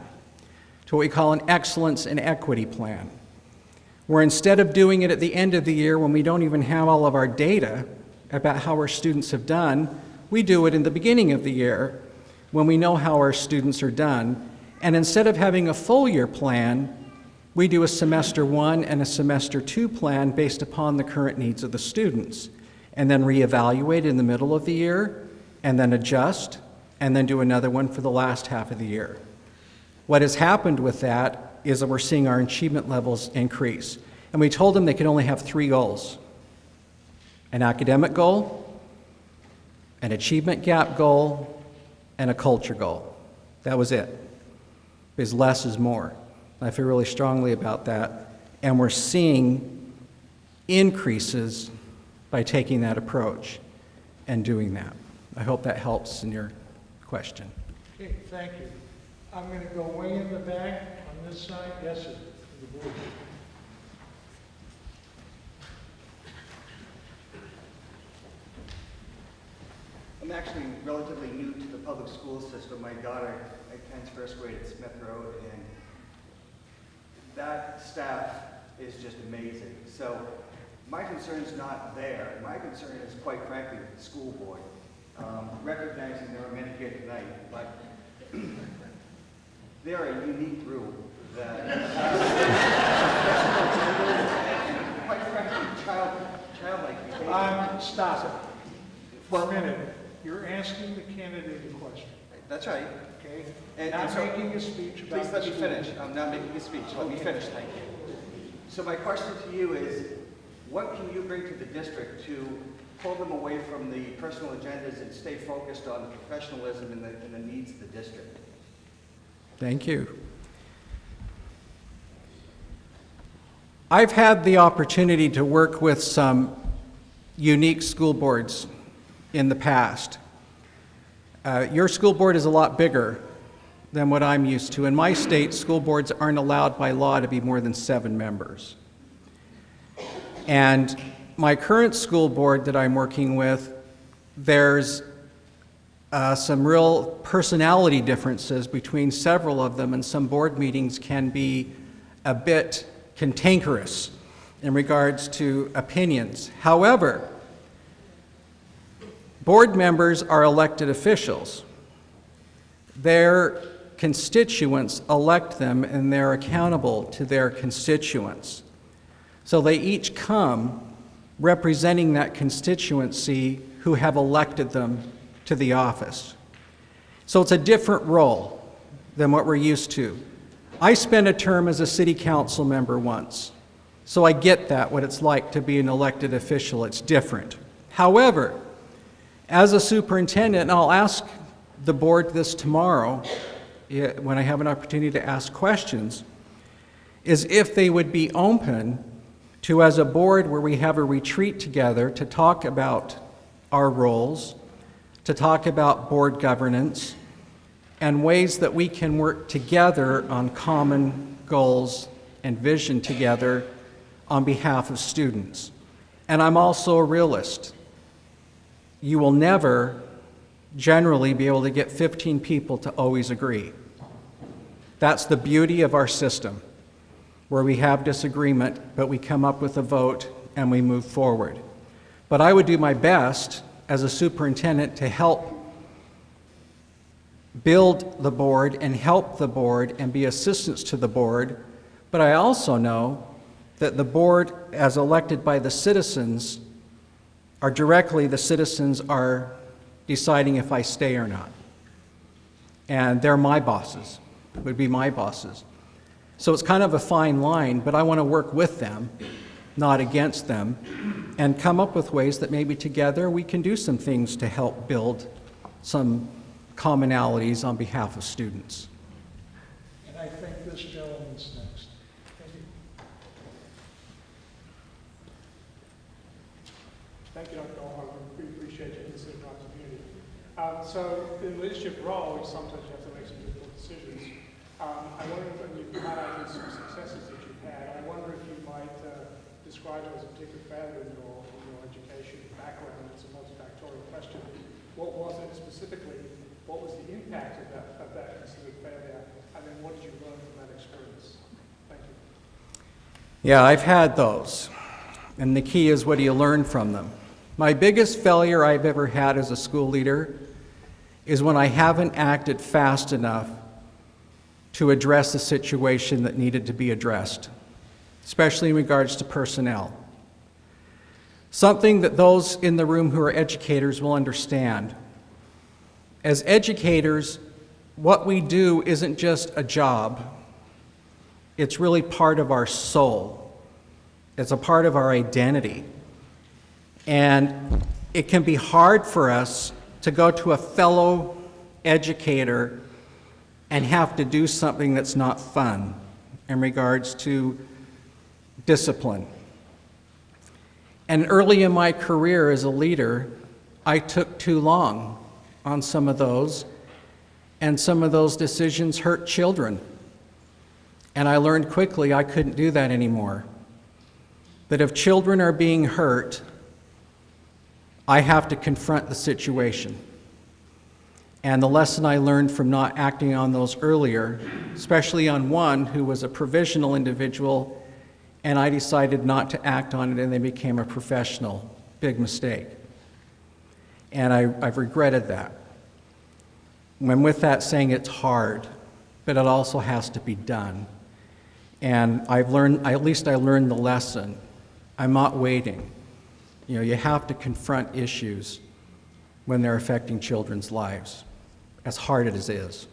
to what we call an excellence and equity plan, where instead of doing it at the end of the year when we don't even have all of our data about how our students have done, we do it in the beginning of the year when we know how our students are done. And instead of having a full year plan, we do a semester 1 and a semester 2 plan based upon the current needs of the students, and then reevaluate in the middle of the year, and then adjust, and then do another one for the last half of the year. What has happened with that is that we're seeing our achievement levels increase. And we told them they could only have 3 goals: an academic goal, an achievement gap goal, and a culture goal. That was it. Because less is more. I feel really strongly about that. And we're seeing increases by taking that approach and doing that. I hope that helps in your question. Okay, thank you. I'm going to go way in the back on this side. Yes, sir. The board. I'm actually relatively new to the public school system. My daughter attends first grade at Smith Road, and that staff is just amazing. So my concern's not there. My concern is, quite frankly, with the school board. Recognizing there are many here tonight, but they're a unique group that, quite frankly, childlike behavior. Stop it. For a minute. You're asking the candidate a question. That's right. Okay? And Not so- making a speech about Please let the me school. finish. I'm not making a speech. Let me Okay. finish, thank you. So my question to you is, what can you bring to the district to pull them away from the personal agendas and stay focused on the professionalism and the needs of the district? Thank you. I've had the opportunity to work with some unique school boards in the past. Your school board is a lot bigger than what I'm used to. In my state, school boards aren't allowed by law to be more than 7 members. And my current school board that I'm working with, there's some real personality differences between several of them, and some board meetings can be a bit cantankerous in regards to opinions. However, board members are elected officials. Their constituents elect them, and they're accountable to their constituents. So they each come representing that constituency who have elected them to the office. So it's a different role than what we're used to. I spent a term as a city council member once, so I get that, what it's like to be an elected official. It's different. However, as a superintendent, and I'll ask the board this tomorrow when I have an opportunity to ask questions, is if they would be open to, as a board where we have a retreat together, to talk about our roles, to talk about board governance, and ways that we can work together on common goals and vision together on behalf of students. And I'm also a realist. You will never generally be able to get 15 people to always agree. That's the beauty of our system, where we have disagreement, but we come up with a vote and we move forward. But I would do my best as a superintendent to help build the board and help the board and be assistance to the board. But I also know that the board, as elected by the citizens, are directly, the citizens are deciding if I stay or not. And they're my bosses, would be my bosses. So it's kind of a fine line, but I want to work with them, not against them, and come up with ways that maybe together we can do some things to help build some commonalities on behalf of students. And I think this gentleman's next. Thank you. Thank you, Dr. Olhar. We appreciate your considered our community. So in leadership role, sometimes you have to make some difficult decisions. I wonder if you've highlighted some successes that you've had. I wonder if you might describe it as a particular failure in your education background. It's a multifactorial question. What was it specifically? What was the impact of that considered failure? And then what did you learn from that experience? Thank you. Yeah, I've had those. And the key is, what do you learn from them? My biggest failure I've ever had as a school leader is when I haven't acted fast enough to address the situation that needed to be addressed, especially in regards to personnel. Something that those in the room who are educators will understand. As educators, what we do isn't just a job, it's really part of our soul. It's a part of our identity. And it can be hard for us to go to a fellow educator and have to do something that's not fun in regards to discipline. And early in my career as a leader, I took too long on some of those, and some of those decisions hurt children. And I learned quickly I couldn't do that anymore. That if children are being hurt, I have to confront the situation. and the lesson I learned from not acting on those earlier, especially on one who was a provisional individual, and I decided not to act on it and they became a professional. Big mistake. And I've regretted that. When with that saying, it's hard, but it also has to be done. And I've learned, at least I learned the lesson. I'm not waiting. You know, you have to confront issues when they're affecting children's lives, as hard as it is.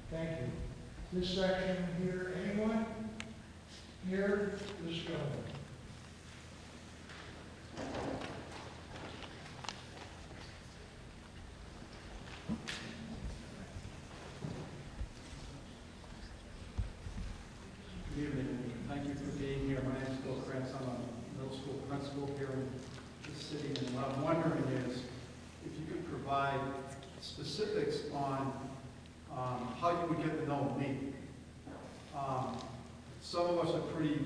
Thank you. This section here, anyone? Here, this gentleman. Good evening. Thank you for being here. My name is Bill Krantz. I'm a middle school principal here in the city. And what I'm wondering is if you could provide specifics on how you would get to know me. Some of us are pretty,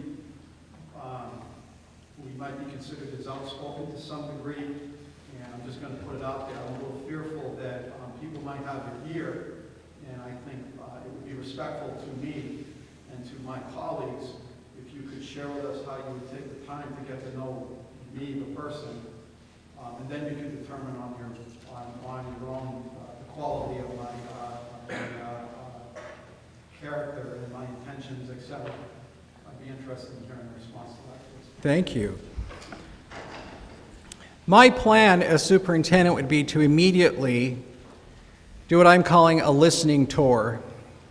we might be considered as outspoken to some degree. And I'm just going to put it out there. I'm a little fearful that people might have your ear. And I think it would be respectful to me and to my colleagues if you could share with us how you would take the time to get to know me, the person, and then you can determine on your own the quality of my character and my intentions, etc. I'd be interested in hearing a response to that, please. Thank you. My plan as superintendent would be to immediately do what I'm calling a listening tour.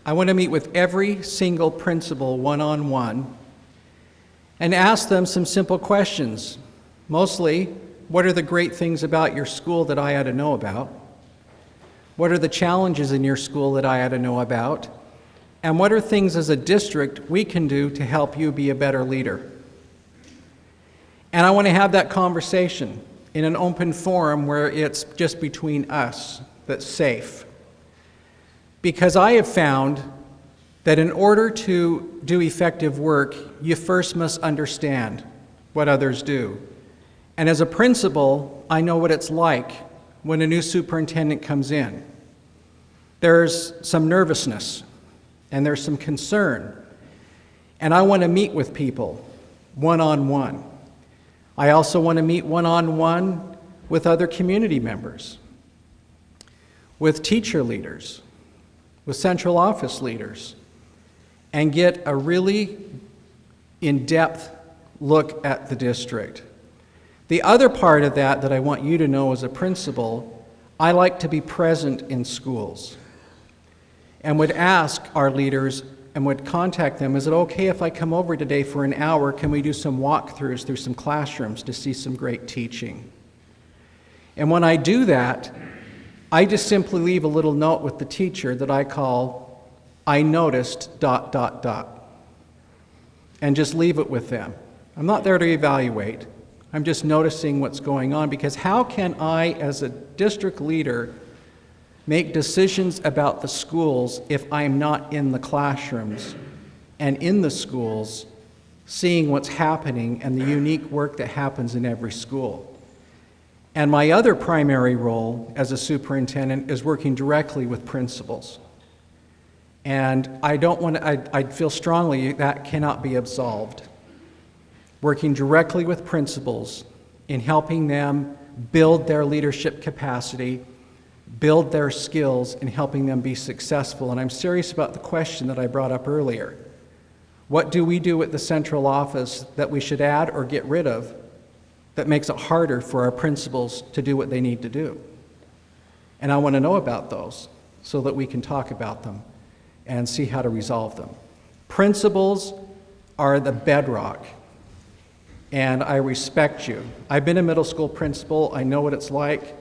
I want to meet with every single principal one-on-one and ask them some simple questions. Mostly, what are the great things about your school that I ought to know about? What are the challenges in your school that I ought to know about? And what are things as a district we can do to help you be a better leader? And I want to have that conversation in an open forum where it's just between us, that's safe. Because I have found that in order to do effective work, you first must understand what others do. And as a principal, I know what it's like when a new superintendent comes in. There's some nervousness, and there's some concern. And I want to meet with people one-on-one. I also want to meet one-on-one with other community members, with teacher leaders, with central office leaders, and get a really in-depth look at the district. The other part of that I want you to know as a principal, I like to be present in schools and would ask our leaders and would contact them, is it okay if I come over today for an hour? Can we do some walkthroughs through some classrooms to see some great teaching? And when I do that, I just simply leave a little note with the teacher that I call, I noticed, ... and just leave it with them. I'm not there to evaluate. I'm just noticing what's going on, because how can I, as a district leader, make decisions about the schools if I'm not in the classrooms and in the schools seeing what's happening and the unique work that happens in every school? And my other primary role as a superintendent is working directly with principals. And I feel strongly that cannot be absolved. Working directly with principals in helping them build their leadership capacity, build their skills, and helping them be successful. And I'm serious about the question that I brought up earlier. What do we do at the central office that we should add or get rid of that makes it harder for our principals to do what they need to do? And I want to know about those so that we can talk about them and see how to resolve them. Principals are the bedrock, and I respect you. I've been a middle school principal. I know what it's like.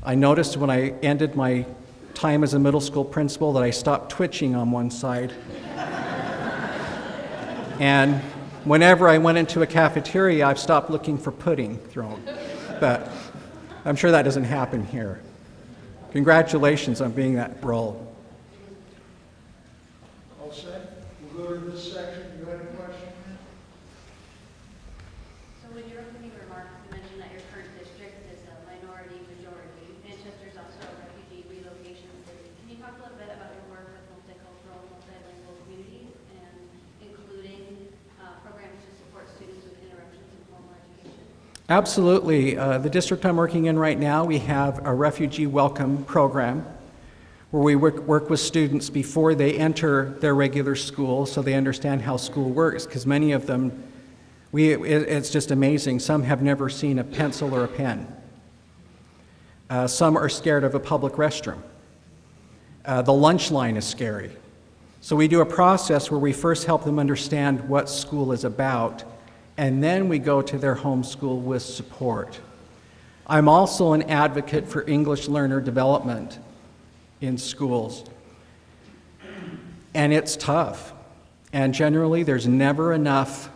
I noticed when I ended my time as a middle school principal that I stopped twitching on one side. And whenever I went into a cafeteria, I've stopped looking for pudding thrown. But I'm sure that doesn't happen here. Congratulations on being that role. All set? We'll go to this section. You had a question? So in your opening remarks, you mentioned that your current district is a minority-majority. Manchester is also a Absolutely. The district I'm working in right now, we have a refugee welcome program where we work with students before they enter their regular school so they understand how school works, because many of them, it's just amazing. Some have never seen a pencil or a pen. Some are scared of a public restroom. The lunch line is scary. So we do a process where we first help them understand what school is about, and then we go to their home school with support. I'm also an advocate for English learner development in schools. And it's tough. And generally, there's never enough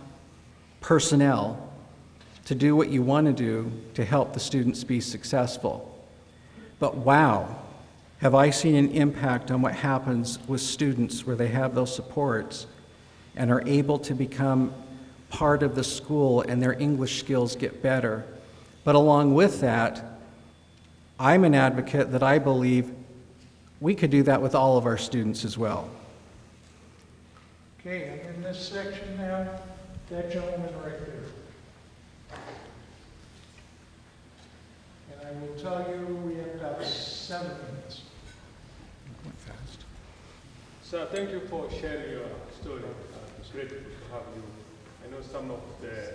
personnel to do what you want to do to help the students be successful. But wow, have I seen an impact on what happens with students where they have those supports and are able to become part of the school and their English skills get better. But along with that, I'm an advocate that I believe we could do that with all of our students as well. Okay, I'm in this section now. That gentleman right there. And I will tell you, we have about 7 minutes. Fast. So thank you for sharing your story. It's great to have you. I know some of the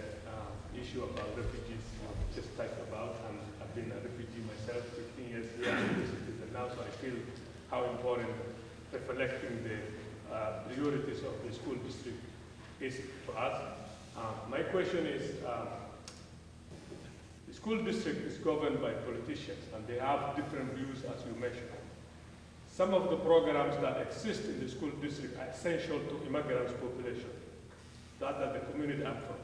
issue about refugees you just talked about, and I've been a refugee myself, 15 years here, I'm a citizen now, so I feel how important reflecting the priorities of the school district is to us. My question is, the school district is governed by politicians, and they have different views, as you mentioned. Some of the programs that exist in the school district are essential to immigrants' population, that the community I'm from.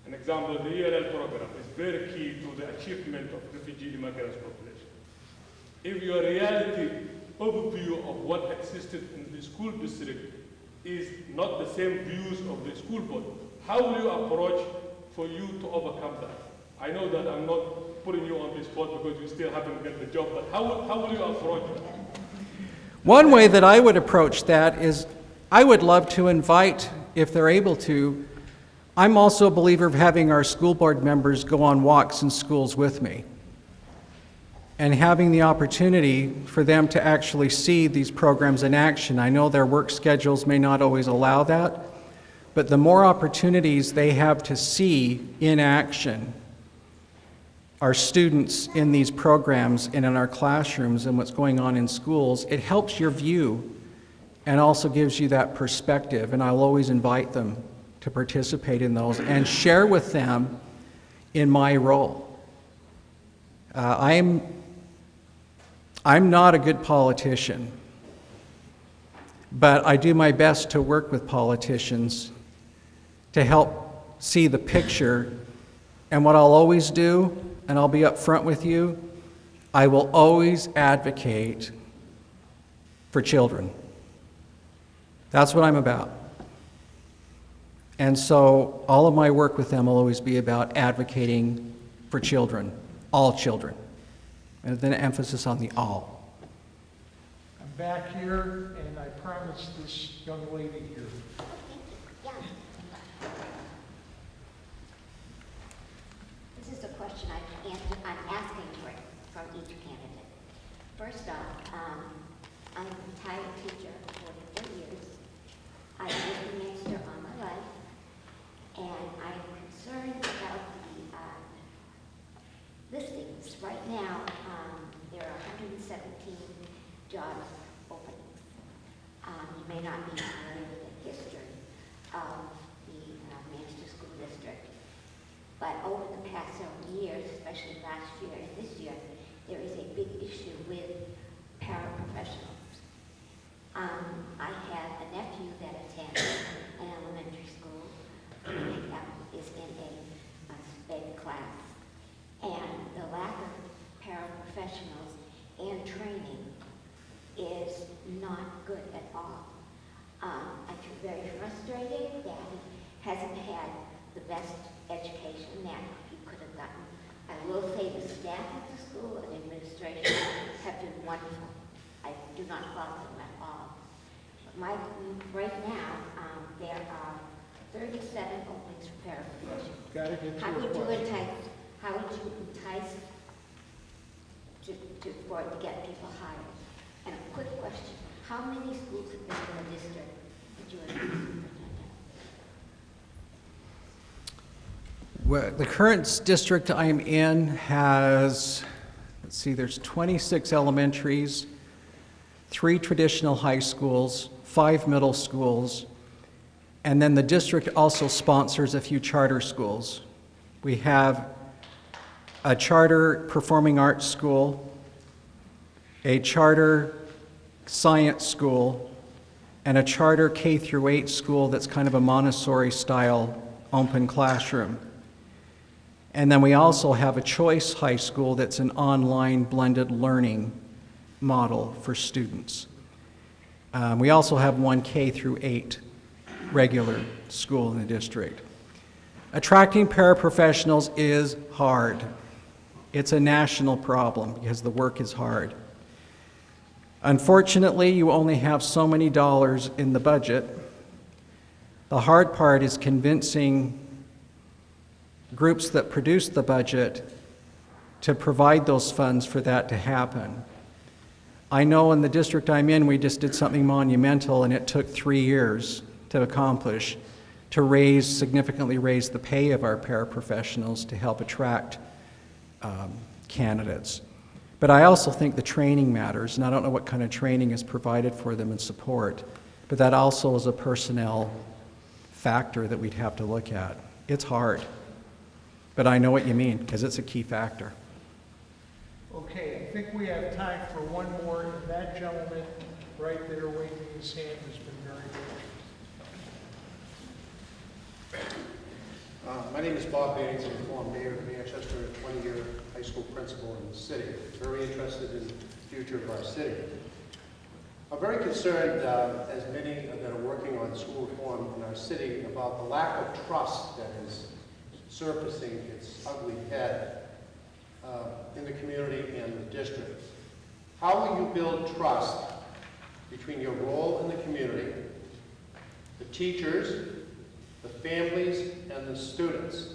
An example, the ELL program is very key to the achievement of refugee immigrants' population. If your reality overview of what existed in the school district is not the same views of the school board, how will you approach for you to overcome that? I know that I'm not putting you on the spot because you still haven't got the job, but how will you approach that? One way that I would approach that is I would love to invite, if they're able to, I'm also a believer of having our school board members go on walks in schools with me and having the opportunity for them to actually see these programs in action. I know their work schedules may not always allow that, but the more opportunities they have to see in action our students in these programs and in our classrooms and what's going on in schools, it helps your view and also gives you that perspective. And I'll always invite them to participate in those and share with them in my role. I'm not a good politician, but I do my best to work with politicians to help see the picture. And what I'll always do, and I'll be upfront with you, I will always advocate for children. That's what I'm about. And so all of my work with them will always be about advocating for children, all children, and then an emphasis on the all. I'm back here, and I promised this young lady here. This is a question I'm asking from each candidate. First off, I'm a retired teacher for 44 years. I've lived in Manchester all my life, and I'm concerned about the listings. Right now, there are 117 job openings. You may not be familiar with the history of the Manchester School District, but over the past several years, especially last year and this year, there is a big issue with paraprofessionals. I have a nephew that attends an elementary school that is in a sped class, and the lack of paraprofessionals and training is not good at all. I feel very frustrated that he hasn't had the best education that he could have gotten. I will say the staff at the school and administration have been wonderful. I do not fault them at all. But right now, there are 37 openings for paraprofessionals. Got to get to How a would you question. entice how would you entice for it to get people hired? And a quick question, how many schools have been in the district that you are the superintendent? Well, the current district I'm in has, let's see, there's 26 elementaries, 3 traditional high schools, 5 middle schools, and then the district also sponsors a few charter schools. We have a charter performing arts school, a charter science school, and a charter K through 8 school that's kind of a Montessori style open classroom. And then we also have a choice high school that's an online blended learning model for students. We also have one K through 8 regular school in the district. Attracting paraprofessionals is hard. It's a national problem because the work is hard. Unfortunately, you only have so many dollars in the budget. The hard part is convincing groups that produce the budget to provide those funds for that to happen. I know in the district I'm in, we just did something monumental, and it took 3 years to accomplish, to significantly raise the pay of our paraprofessionals to help attract candidates. But I also think the training matters, and I don't know what kind of training is provided for them and support, but that also is a personnel factor that we'd have to look at. It's hard, but I know what you mean, because it's a key factor. Okay, I think we have time for one more. And that gentleman right there waving his hand has been very good. My name is Bob Baines. I'm the former mayor of Manchester, a 20-year high school principal in the city. Very interested in the future of our city. I'm very concerned, as many that are working on school reform in our city, about the lack of trust that is surfacing its ugly head in the community and the district. How will you build trust between your role in the community, the teachers, the families, and the students?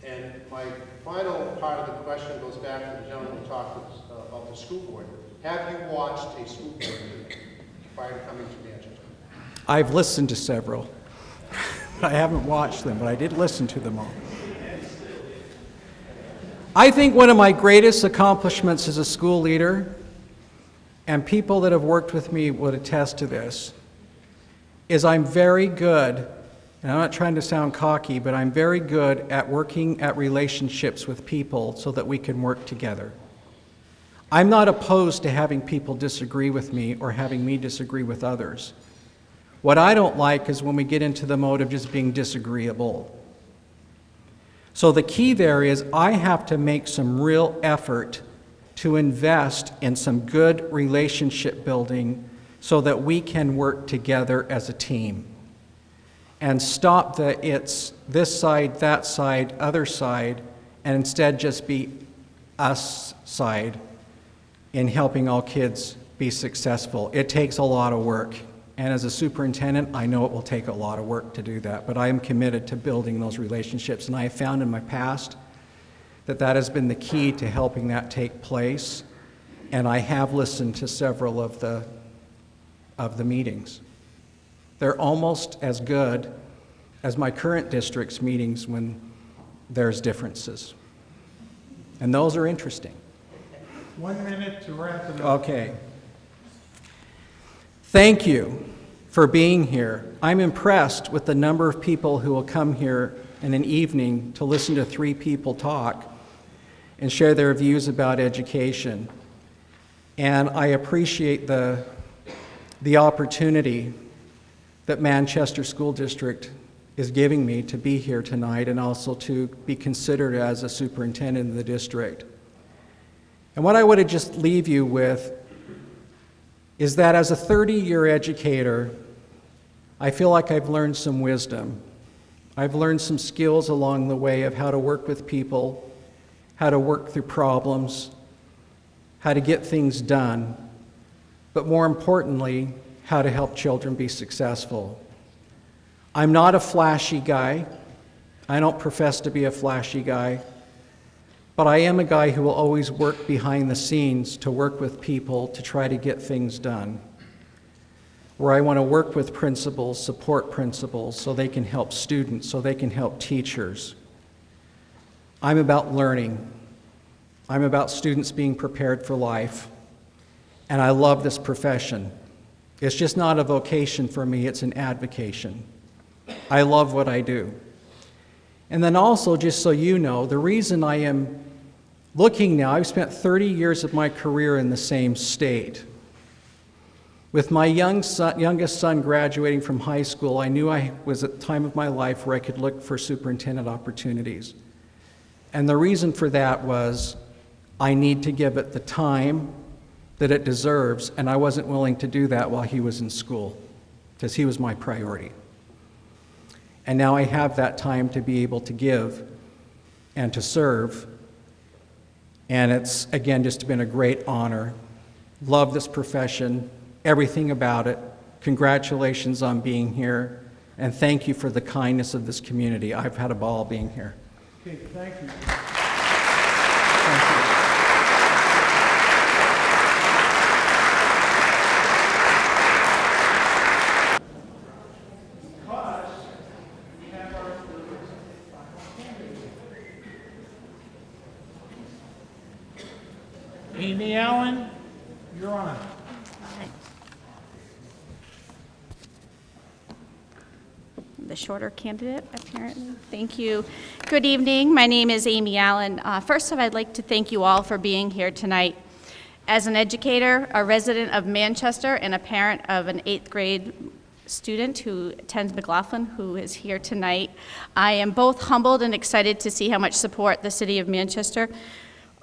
And my final part of the question goes back to the gentleman who talked about the school board. Have you watched a school board meeting prior to coming to Manchester? I've listened to several. I haven't watched them, but I did listen to them all. I think one of my greatest accomplishments as a school leader, and people that have worked with me would attest to this, is I'm very good, and I'm not trying to sound cocky, but I'm very good at working at relationships with people so that we can work together. I'm not opposed to having people disagree with me or having me disagree with others. What I don't like is when we get into the mode of just being disagreeable. So the key there is I have to make some real effort to invest in some good relationship building so that we can work together as a team and stop the it's this side, that side, other side, and instead just be us side in helping all kids be successful. It takes a lot of work. And as a superintendent, I know it will take a lot of work to do that, but I am committed to building those relationships. And I have found in my past that that has been the key to helping that take place. And I have listened to several of the meetings. They're almost as good as my current district's meetings when there's differences. And those are interesting. 1 minute to wrap it up. Okay. Thank you for being here. I'm impressed with the number of people who will come here in an evening to listen to 3 people talk and share their views about education. And I appreciate the opportunity that Manchester School District is giving me to be here tonight and also to be considered as a superintendent of the district. And what I would just leave you with is that as a 30-year educator, I feel like I've learned some wisdom. I've learned some skills along the way of how to work with people, how to work through problems, how to get things done, but more importantly, how to help children be successful. I'm not a flashy guy. I don't profess to be a flashy guy, But I am a guy who will always work behind the scenes to work with people to try to get things done. Where I want to work with principals, support principals, so they can help students, so they can help teachers. I'm about learning. I'm about students being prepared for life. And I love this profession. It's just not a vocation for me, it's an avocation. I love what I do. And then also, just so you know, the reason I am looking now, I've spent 30 years of my career in the same state. With my youngest son graduating from high school, I knew I was at the time of my life where I could look for superintendent opportunities. And the reason for that was I need to give it the time that it deserves, and I wasn't willing to do that while he was in school, because he was my priority. And now I have that time to be able to give and to serve. And it's, again, just been a great honor. Love this profession, everything about it. Congratulations on being here. And thank you for the kindness of this community. I've had a ball being here. Okay, thank you. Amy Allen, you're on. The shorter candidate, apparently. Thank you. Good evening. My name is Amy Allen. First off, I'd like to thank you all for being here tonight. As an educator, a resident of Manchester, and a parent of an 8th grade student who attends McLaughlin, who is here tonight, I am both humbled and excited to see how much support the City of Manchester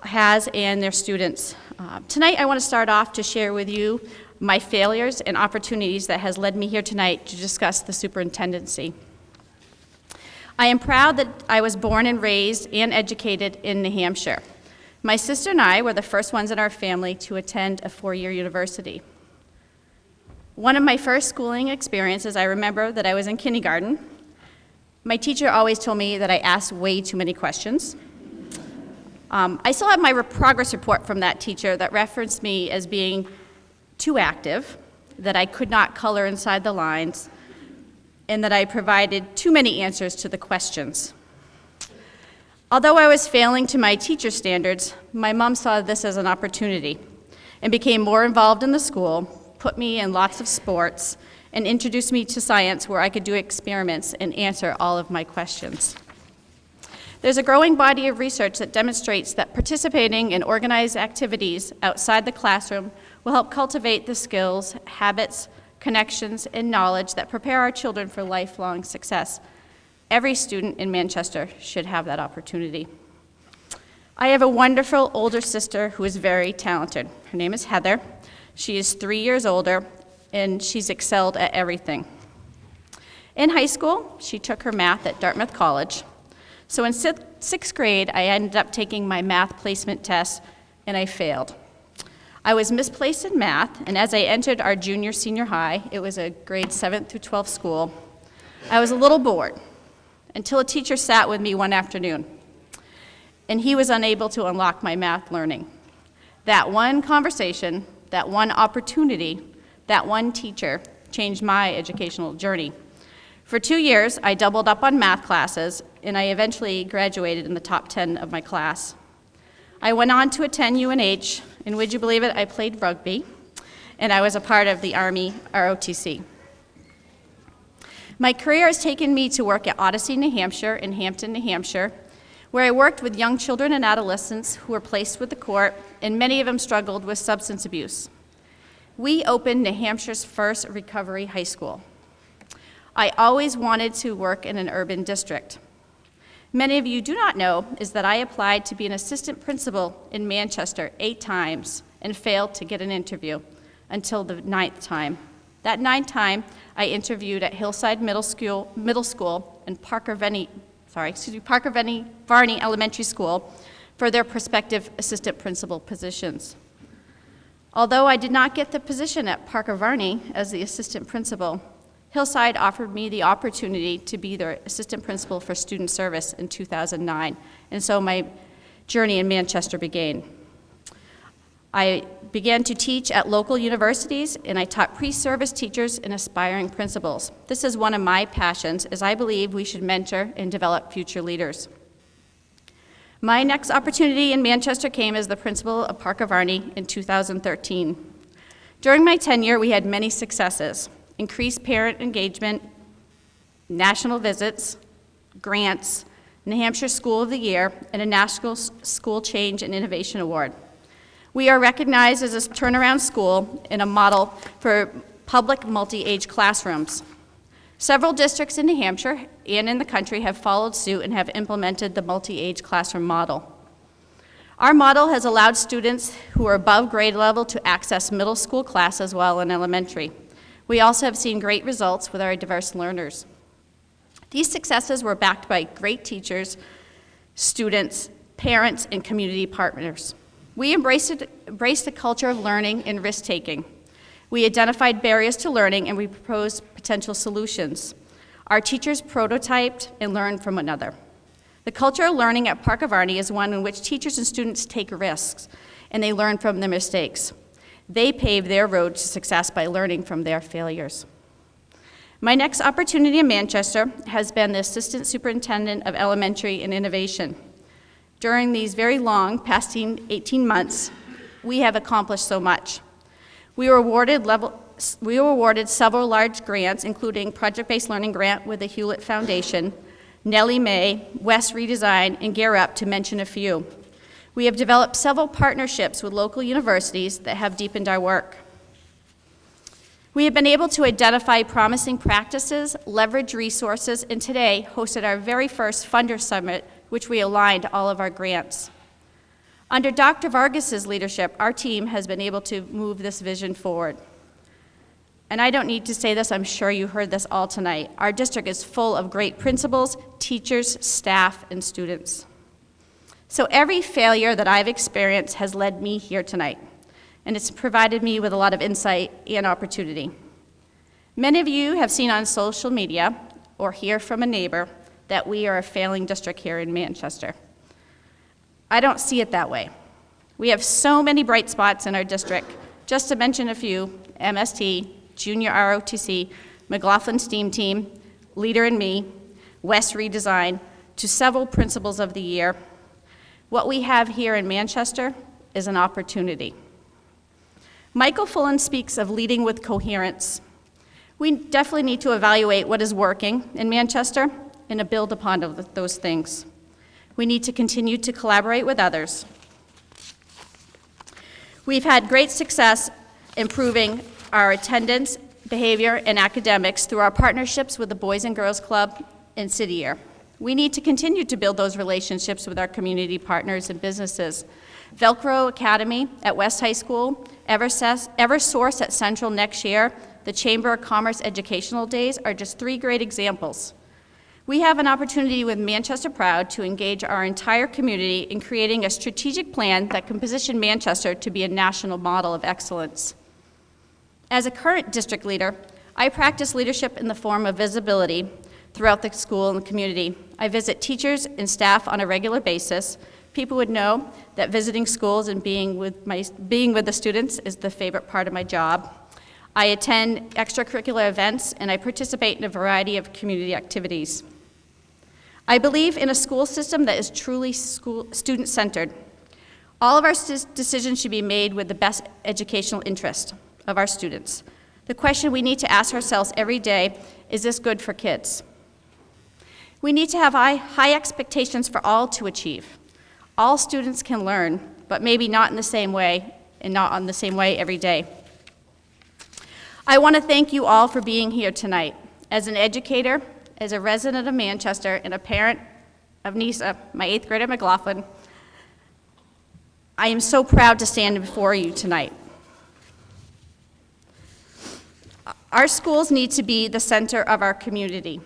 has and their students. Tonight, I want to start off to share with you my failures and opportunities that has led me here tonight to discuss the superintendency. I am proud that I was born and raised and educated in New Hampshire. My sister and I were the first ones in our family to attend a 4-year university. One of my first schooling experiences, I remember that I was in kindergarten. My teacher always told me that I asked way too many questions. I still have my progress report from that teacher that referenced me as being too active, that I could not color inside the lines, and that I provided too many answers to the questions. Although I was failing to my teacher standards, my mom saw this as an opportunity and became more involved in the school, put me in lots of sports, and introduced me to science where I could do experiments and answer all of my questions. There's a growing body of research that demonstrates that participating in organized activities outside the classroom will help cultivate the skills, habits, connections, and knowledge that prepare our children for lifelong success. Every student in Manchester should have that opportunity. I have a wonderful older sister who is very talented. Her name is Heather. She is 3 years older, and she's excelled at everything. In high school, she took her math at Dartmouth College. So in 6th grade, I ended up taking my math placement test, and I failed. I was misplaced in math, and as I entered our junior-senior high, it was a grade 7th through 12th school, I was a little bored until a teacher sat with me one afternoon, and he was unable to unlock my math learning. That one conversation, that one opportunity, that one teacher changed my educational journey. For 2 years, I doubled up on math classes, and I eventually graduated in the top 10 of my class. I went on to attend UNH, and would you believe it, I played rugby, and I was a part of the Army ROTC. My career has taken me to work at Odyssey, New Hampshire, and Hampton, New Hampshire, where I worked with young children and adolescents who were placed with the court, and many of them struggled with substance abuse. We opened New Hampshire's first recovery high school. I always wanted to work in an urban district. Many of you do not know is that I applied to be an assistant principal in Manchester 8 times and failed to get an interview until the 9th time. That 9th time, I interviewed at Hillside Middle School and Parker Varney Elementary School for their prospective assistant principal positions. Although I did not get the position at Parker Varney as the assistant principal, Hillside offered me the opportunity to be their assistant principal for student service in 2009. And so my journey in Manchester began. I began to teach at local universities, and I taught pre-service teachers and aspiring principals. This is one of my passions, as I believe we should mentor and develop future leaders. My next opportunity in Manchester came as the principal of Park of Arnie in 2013. During my tenure, we had many successes: increased parent engagement, national visits, grants, New Hampshire School of the Year, and a National School Change and Innovation Award. We are recognized as a turnaround school and a model for public multi-age classrooms. Several districts in New Hampshire and in the country have followed suit and have implemented the multi-age classroom model. Our model has allowed students who are above grade level to access middle school classes while in elementary. We also have seen great results with our diverse learners. These successes were backed by great teachers, students, parents, and community partners. We embraced a culture of learning and risk-taking. We identified barriers to learning and we proposed potential solutions. Our teachers prototyped and learned from one another. The culture of learning at Park of Arnie is one in which teachers and students take risks and they learn from their mistakes. They pave their road to success by learning from their failures. My next opportunity in Manchester has been the Assistant Superintendent of Elementary and Innovation. During these very long, past 18 months, we have accomplished so much. We were awarded several large grants, including Project-Based Learning Grant with the Hewlett Foundation, Nellie Mae, West Redesign, and Gear Up, to mention a few. We have developed several partnerships with local universities that have deepened our work. We have been able to identify promising practices, leverage resources, and today hosted our very first Funder Summit, which we aligned all of our grants. Under Dr. Vargas's leadership, our team has been able to move this vision forward. And I don't need to say this, I'm sure you heard this all tonight. Our district is full of great principals, teachers, staff, and students. So every failure that I've experienced has led me here tonight, and it's provided me with a lot of insight and opportunity. Many of you have seen on social media or hear from a neighbor that we are a failing district here in Manchester. I don't see it that way. We have so many bright spots in our district. Just to mention a few: MST, Junior ROTC, McLaughlin STEAM Team, Leader in Me, West Redesign, to several Principals of the Year. What we have here in Manchester is an opportunity. Michael Fullen speaks of leading with coherence. We definitely need to evaluate what is working in Manchester and to build upon those things. We need to continue to collaborate with others. We've had great success improving our attendance, behavior, and academics through our partnerships with the Boys and Girls Club and City Year. We need to continue to build those relationships with our community partners and businesses. Velcro Academy at West High School, Eversource at Central next year, the Chamber of Commerce Educational Days are just 3 great examples. We have an opportunity with Manchester Proud to engage our entire community in creating a strategic plan that can position Manchester to be a national model of excellence. As a current district leader, I practice leadership in the form of visibility throughout the school and the community. I visit teachers and staff on a regular basis. People would know that visiting schools and being with the students is the favorite part of my job. I attend extracurricular events and I participate in a variety of community activities. I believe in a school system that is truly student-centered. All of our decisions should be made with the best educational interest of our students. The question we need to ask ourselves every day, is this good for kids? We need to have high expectations for all to achieve. All students can learn, but maybe not in the same way and not on the same way every day. I want to thank you all for being here tonight. As an educator, as a resident of Manchester, and a parent of Nisa, my 8th grader McLaughlin, I am so proud to stand before you tonight. Our schools need to be the center of our community.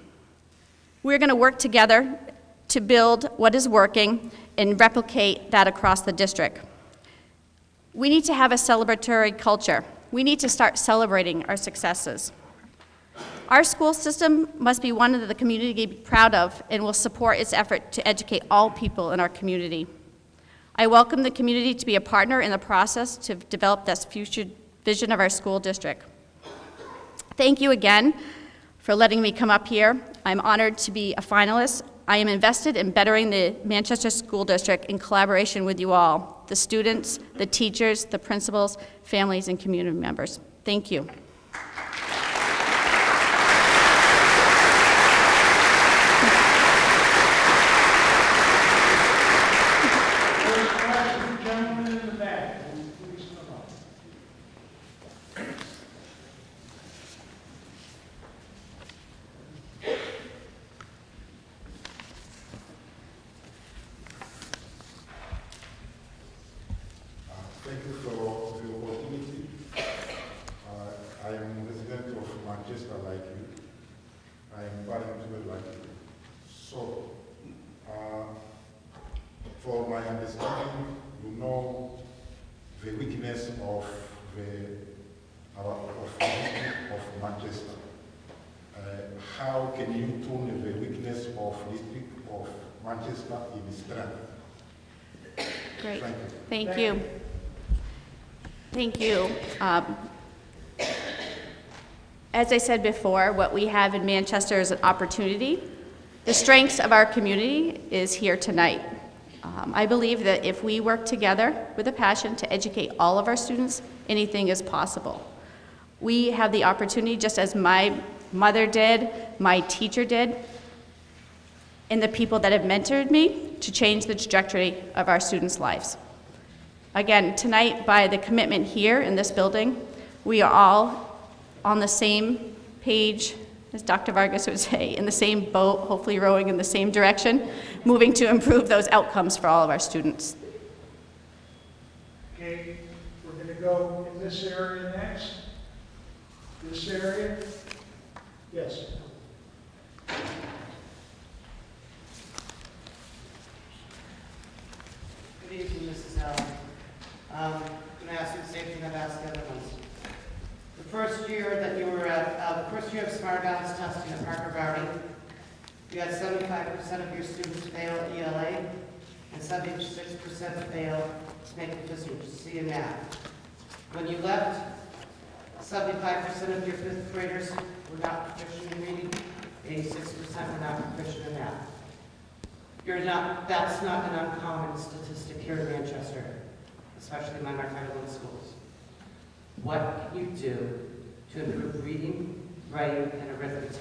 We're going to work together to build what is working and replicate that across the district. We need to have a celebratory culture. We need to start celebrating our successes. Our school system must be one that the community can be proud of and will support its effort to educate all people in our community. I welcome the community to be a partner in the process to develop this future vision of our school district. Thank you again for letting me come up here. I'm honored to be a finalist. I am invested in bettering the Manchester School District in collaboration with you all, the students, the teachers, the principals, families, and community members. Thank you. Gentleman in the back, please come up. Thank you for the opportunity. I am resident of Manchester like you. I am bilingual like you. So, for my understanding, you know the weakness of the district of Manchester. How can you turn the weakness of district of Manchester in strength? Great. Thank you. Thank you. Thank you. As I said before, what we have in Manchester is an opportunity. The strengths of our community is here tonight. I believe that if we work together with a passion to educate all of our students, anything is possible. We have the opportunity, just as my mother did, my teacher did, and the people that have mentored me, to change the trajectory of our students' lives. Again, tonight, by the commitment here in this building, we are all on the same page, as Dr. Vargas would say, in the same boat, hopefully rowing in the same direction, moving to improve those outcomes for all of our students. Okay, we're going to go in this area next. This area? Yes. Good evening, Mrs. Allen. I'm going to ask you the same thing I've asked the other ones. The first year that you were at, the first year of Smart Balance testing at Parker Valley, you had 75% of your students fail ELA and 76% fail make proficiency in math. When you left, 75% of your fifth graders were not proficient in reading, 86% were not proficient in math. That's not an uncommon statistic here in Manchester, especially in my Title I schools. What can you do to improve reading, writing, and arithmetic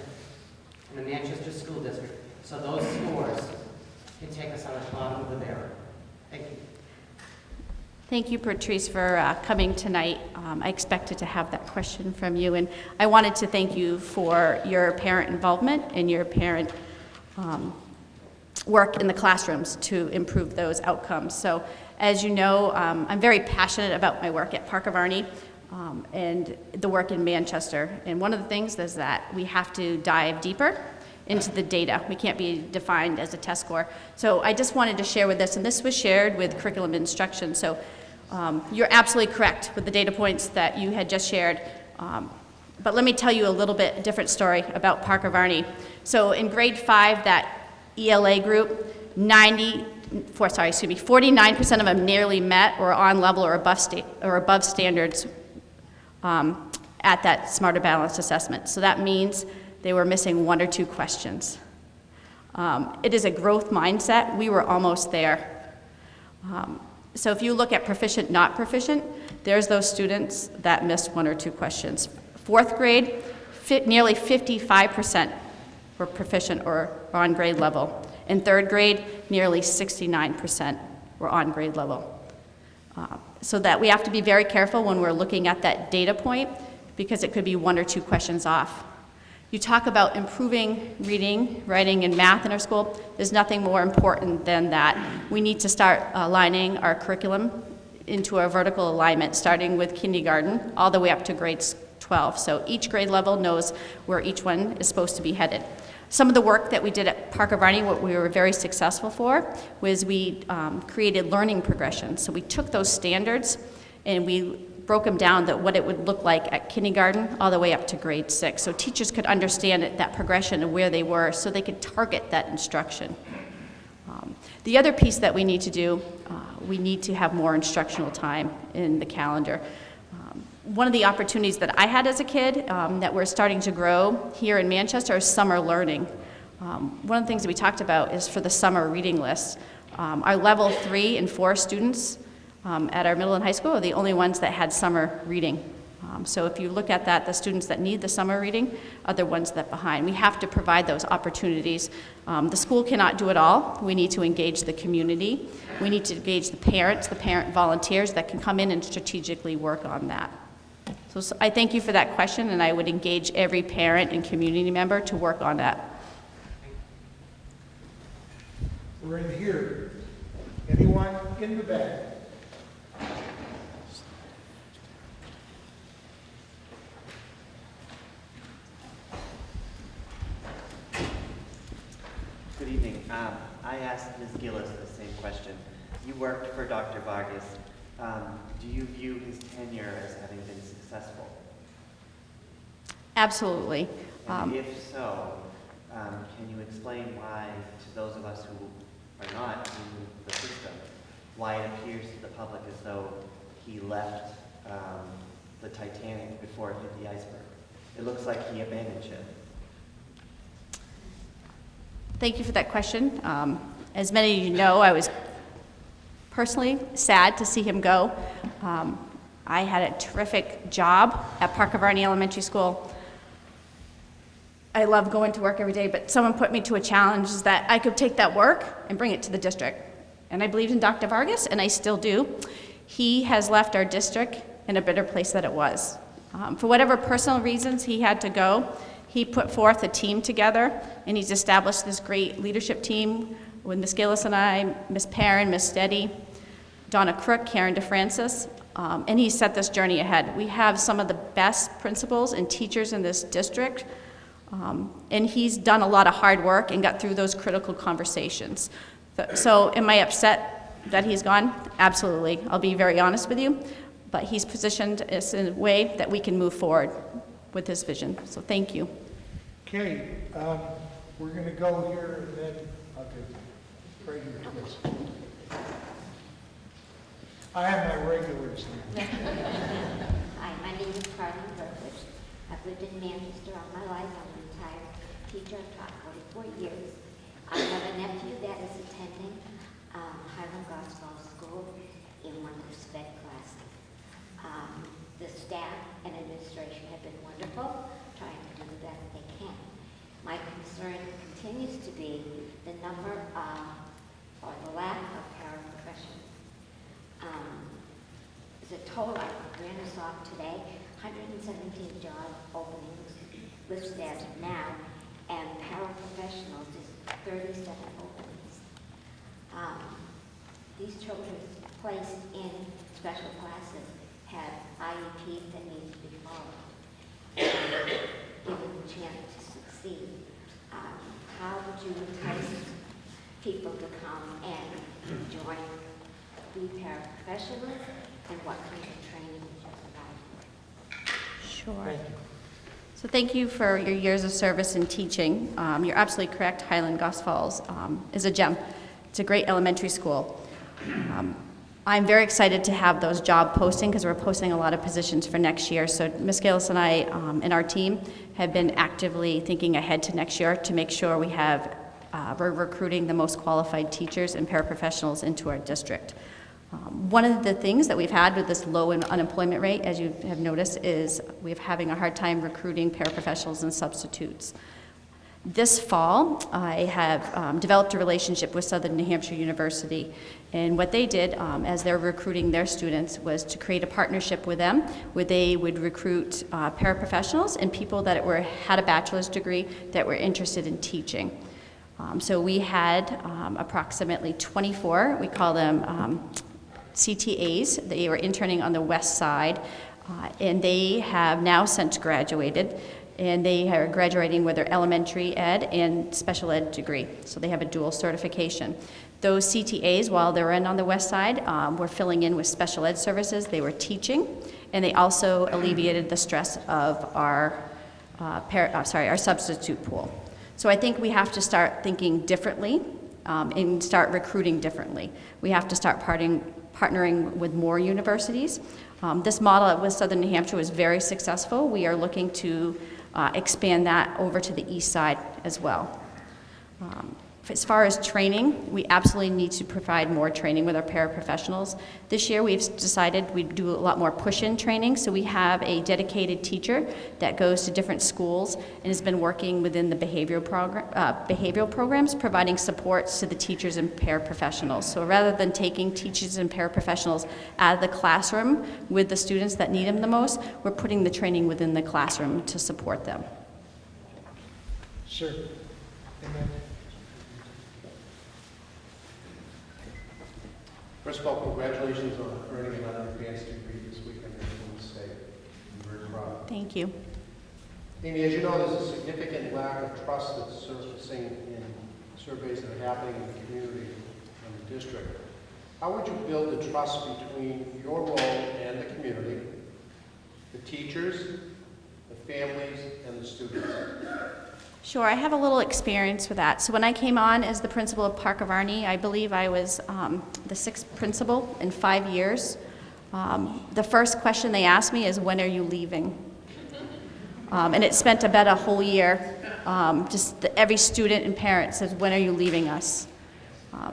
in the Manchester School District so those scores can take us out of the bottom of the barrel? Thank you. Thank you, Patrice, for coming tonight. I expected to have that question from you, and I wanted to thank you for your parent involvement and your parent work in the classrooms to improve those outcomes. So, as you know, I'm very passionate about my work at Parker Varney and the work in Manchester. And one of the things is that we have to dive deeper into the data. We can't be defined as a test score. So I just wanted to share with this, and this was shared with curriculum instruction. So you're absolutely correct with the data points that you had just shared. But let me tell you a little bit different story about Parker Varney. So in grade 5, that ELA group, 49% of them nearly met or on level or above standards at that Smarter Balanced assessment. So that means they were missing 1 or 2 questions. It is a growth mindset. We were almost there. So if you look at proficient, not proficient, there's those students that missed 1 or 2 questions. 4th grade, nearly 55% were proficient or on grade level. In 3rd grade, nearly 69% were on grade level. So that we have to be very careful when we're looking at that data point, because it could be 1 or 2 questions off. You talk about improving reading, writing, and math in our school. There's nothing more important than that. We need to start aligning our curriculum into a vertical alignment, starting with kindergarten all the way up to grade 12. So each grade level knows where each one is supposed to be headed. Some of the work that we did at Parker Varney, what we were very successful for, was we created learning progressions. So we took those standards and we broke them down that what it would look like at kindergarten all the way up to grade 6. So teachers could understand that progression and where they were so they could target that instruction. The other piece that we need to do, we need to have more instructional time in the calendar. One of the opportunities that I had as a kid that we're starting to grow here in Manchester is summer learning. One of the things that we talked about is for the summer reading list. Our level 3 and 4 students at our middle and high school are the only ones that had summer reading. So if you look at that, the students that need the summer reading are the ones that behind. We have to provide those opportunities. The school cannot do it all. We need to engage the community. We need to engage the parents, the parent volunteers that can come in and strategically work on that. So I thank you for that question, and I would engage every parent and community member to work on that. We're in here. Anyone in the back? Good evening. I asked Ms. Gillis the same question. You worked for Dr. Vargas. Do you view his tenure as having been successful? Absolutely. And if so, can you explain why, to those of us who are not in the system, why it appears to the public as though he left the Titanic before it hit the iceberg? It looks like he abandoned ship. Thank you for that question. As many of you know, I was personally sad to see him go. I had a terrific job at Parker Varney Elementary School. I love going to work every day, but someone put me to a challenge that I could take that work and bring it to the district. And I believed in Dr. Vargas, and I still do. He has left our district in a better place than it was. For whatever personal reasons he had to go, he put forth a team together, and he's established this great leadership team with Ms. Gillis and I, Ms. Perrin, Ms. Steady, Donna Crook, Karen DeFrancis, and he set this journey ahead. We have some of the best principals and teachers in this district, and he's done a lot of hard work and got through those critical conversations. So am I upset that he's gone? Absolutely. I'll be very honest with you, but he's positioned us in a way that we can move forward with his vision. So thank you. Okay, we're going to go here and then, okay, right here, please. I have my regulars now. Hi, my name is Carmen Burkowitz. I've lived in Manchester all my life. I'm a retired teacher. I've taught 44 years. I have a nephew that is attending Highland Gospel School in one of the sped classes. The staff and administration have been wonderful, trying to do the best they can. My concern continues to be the number of, or the lack of paraprofessionals. There's a total, I ran this off today, 117 job openings listed as of now, and paraprofessionals is 37 openings. These children placed in special classes have IEPs that need to be followed and given the chance to succeed. How would you entice people to come and join the paraprofessionals, and what kind of training would you provide? Sure. So thank you for your years of service in teaching. You're absolutely correct. Highland Gospels is a gem. It's a great elementary school. I'm very excited to have those job posting because we're posting a lot of positions for next year. So Ms. Gillis and I and our team have been actively thinking ahead to next year to make sure we have, we're recruiting the most qualified teachers and paraprofessionals into our district. One of the things that we've had with this low unemployment rate, as you have noticed, is we're having a hard time recruiting paraprofessionals and substitutes. This fall, I have developed a relationship with Southern New Hampshire University, and what they did as they're recruiting their students was to create a partnership with them where they would recruit paraprofessionals and people that had a bachelor's degree that were interested in teaching. So we had approximately 24, we call them CTAs. They were interning on the west side, and they have now since graduated. And they are graduating with their elementary ed and special ed degree. So they have a dual certification. Those CTAs, while they're in on the west side, were filling in with special ed services. They were teaching, and they also alleviated the stress of our substitute pool. So I think we have to start thinking differently and start recruiting differently. We have to start partnering with more universities. This model with Southern New Hampshire was very successful. We are looking to expand that over to the east side as well. As far as training, we absolutely need to provide more training with our paraprofessionals. This year we've decided we'd do a lot more push-in training, so we have a dedicated teacher that goes to different schools and has been working within the behavioral programs, providing supports to the teachers and paraprofessionals. So rather than taking teachers and paraprofessionals out of the classroom with the students that need them the most, we're putting the training within the classroom to support them. Sir. Amen. First of all, congratulations on earning another advanced degree this weekend in the state. I'm very proud. Thank you. Amy, as you know, there's a significant lack of trust that's surfacing in surveys that are happening in the community and the district. How would you build the trust between your role and the community, the teachers, the families, and the students? Sure, I have a little experience with that. So when I came on as the principal of Park of Arnie, I believe I was the 6th principal in 5 years. The first question they asked me is, when are you leaving? And it spent about a whole year. Every student and parent says, when are you leaving us?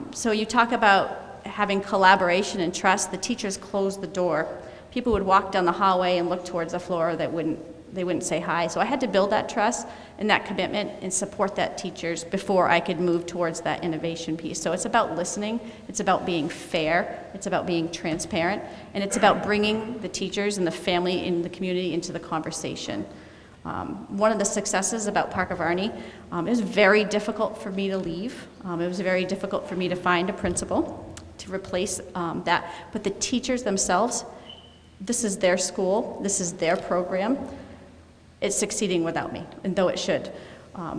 So you talk about having collaboration and trust. The teachers closed the door. People would walk down the hallway and look towards the floor. They wouldn't say hi. So I had to build that trust and that commitment and support that teachers before I could move towards that innovation piece. So it's about listening, it's about being fair, it's about being transparent, and it's about bringing the teachers and the family and the community into the conversation. One of the successes about Park of Arnie, it was very difficult for me to leave. It was very difficult for me to find a principal to replace that. But the teachers themselves, this is their school, this is their program. It's succeeding without me, and though it should.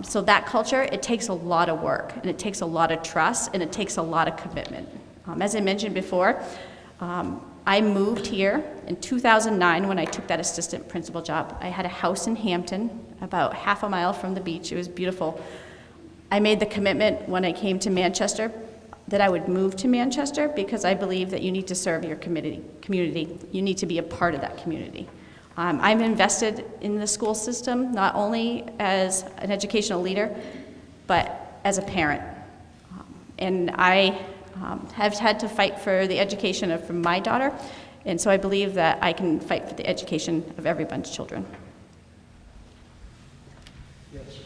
So that culture, it takes a lot of work, and it takes a lot of trust, and it takes a lot of commitment. As I mentioned before, I moved here in 2009 when I took that assistant principal job. I had a house in Hampton, about half a mile from the beach. It was beautiful. I made the commitment when I came to Manchester that I would move to Manchester because I believe that you need to serve your community. You need to be a part of that community. I'm invested in the school system, not only as an educational leader, but as a parent. And I have had to fight for the education of my daughter, and so I believe that I can fight for the education of everyone's children. Yes.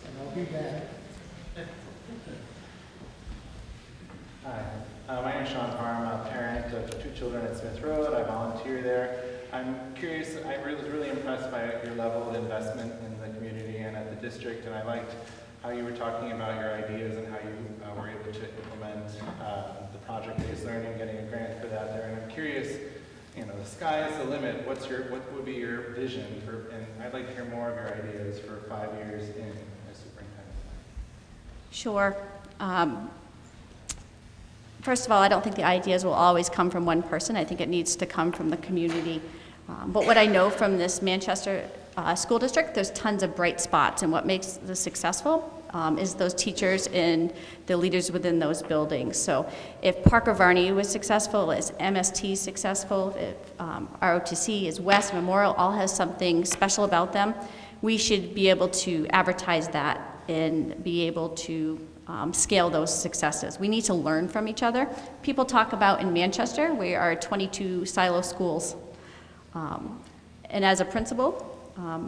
And I'll be back. Hi, my name is Sean Parham. I'm a parent of 2 children at Smith Road. I volunteer there. I'm curious, I was really impressed by your level of investment in the community and at the district, and I liked how you were talking about your ideas and how you were able to implement the project-based learning, getting a grant for that there. And I'm curious, the sky is the limit. What would be your vision for, and I'd like to hear more of your ideas for 5 years in as superintendent. Sure. First of all, I don't think the ideas will always come from one person. I think it needs to come from the community. But what I know from this Manchester school district, there's tons of bright spots, and what makes this successful is those teachers and the leaders within those buildings. So if Park of Arnie was successful, is MST successful, if ROTC is West, Memorial, all has something special about them, we should be able to advertise that and be able to scale those successes. We need to learn from each other. People talk about in Manchester, we are 22 silo schools. And as a principal,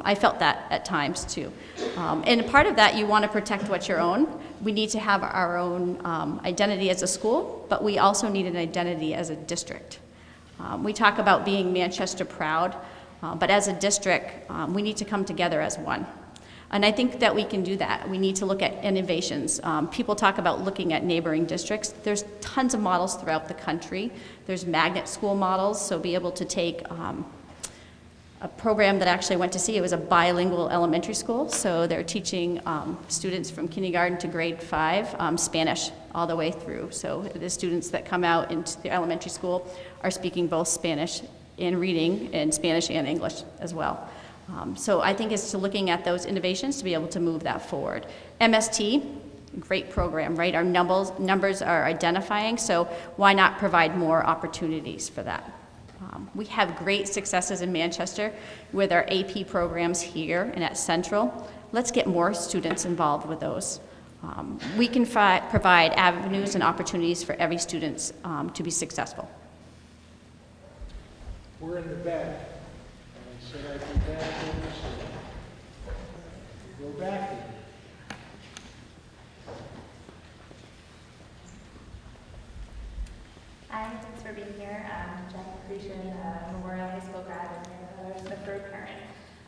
I felt that at times too. And part of that, you want to protect what's your own. We need to have our own identity as a school, but we also need an identity as a district. We talk about being Manchester proud, but as a district, we need to come together as one. And I think that we can do that. We need to look at innovations. People talk about looking at neighboring districts. There's tons of models throughout the country. There's magnet school models, so be able to take a program that I actually went to see. It was a bilingual elementary school, so they're teaching students from kindergarten to grade 5 Spanish all the way through. So the students that come out into the elementary school are speaking both Spanish and reading, and Spanish and English as well. So I think it's to looking at those innovations to be able to move that forward. MST, great program, right? Our numbers are identifying, so why not provide more opportunities for that? We have great successes in Manchester with our AP programs here and at Central. Let's get more students involved with those. We can provide avenues and opportunities for every student to be successful. We're in the back. Should I be back in? Go back in. Hi, thanks for being here. I'm Jen Cretion, Memorial High School grad and a third parent.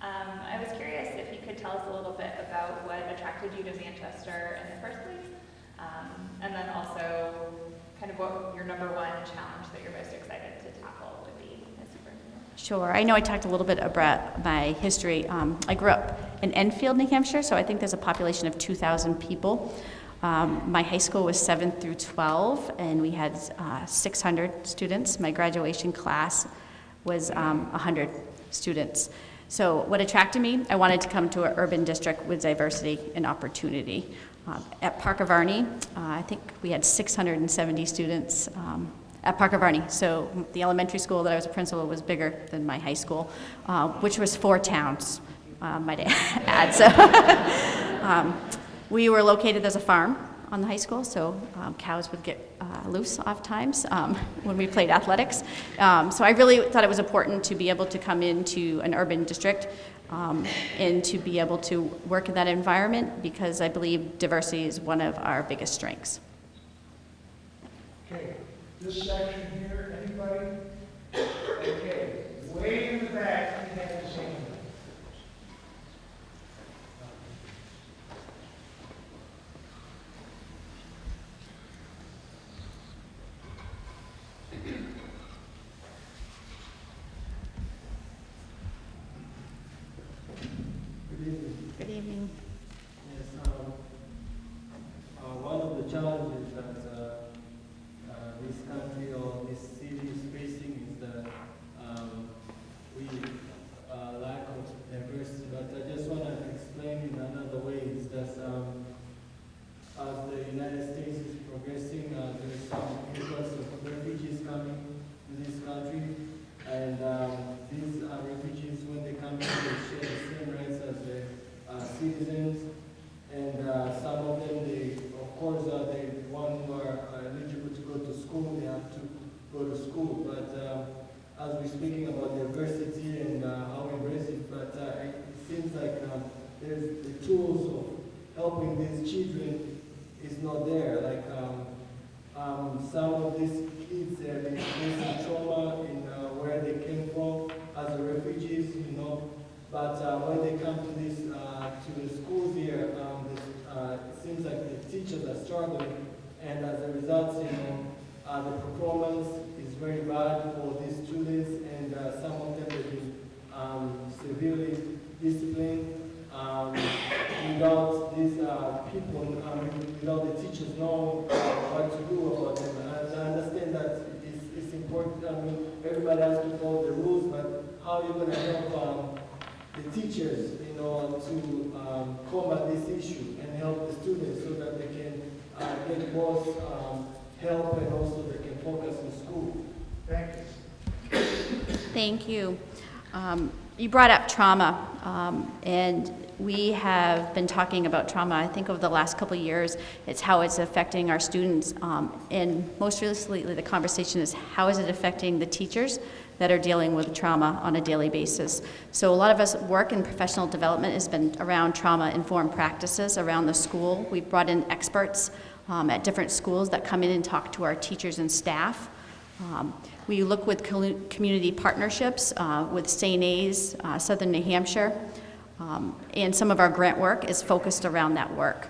I was curious if you could tell us a little bit about what attracted you to Manchester in the first place, and then also kind of what your number one challenge that you're most excited to tackle would be as superintendent. Sure. I know I talked a little bit about my history. I grew up in Enfield, New Hampshire, so I think there's a population of 2,000 people. My high school was 7th through 12, and we had 600 students. My graduation class was 100 students. So what attracted me, I wanted to come to an urban district with diversity and opportunity. At Parker Varney, I think we had 670 students at Parker Varney. So the elementary school that I was a principal was bigger than my high school, which was 4 towns, might I add. So we were located as a farm on the high school, so cows would get loose oft times when we played athletics. So I really thought it was important to be able to come into an urban district and to be able to work in that environment, because I believe diversity is one of our biggest strengths. Okay, this section here, anybody? Okay, way in the back, you have the same. Good evening. Yes, one of the challenges that this country or this city is facing is that we lack of diversity. But I just want to explain in another way is that as the United States is progressing, there is some influx of refugees coming to this country, and these refugees, when they come in, they share the same rights as the citizens, and some of them, of course, the one who are eligible to go to school, they have to go to school. But as we're speaking about diversity and how we embrace it, but it seems like there's the tools of helping these children is not there. Like some of these kids have been facing trauma in where they came from as refugees, But when they come to this to the schools here, it seems like the teachers are struggling, and as a result, the performance is very bad for these students, and some of them have been severely disciplined without these people, without the teachers knowing what to do about them. And I understand that it's important. Everybody has to follow the rules, but how are you going to help the teachers, to combat this issue and help the students so that they can get both help and also they can focus in school? Thank you. Thank you. You brought up trauma, and we have been talking about trauma, I think, over the last couple of years. It's how it's affecting our students, and most recently the conversation is how is it affecting the teachers that are dealing with trauma on a daily basis. So a lot of us work in professional development has been around trauma-informed practices around the school. We've brought in experts at different schools that come in and talk to our teachers and staff. We look with community partnerships with St. A's, Southern New Hampshire, and some of our grant work is focused around that work.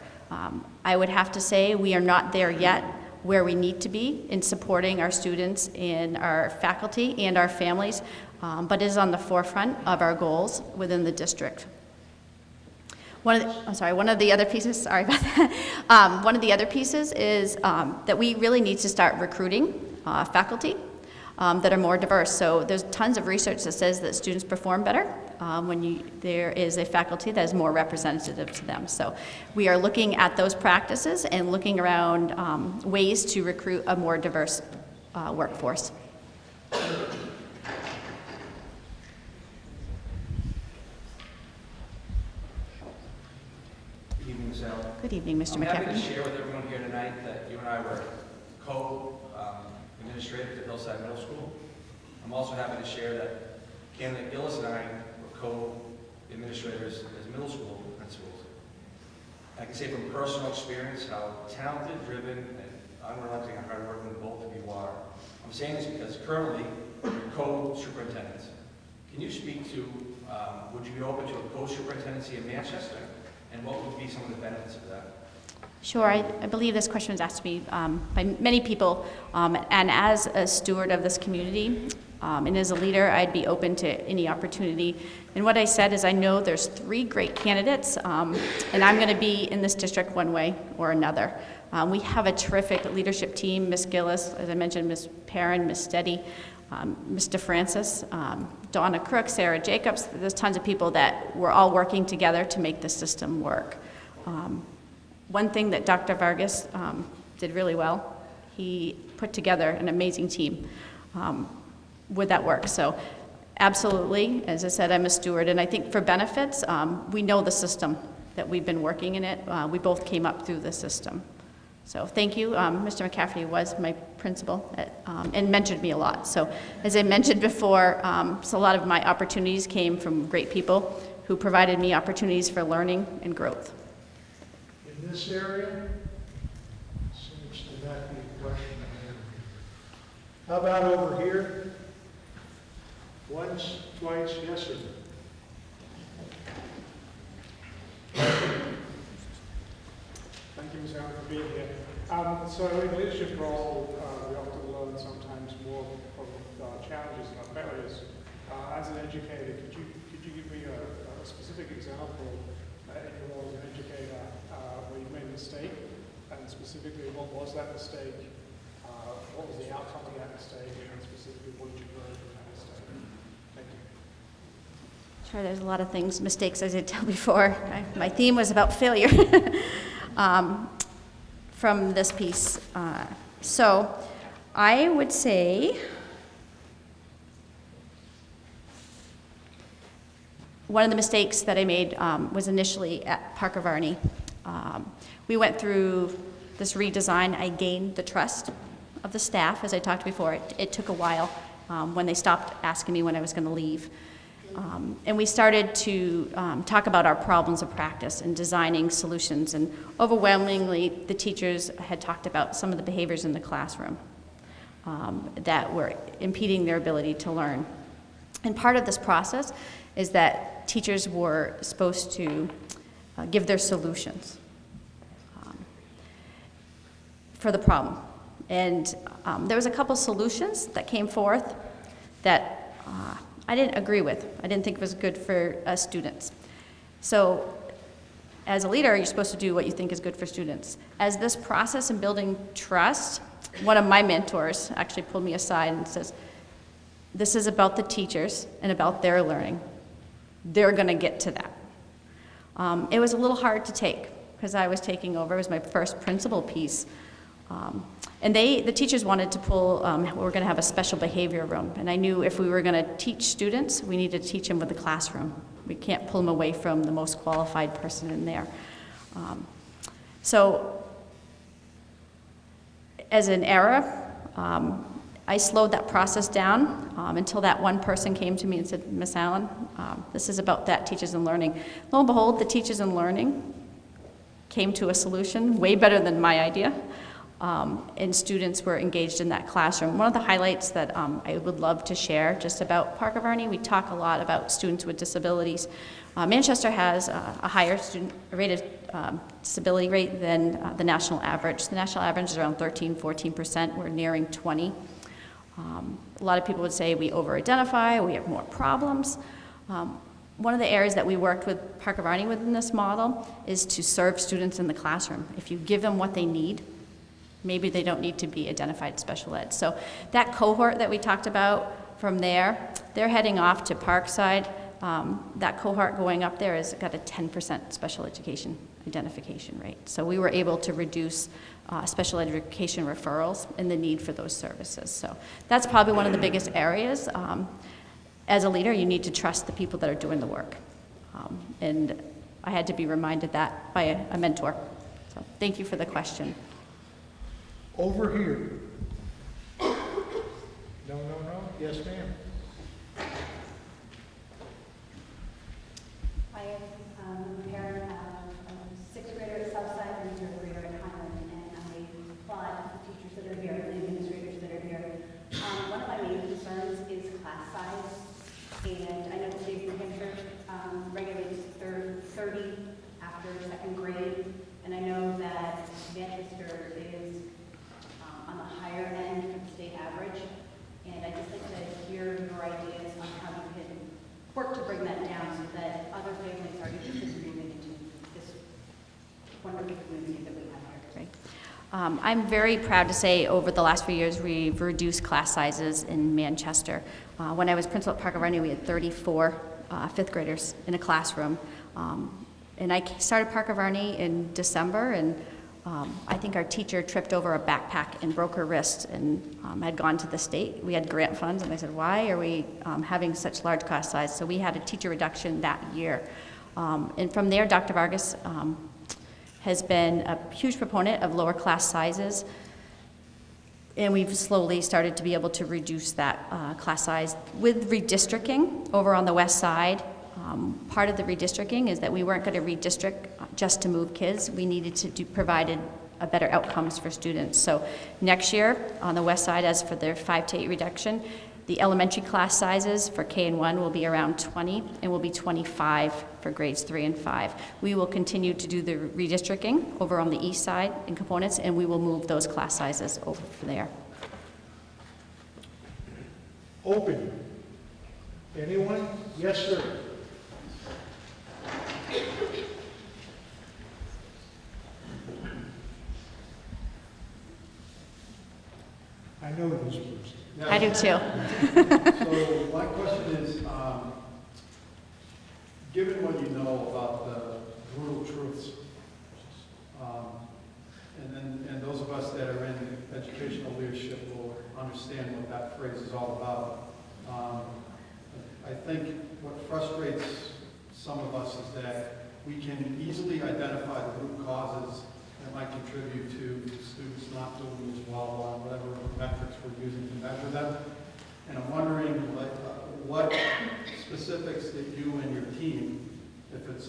I would have to say we are not there yet where we need to be in supporting our students and our faculty and our families, but is on the forefront of our goals within the district. One of the other pieces is that we really need to start recruiting faculty that are more diverse. So there's tons of research that says that students perform better when there is a faculty that is more representative to them. So we are looking at those practices and looking around ways to recruit a more diverse workforce. Good evening, Ms. Allen. Good evening, Mr. I'm happy to McCaffrey. share with everyone here tonight that you and I were co-administrators at Hillside Middle School. I'm also happy to share that candidate Gillis and I were co-administrators as middle school principals. I can say from personal experience how talented, driven, and unrelenting and hardworking both of you are. I'm saying this because currently you're co-superintendents. Can you speak to, would you be open to a co-superintendency in Manchester? And what would be some of the benefits of that? Sure. I believe this question was asked to me by many people. And as a steward of this community and as a leader, I'd be open to any opportunity. And what I said is I know there's 3 great candidates, and I'm going to be in this district one way or another. We have a terrific leadership team, Ms. Gillis, as I mentioned, Ms. Perrin, Ms. Steady, Mr. Francis, Donna Crook, Sarah Jacobs. There's tons of people that we're all working together to make the system work. One thing that Dr. Vargas did really well, he put together an amazing team with that work. So absolutely, as I said, I'm a steward, and I think for benefits, we know the system that we've been working in it. We both came up through the system. So thank you. Mr. McCaffrey was my principal and mentored me a lot. So as I mentioned before, so a lot of my opportunities came from great people who provided me opportunities for learning and growth. In this area, seems to not be a question here. How about over here? Once, twice, yes or no? Thank you, Ms. Allen, for being here. So in leadership role, we often learn sometimes more from our challenges and our failures. As an educator, could you give me a specific example in your role as an educator where you made a mistake, and specifically what was that mistake, what was the outcome of that mistake, and specifically what did you learn from that mistake? Thank you. Sure, there's a lot of things, mistakes, as I told before. My theme was about failure. From this piece. So I would say one of the mistakes that I made was initially at Parker Varney. We went through this redesign. I gained the trust of the staff, as I talked before. It took a while when they stopped asking me when I was going to leave. And we started to talk about our problems of practice and designing solutions. And overwhelmingly, the teachers had talked about some of the behaviors in the classroom that were impeding their ability to learn. And part of this process is that teachers were supposed to give their solutions for the problem. And there was a couple solutions that came forth that I didn't agree with. I didn't think it was good for students. So as a leader, you're supposed to do what you think is good for students. As this process in building trust, one of my mentors actually pulled me aside and says, this is about the teachers and about their learning. They're going to get to that. It was a little hard to take because I was taking over. It was my first principal piece. And the teachers wanted to pull, we were going to have a special behavior room. And I knew if we were going to teach students, we needed to teach them with the classroom. We can't pull them away from the most qualified person in there. So as an error, I slowed that process down until that one person came to me and said, Miss Allen, this is about that teachers and learning. Lo and behold, the teachers and learning came to a solution way better than my idea. And students were engaged in that classroom. One of the highlights that I would love to share just about Parker Varney, we talk a lot about students with disabilities. Manchester has a higher student rated disability rate than the national average. The national average is around 13-14%. We're nearing 20. A lot of people would say we over-identify, we have more problems. One of the areas that we worked with Parker Varney within this model is to serve students in the classroom. If you give them what they need, maybe they don't need to be identified special ed. So that cohort that we talked about from there, they're heading off to Parkside. that cohort going up there has got a 10% special education identification rate. So we were able to reduce special education referrals and the need for those services. So that's probably one of the biggest areas. As a leader, you need to trust the people that are doing the work. And I had to be reminded that by a mentor. So thank you for the question. Over here. No. Yes, ma'am. I am a parent of a sixth grader at Southside and a third grader at Highland, and I applaud the teachers that are here, the administrators that are here. One of my main concerns is class size, and I know the state of New Hampshire regulates 30 after second grade, and I know that Manchester is on the higher end of the state average, and I'd just like to hear your ideas on how you can work to bring that down so that other families are interested in moving into this wonderful community that we have here. Right. I'm very proud to say over the last few years we've reduced class sizes in Manchester. When I was principal at Park of Arnie, we had 34 fifth graders in a classroom. And I started Park of Arnie in December, and I think our teacher tripped over a backpack and broke her wrist and had gone to the state. We had grant funds, and they said, why are we having such large class size? So we had a teacher reduction that year. And from there, Dr. Vargas has been a huge proponent of lower class sizes, and we've slowly started to be able to reduce that class size. With redistricting over on the west side, part of the redistricting is that we weren't going to redistrict just to move kids. We needed to provide a better outcomes for students. So next year on the west side, as for their 5 to 8 reduction, the elementary class sizes for K and 1 will be around 20 and will be 25 for grades 3 and 5. We will continue to do the redistricting over on the east side in components, and we will move those class sizes over from there. Open. Anyone? Yes, sir. I know this person. I do too. So my question is, given what you know about the brutal truths, and those of us that are in educational leadership will understand what that phrase is all about. I think what frustrates some of us is that we can easily identify the root causes that might contribute to students not doing as well on whatever metrics we're using to measure them. And I'm wondering what specifics that you and your team, if it's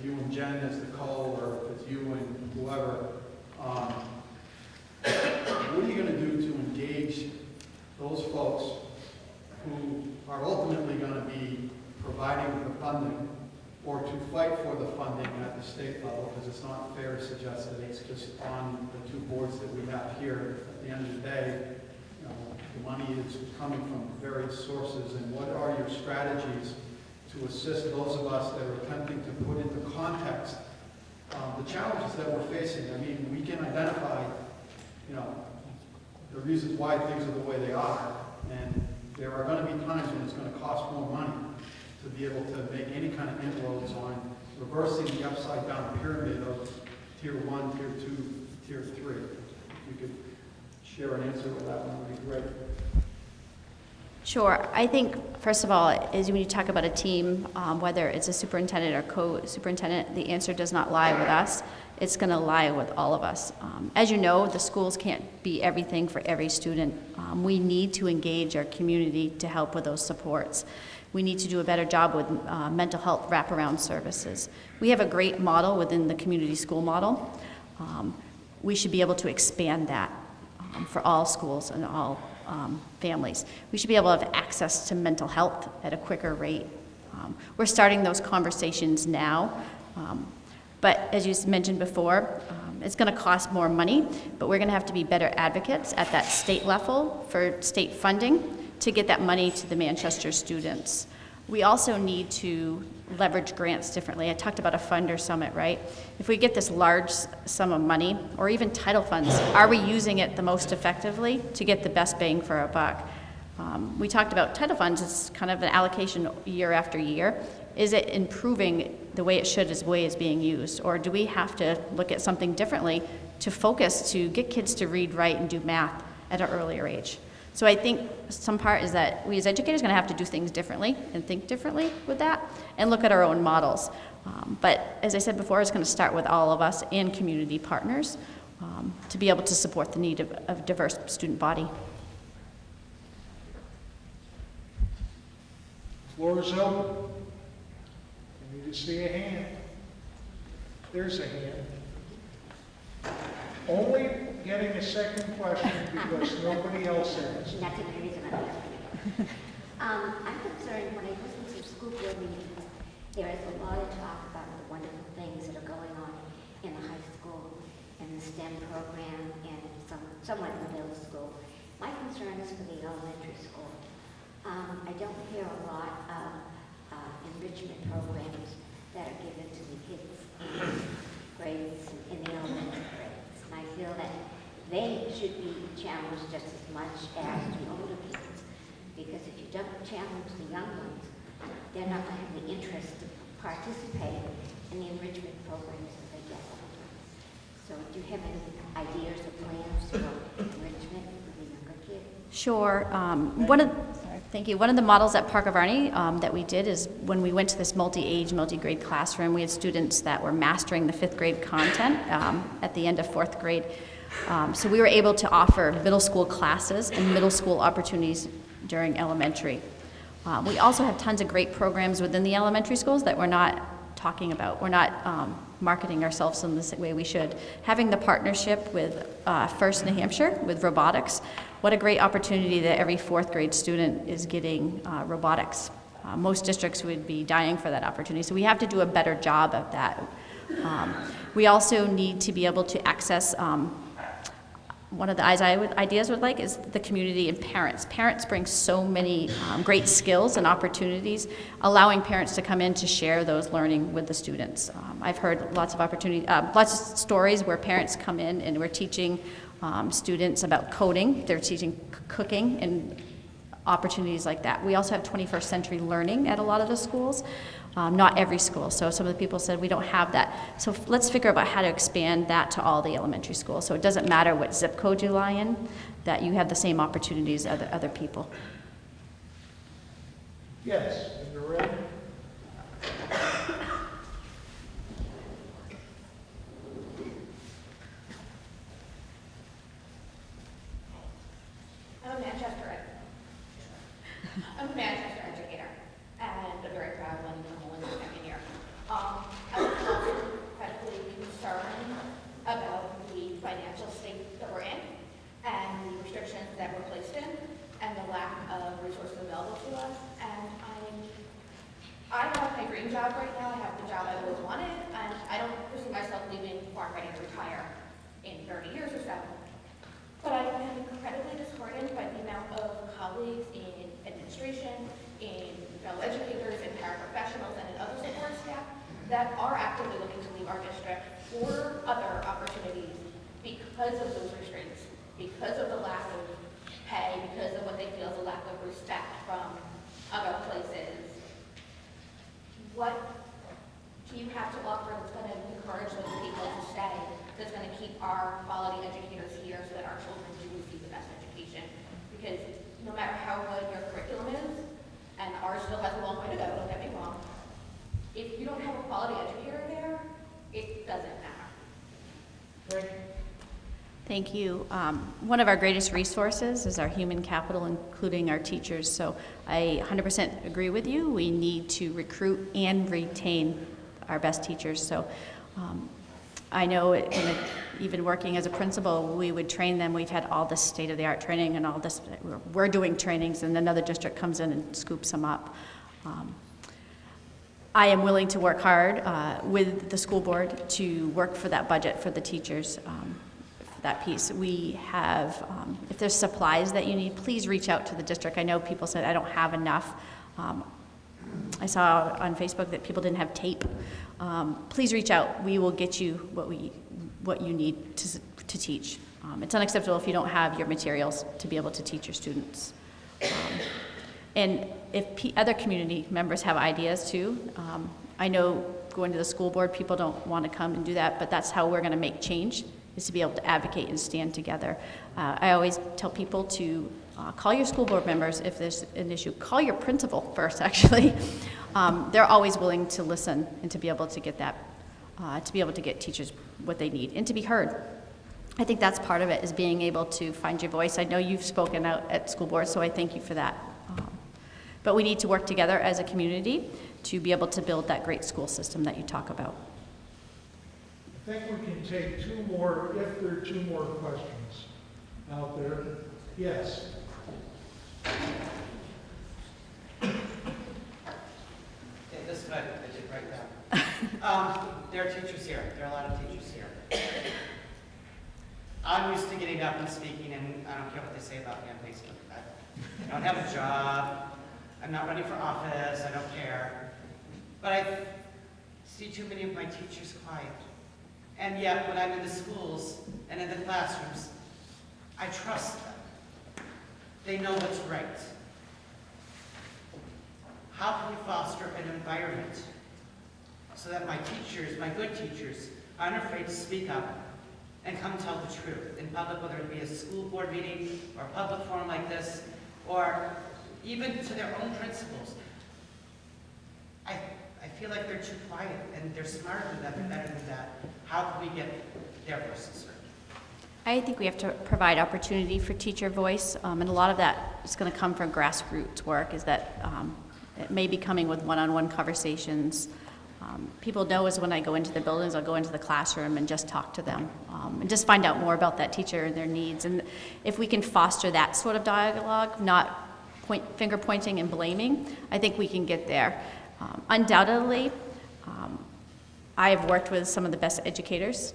you and Jen as the co, or if it's you and whoever, what are you going to do to engage those folks who are ultimately going to be providing the funding, or to fight for the funding at the state level, because it's not fair to suggest that it's just on the 2 boards that we have here. At the end of the day, you know, the money is coming from various sources, and what are your strategies to assist those of us that are attempting to put into context the challenges that we're facing? I mean, we can identify, you know, the reasons why things are the way they are, and there are going to be times when it's going to cost more money to be able to make any kind of inroads on reversing the upside-down pyramid of Tier 1, Tier 2, Tier 3. If you could share an answer with that one, would be great. Sure. I think, first of all, is when you talk about a team, whether it's a superintendent or co-superintendent, the answer does not lie with us. It's going to lie with all of us. As you know, the schools can't be everything for every student. We need to engage our community to help with those supports. We need to do a better job with mental health wraparound services. We have a great model within the community school model. We should be able to expand that for all schools and all families. We should be able to have access to mental health at a quicker rate. We're starting those conversations now. But as you mentioned before, it's going to cost more money, but we're going to have to be better advocates at that state level for state funding to get that money to the Manchester students. We also need to leverage grants differently. I talked about a funder summit, right? If we get this large sum of money, or even title funds, are we using it the most effectively to get the best bang for our buck? We talked about title funds, it's kind of an allocation year after year. Is it improving the way it should as the way it's being used? Or do we have to look at something differently to focus, to get kids to read, write, and do math at an earlier age? So I think some part is that we as educators are going to have to do things differently and think differently with that and look at our own models. But as I said before, it's going to start with all of us and community partners to be able to support the need of a diverse student body. Floor is open. I need to see a hand. There's a hand. Only getting a second question because nobody else has. That's the reason I'm asking. I'm concerned when I listen to school board meetings, there is a lot of talk about the wonderful things that are going on in the high school, in the STEM program, and somewhat in the middle school. My concern is for the elementary school. I don't hear a lot of enrichment programs that are given to the kids in grades, in the elementary grades. And I feel that they should be challenged just as much as the older kids. Because if you don't challenge the young ones, they're not going to have the interest to participate in the enrichment programs as they get older. So do you have any ideas or plans for enrichment for the younger kids? Sure. Thank you. One of the models at Park of Arnie that we did is when we went to this multi-age, multi-grade classroom, we had students that were mastering the 5th grade content at the end of 4th grade. So we were able to offer middle school classes and middle school opportunities during elementary. We also have tons of great programs within the elementary schools that we're not talking about. We're not marketing ourselves in the way we should. Having the partnership with First New Hampshire with robotics, what a great opportunity that every 4th grade student is getting robotics. Most districts would be dying for that opportunity, so we have to do a better job of that. We also need to be able to access one of the ideas would like is the community and parents. Parents bring so many great skills and opportunities, allowing parents to come in to share those learning with the students. I've heard lots of stories where parents come in and we're teaching students about coding. They're teaching cooking and opportunities like that. We also have 21st century learning at a lot of the schools. Not every school. So some of the people said we don't have that. So let's figure out how to expand that to all the elementary schools. So it doesn't matter what zip code you lie in, that you have the same opportunities as other people. Yes, and you're ready. I'm a Manchester educator, and I'm very proud when I'm only in my second year. I was also incredibly concerned about the financial state that we're in, and the restrictions that we're placed in, and the lack of resources available to us. And I have my dream job right now. I have the job I always wanted, and I don't foresee myself leaving before I'm ready to retire in 30 years or so. But I am incredibly disheartened by the amount of colleagues in administration, in fellow educators, and paraprofessionals, and in other support staff that are actively looking to leave our district for other opportunities because of those restraints, because of the lack of pay, because of what they feel is a lack of respect from other places. What do you have to offer that's going to encourage those people to stay, that's going to keep our quality educators here so that our children do receive the best education? Because no matter how good your curriculum is, and ours still has a long way to go, don't get me wrong, if you don't have a quality educator there, it doesn't matter. Thank you. One of our greatest resources is our human capital, including our teachers. So I 100% agree with you. We need to recruit and retain our best teachers. So I know even working as a principal, we would train them. We've had all this state-of-the-art training and all this. We're doing trainings, and another district comes in and scoops them up. I am willing to work hard with the school board to work for that budget for the teachers, for that piece. We have, if there's supplies that you need, please reach out to the district. I know people said, I don't have enough. I saw on Facebook that people didn't have tape. Please reach out. We will get you what you need to teach. It's unacceptable if you don't have your materials to be able to teach your students. And if other community members have ideas too, I know going to the school board, people don't want to come and do that, but that's how we're going to make change, is to be able to advocate and stand together. I always tell people to call your school board members if there's an issue. Call your principal first, actually. They're always willing to listen and to be able to get that, to be able to get teachers what they need and to be heard. I think that's part of it, is being able to find your voice. I know you've spoken out at school board, so I thank you for that. But we need to work together as a community to be able to build that great school system that you talk about. I think we can take two more, if there are two more questions out there. Yes. Okay, this is what I did right now. There are teachers here. There are a lot of teachers here. I'm used to getting up and speaking, and I don't care what they say about me on Facebook. I don't have a job. I'm not running for office. I don't care. But I see too many of my teachers quiet. And yet, when I'm in the schools and in the classrooms, I trust them. They know what's right. How can we foster an environment so that my teachers, my good teachers, aren't afraid to speak up and come tell the truth in public, whether it be a school board meeting or a public forum like this, or even to their own principals? I feel like they're too quiet, and they're smarter than that, they're better than that. How can we get their voices heard? I think we have to provide opportunity for teacher voice, and a lot of that is going to come from grassroots work, is that it may be coming with one-on-one conversations. People know is when I go into the buildings, I'll go into the classroom and just talk to them and just find out more about that teacher and their needs. And if we can foster that sort of dialogue, not finger pointing and blaming, I think we can get there. Undoubtedly, I have worked with some of the best educators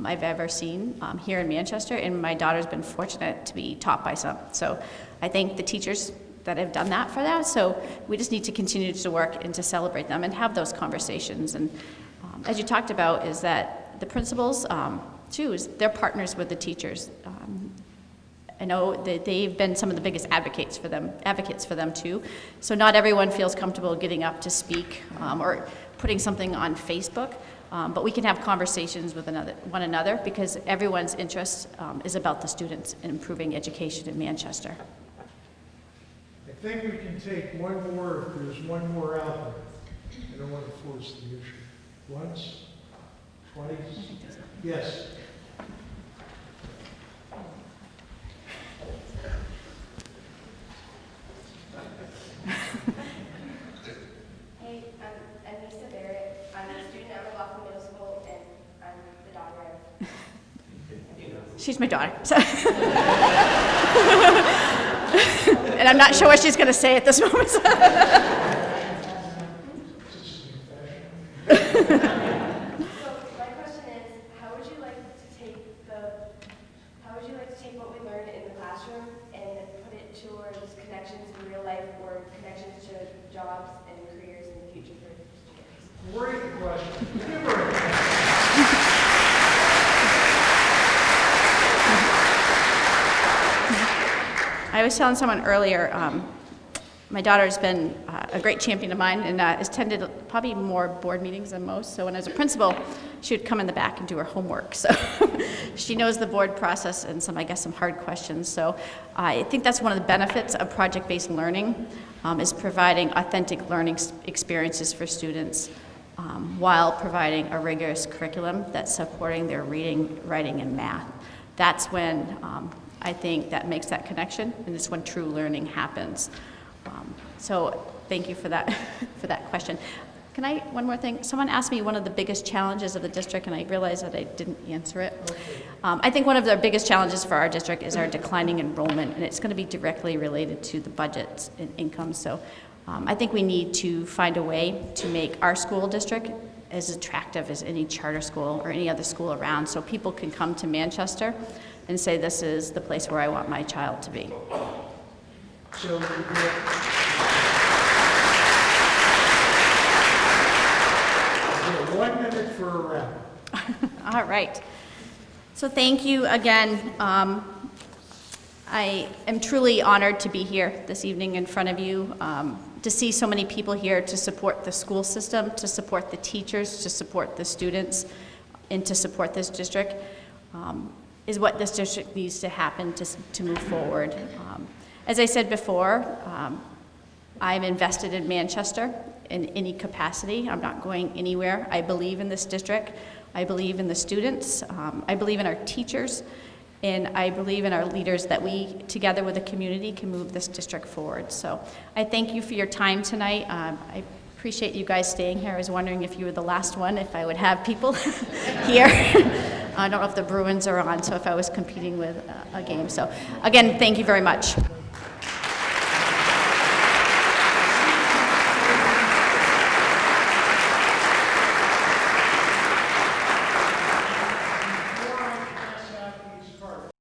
I've ever seen here in Manchester, and my daughter's been fortunate to be taught by some. So I thank the teachers that have done that for that. So we just need to continue to work and to celebrate them and have those conversations. And as you talked about, is that the principals, too, is they're partners with the teachers. I know that they've been some of the biggest advocates for them too. So not everyone feels comfortable getting up to speak or putting something on Facebook, but we can have conversations with one another because everyone's interest is about the students and improving education in Manchester. I think we can take one more if there's one more out there. I don't want to force the issue. Once, twice, yes. Hey, I'm Lisa Barrett. I'm a student at McLaughlin Middle School, and I'm the daughter of... She's my daughter. So and I'm not sure what she's going to say at this moment. So my question is, how would you like to take what we learned in the classroom and put it towards connections in real life or connections to jobs and careers in the future for students? Great question. Give her a I was telling someone earlier, my daughter's been a great champion of mine and has attended probably more board meetings than most. So when I was a principal, she would come in the back and do her homework. So she knows the board process and some hard questions. So I think that's one of the benefits of project-based learning is providing authentic learning experiences for students while providing a rigorous curriculum that's supporting their reading, writing, and math. That's when I think that makes that connection, and it's when true learning happens. So thank you for that for that question. Can I, one more thing? Someone asked me one of the biggest challenges of the district, and I realized that I didn't answer it. Okay. I think one of the biggest challenges for our district is our declining enrollment, and it's going to be directly related to the budgets and income. So I think we need to find a way to make our school district as attractive as any charter school or any other school around, so people can come to Manchester and say, this is the place where I want my child to be. So, 1 minute for a wrap. All right. So thank you again I am truly honored to be here this evening in front of you, to see so many people here to support the school system, to support the teachers, to support the students, and to support this district, is what this district needs to happen to move forward. As I said before, I'm invested in Manchester in any capacity. I'm not going anywhere. I believe in this district. I believe in the students. I believe in our teachers. And I believe in our leaders that we, together with the community, can move this district forward. So I thank you for your time tonight. I appreciate you guys staying here. I was wondering if you were the last one, if I would have people here. I don't know if the Bruins are on, so if I was competing with a game. So again, thank you very much.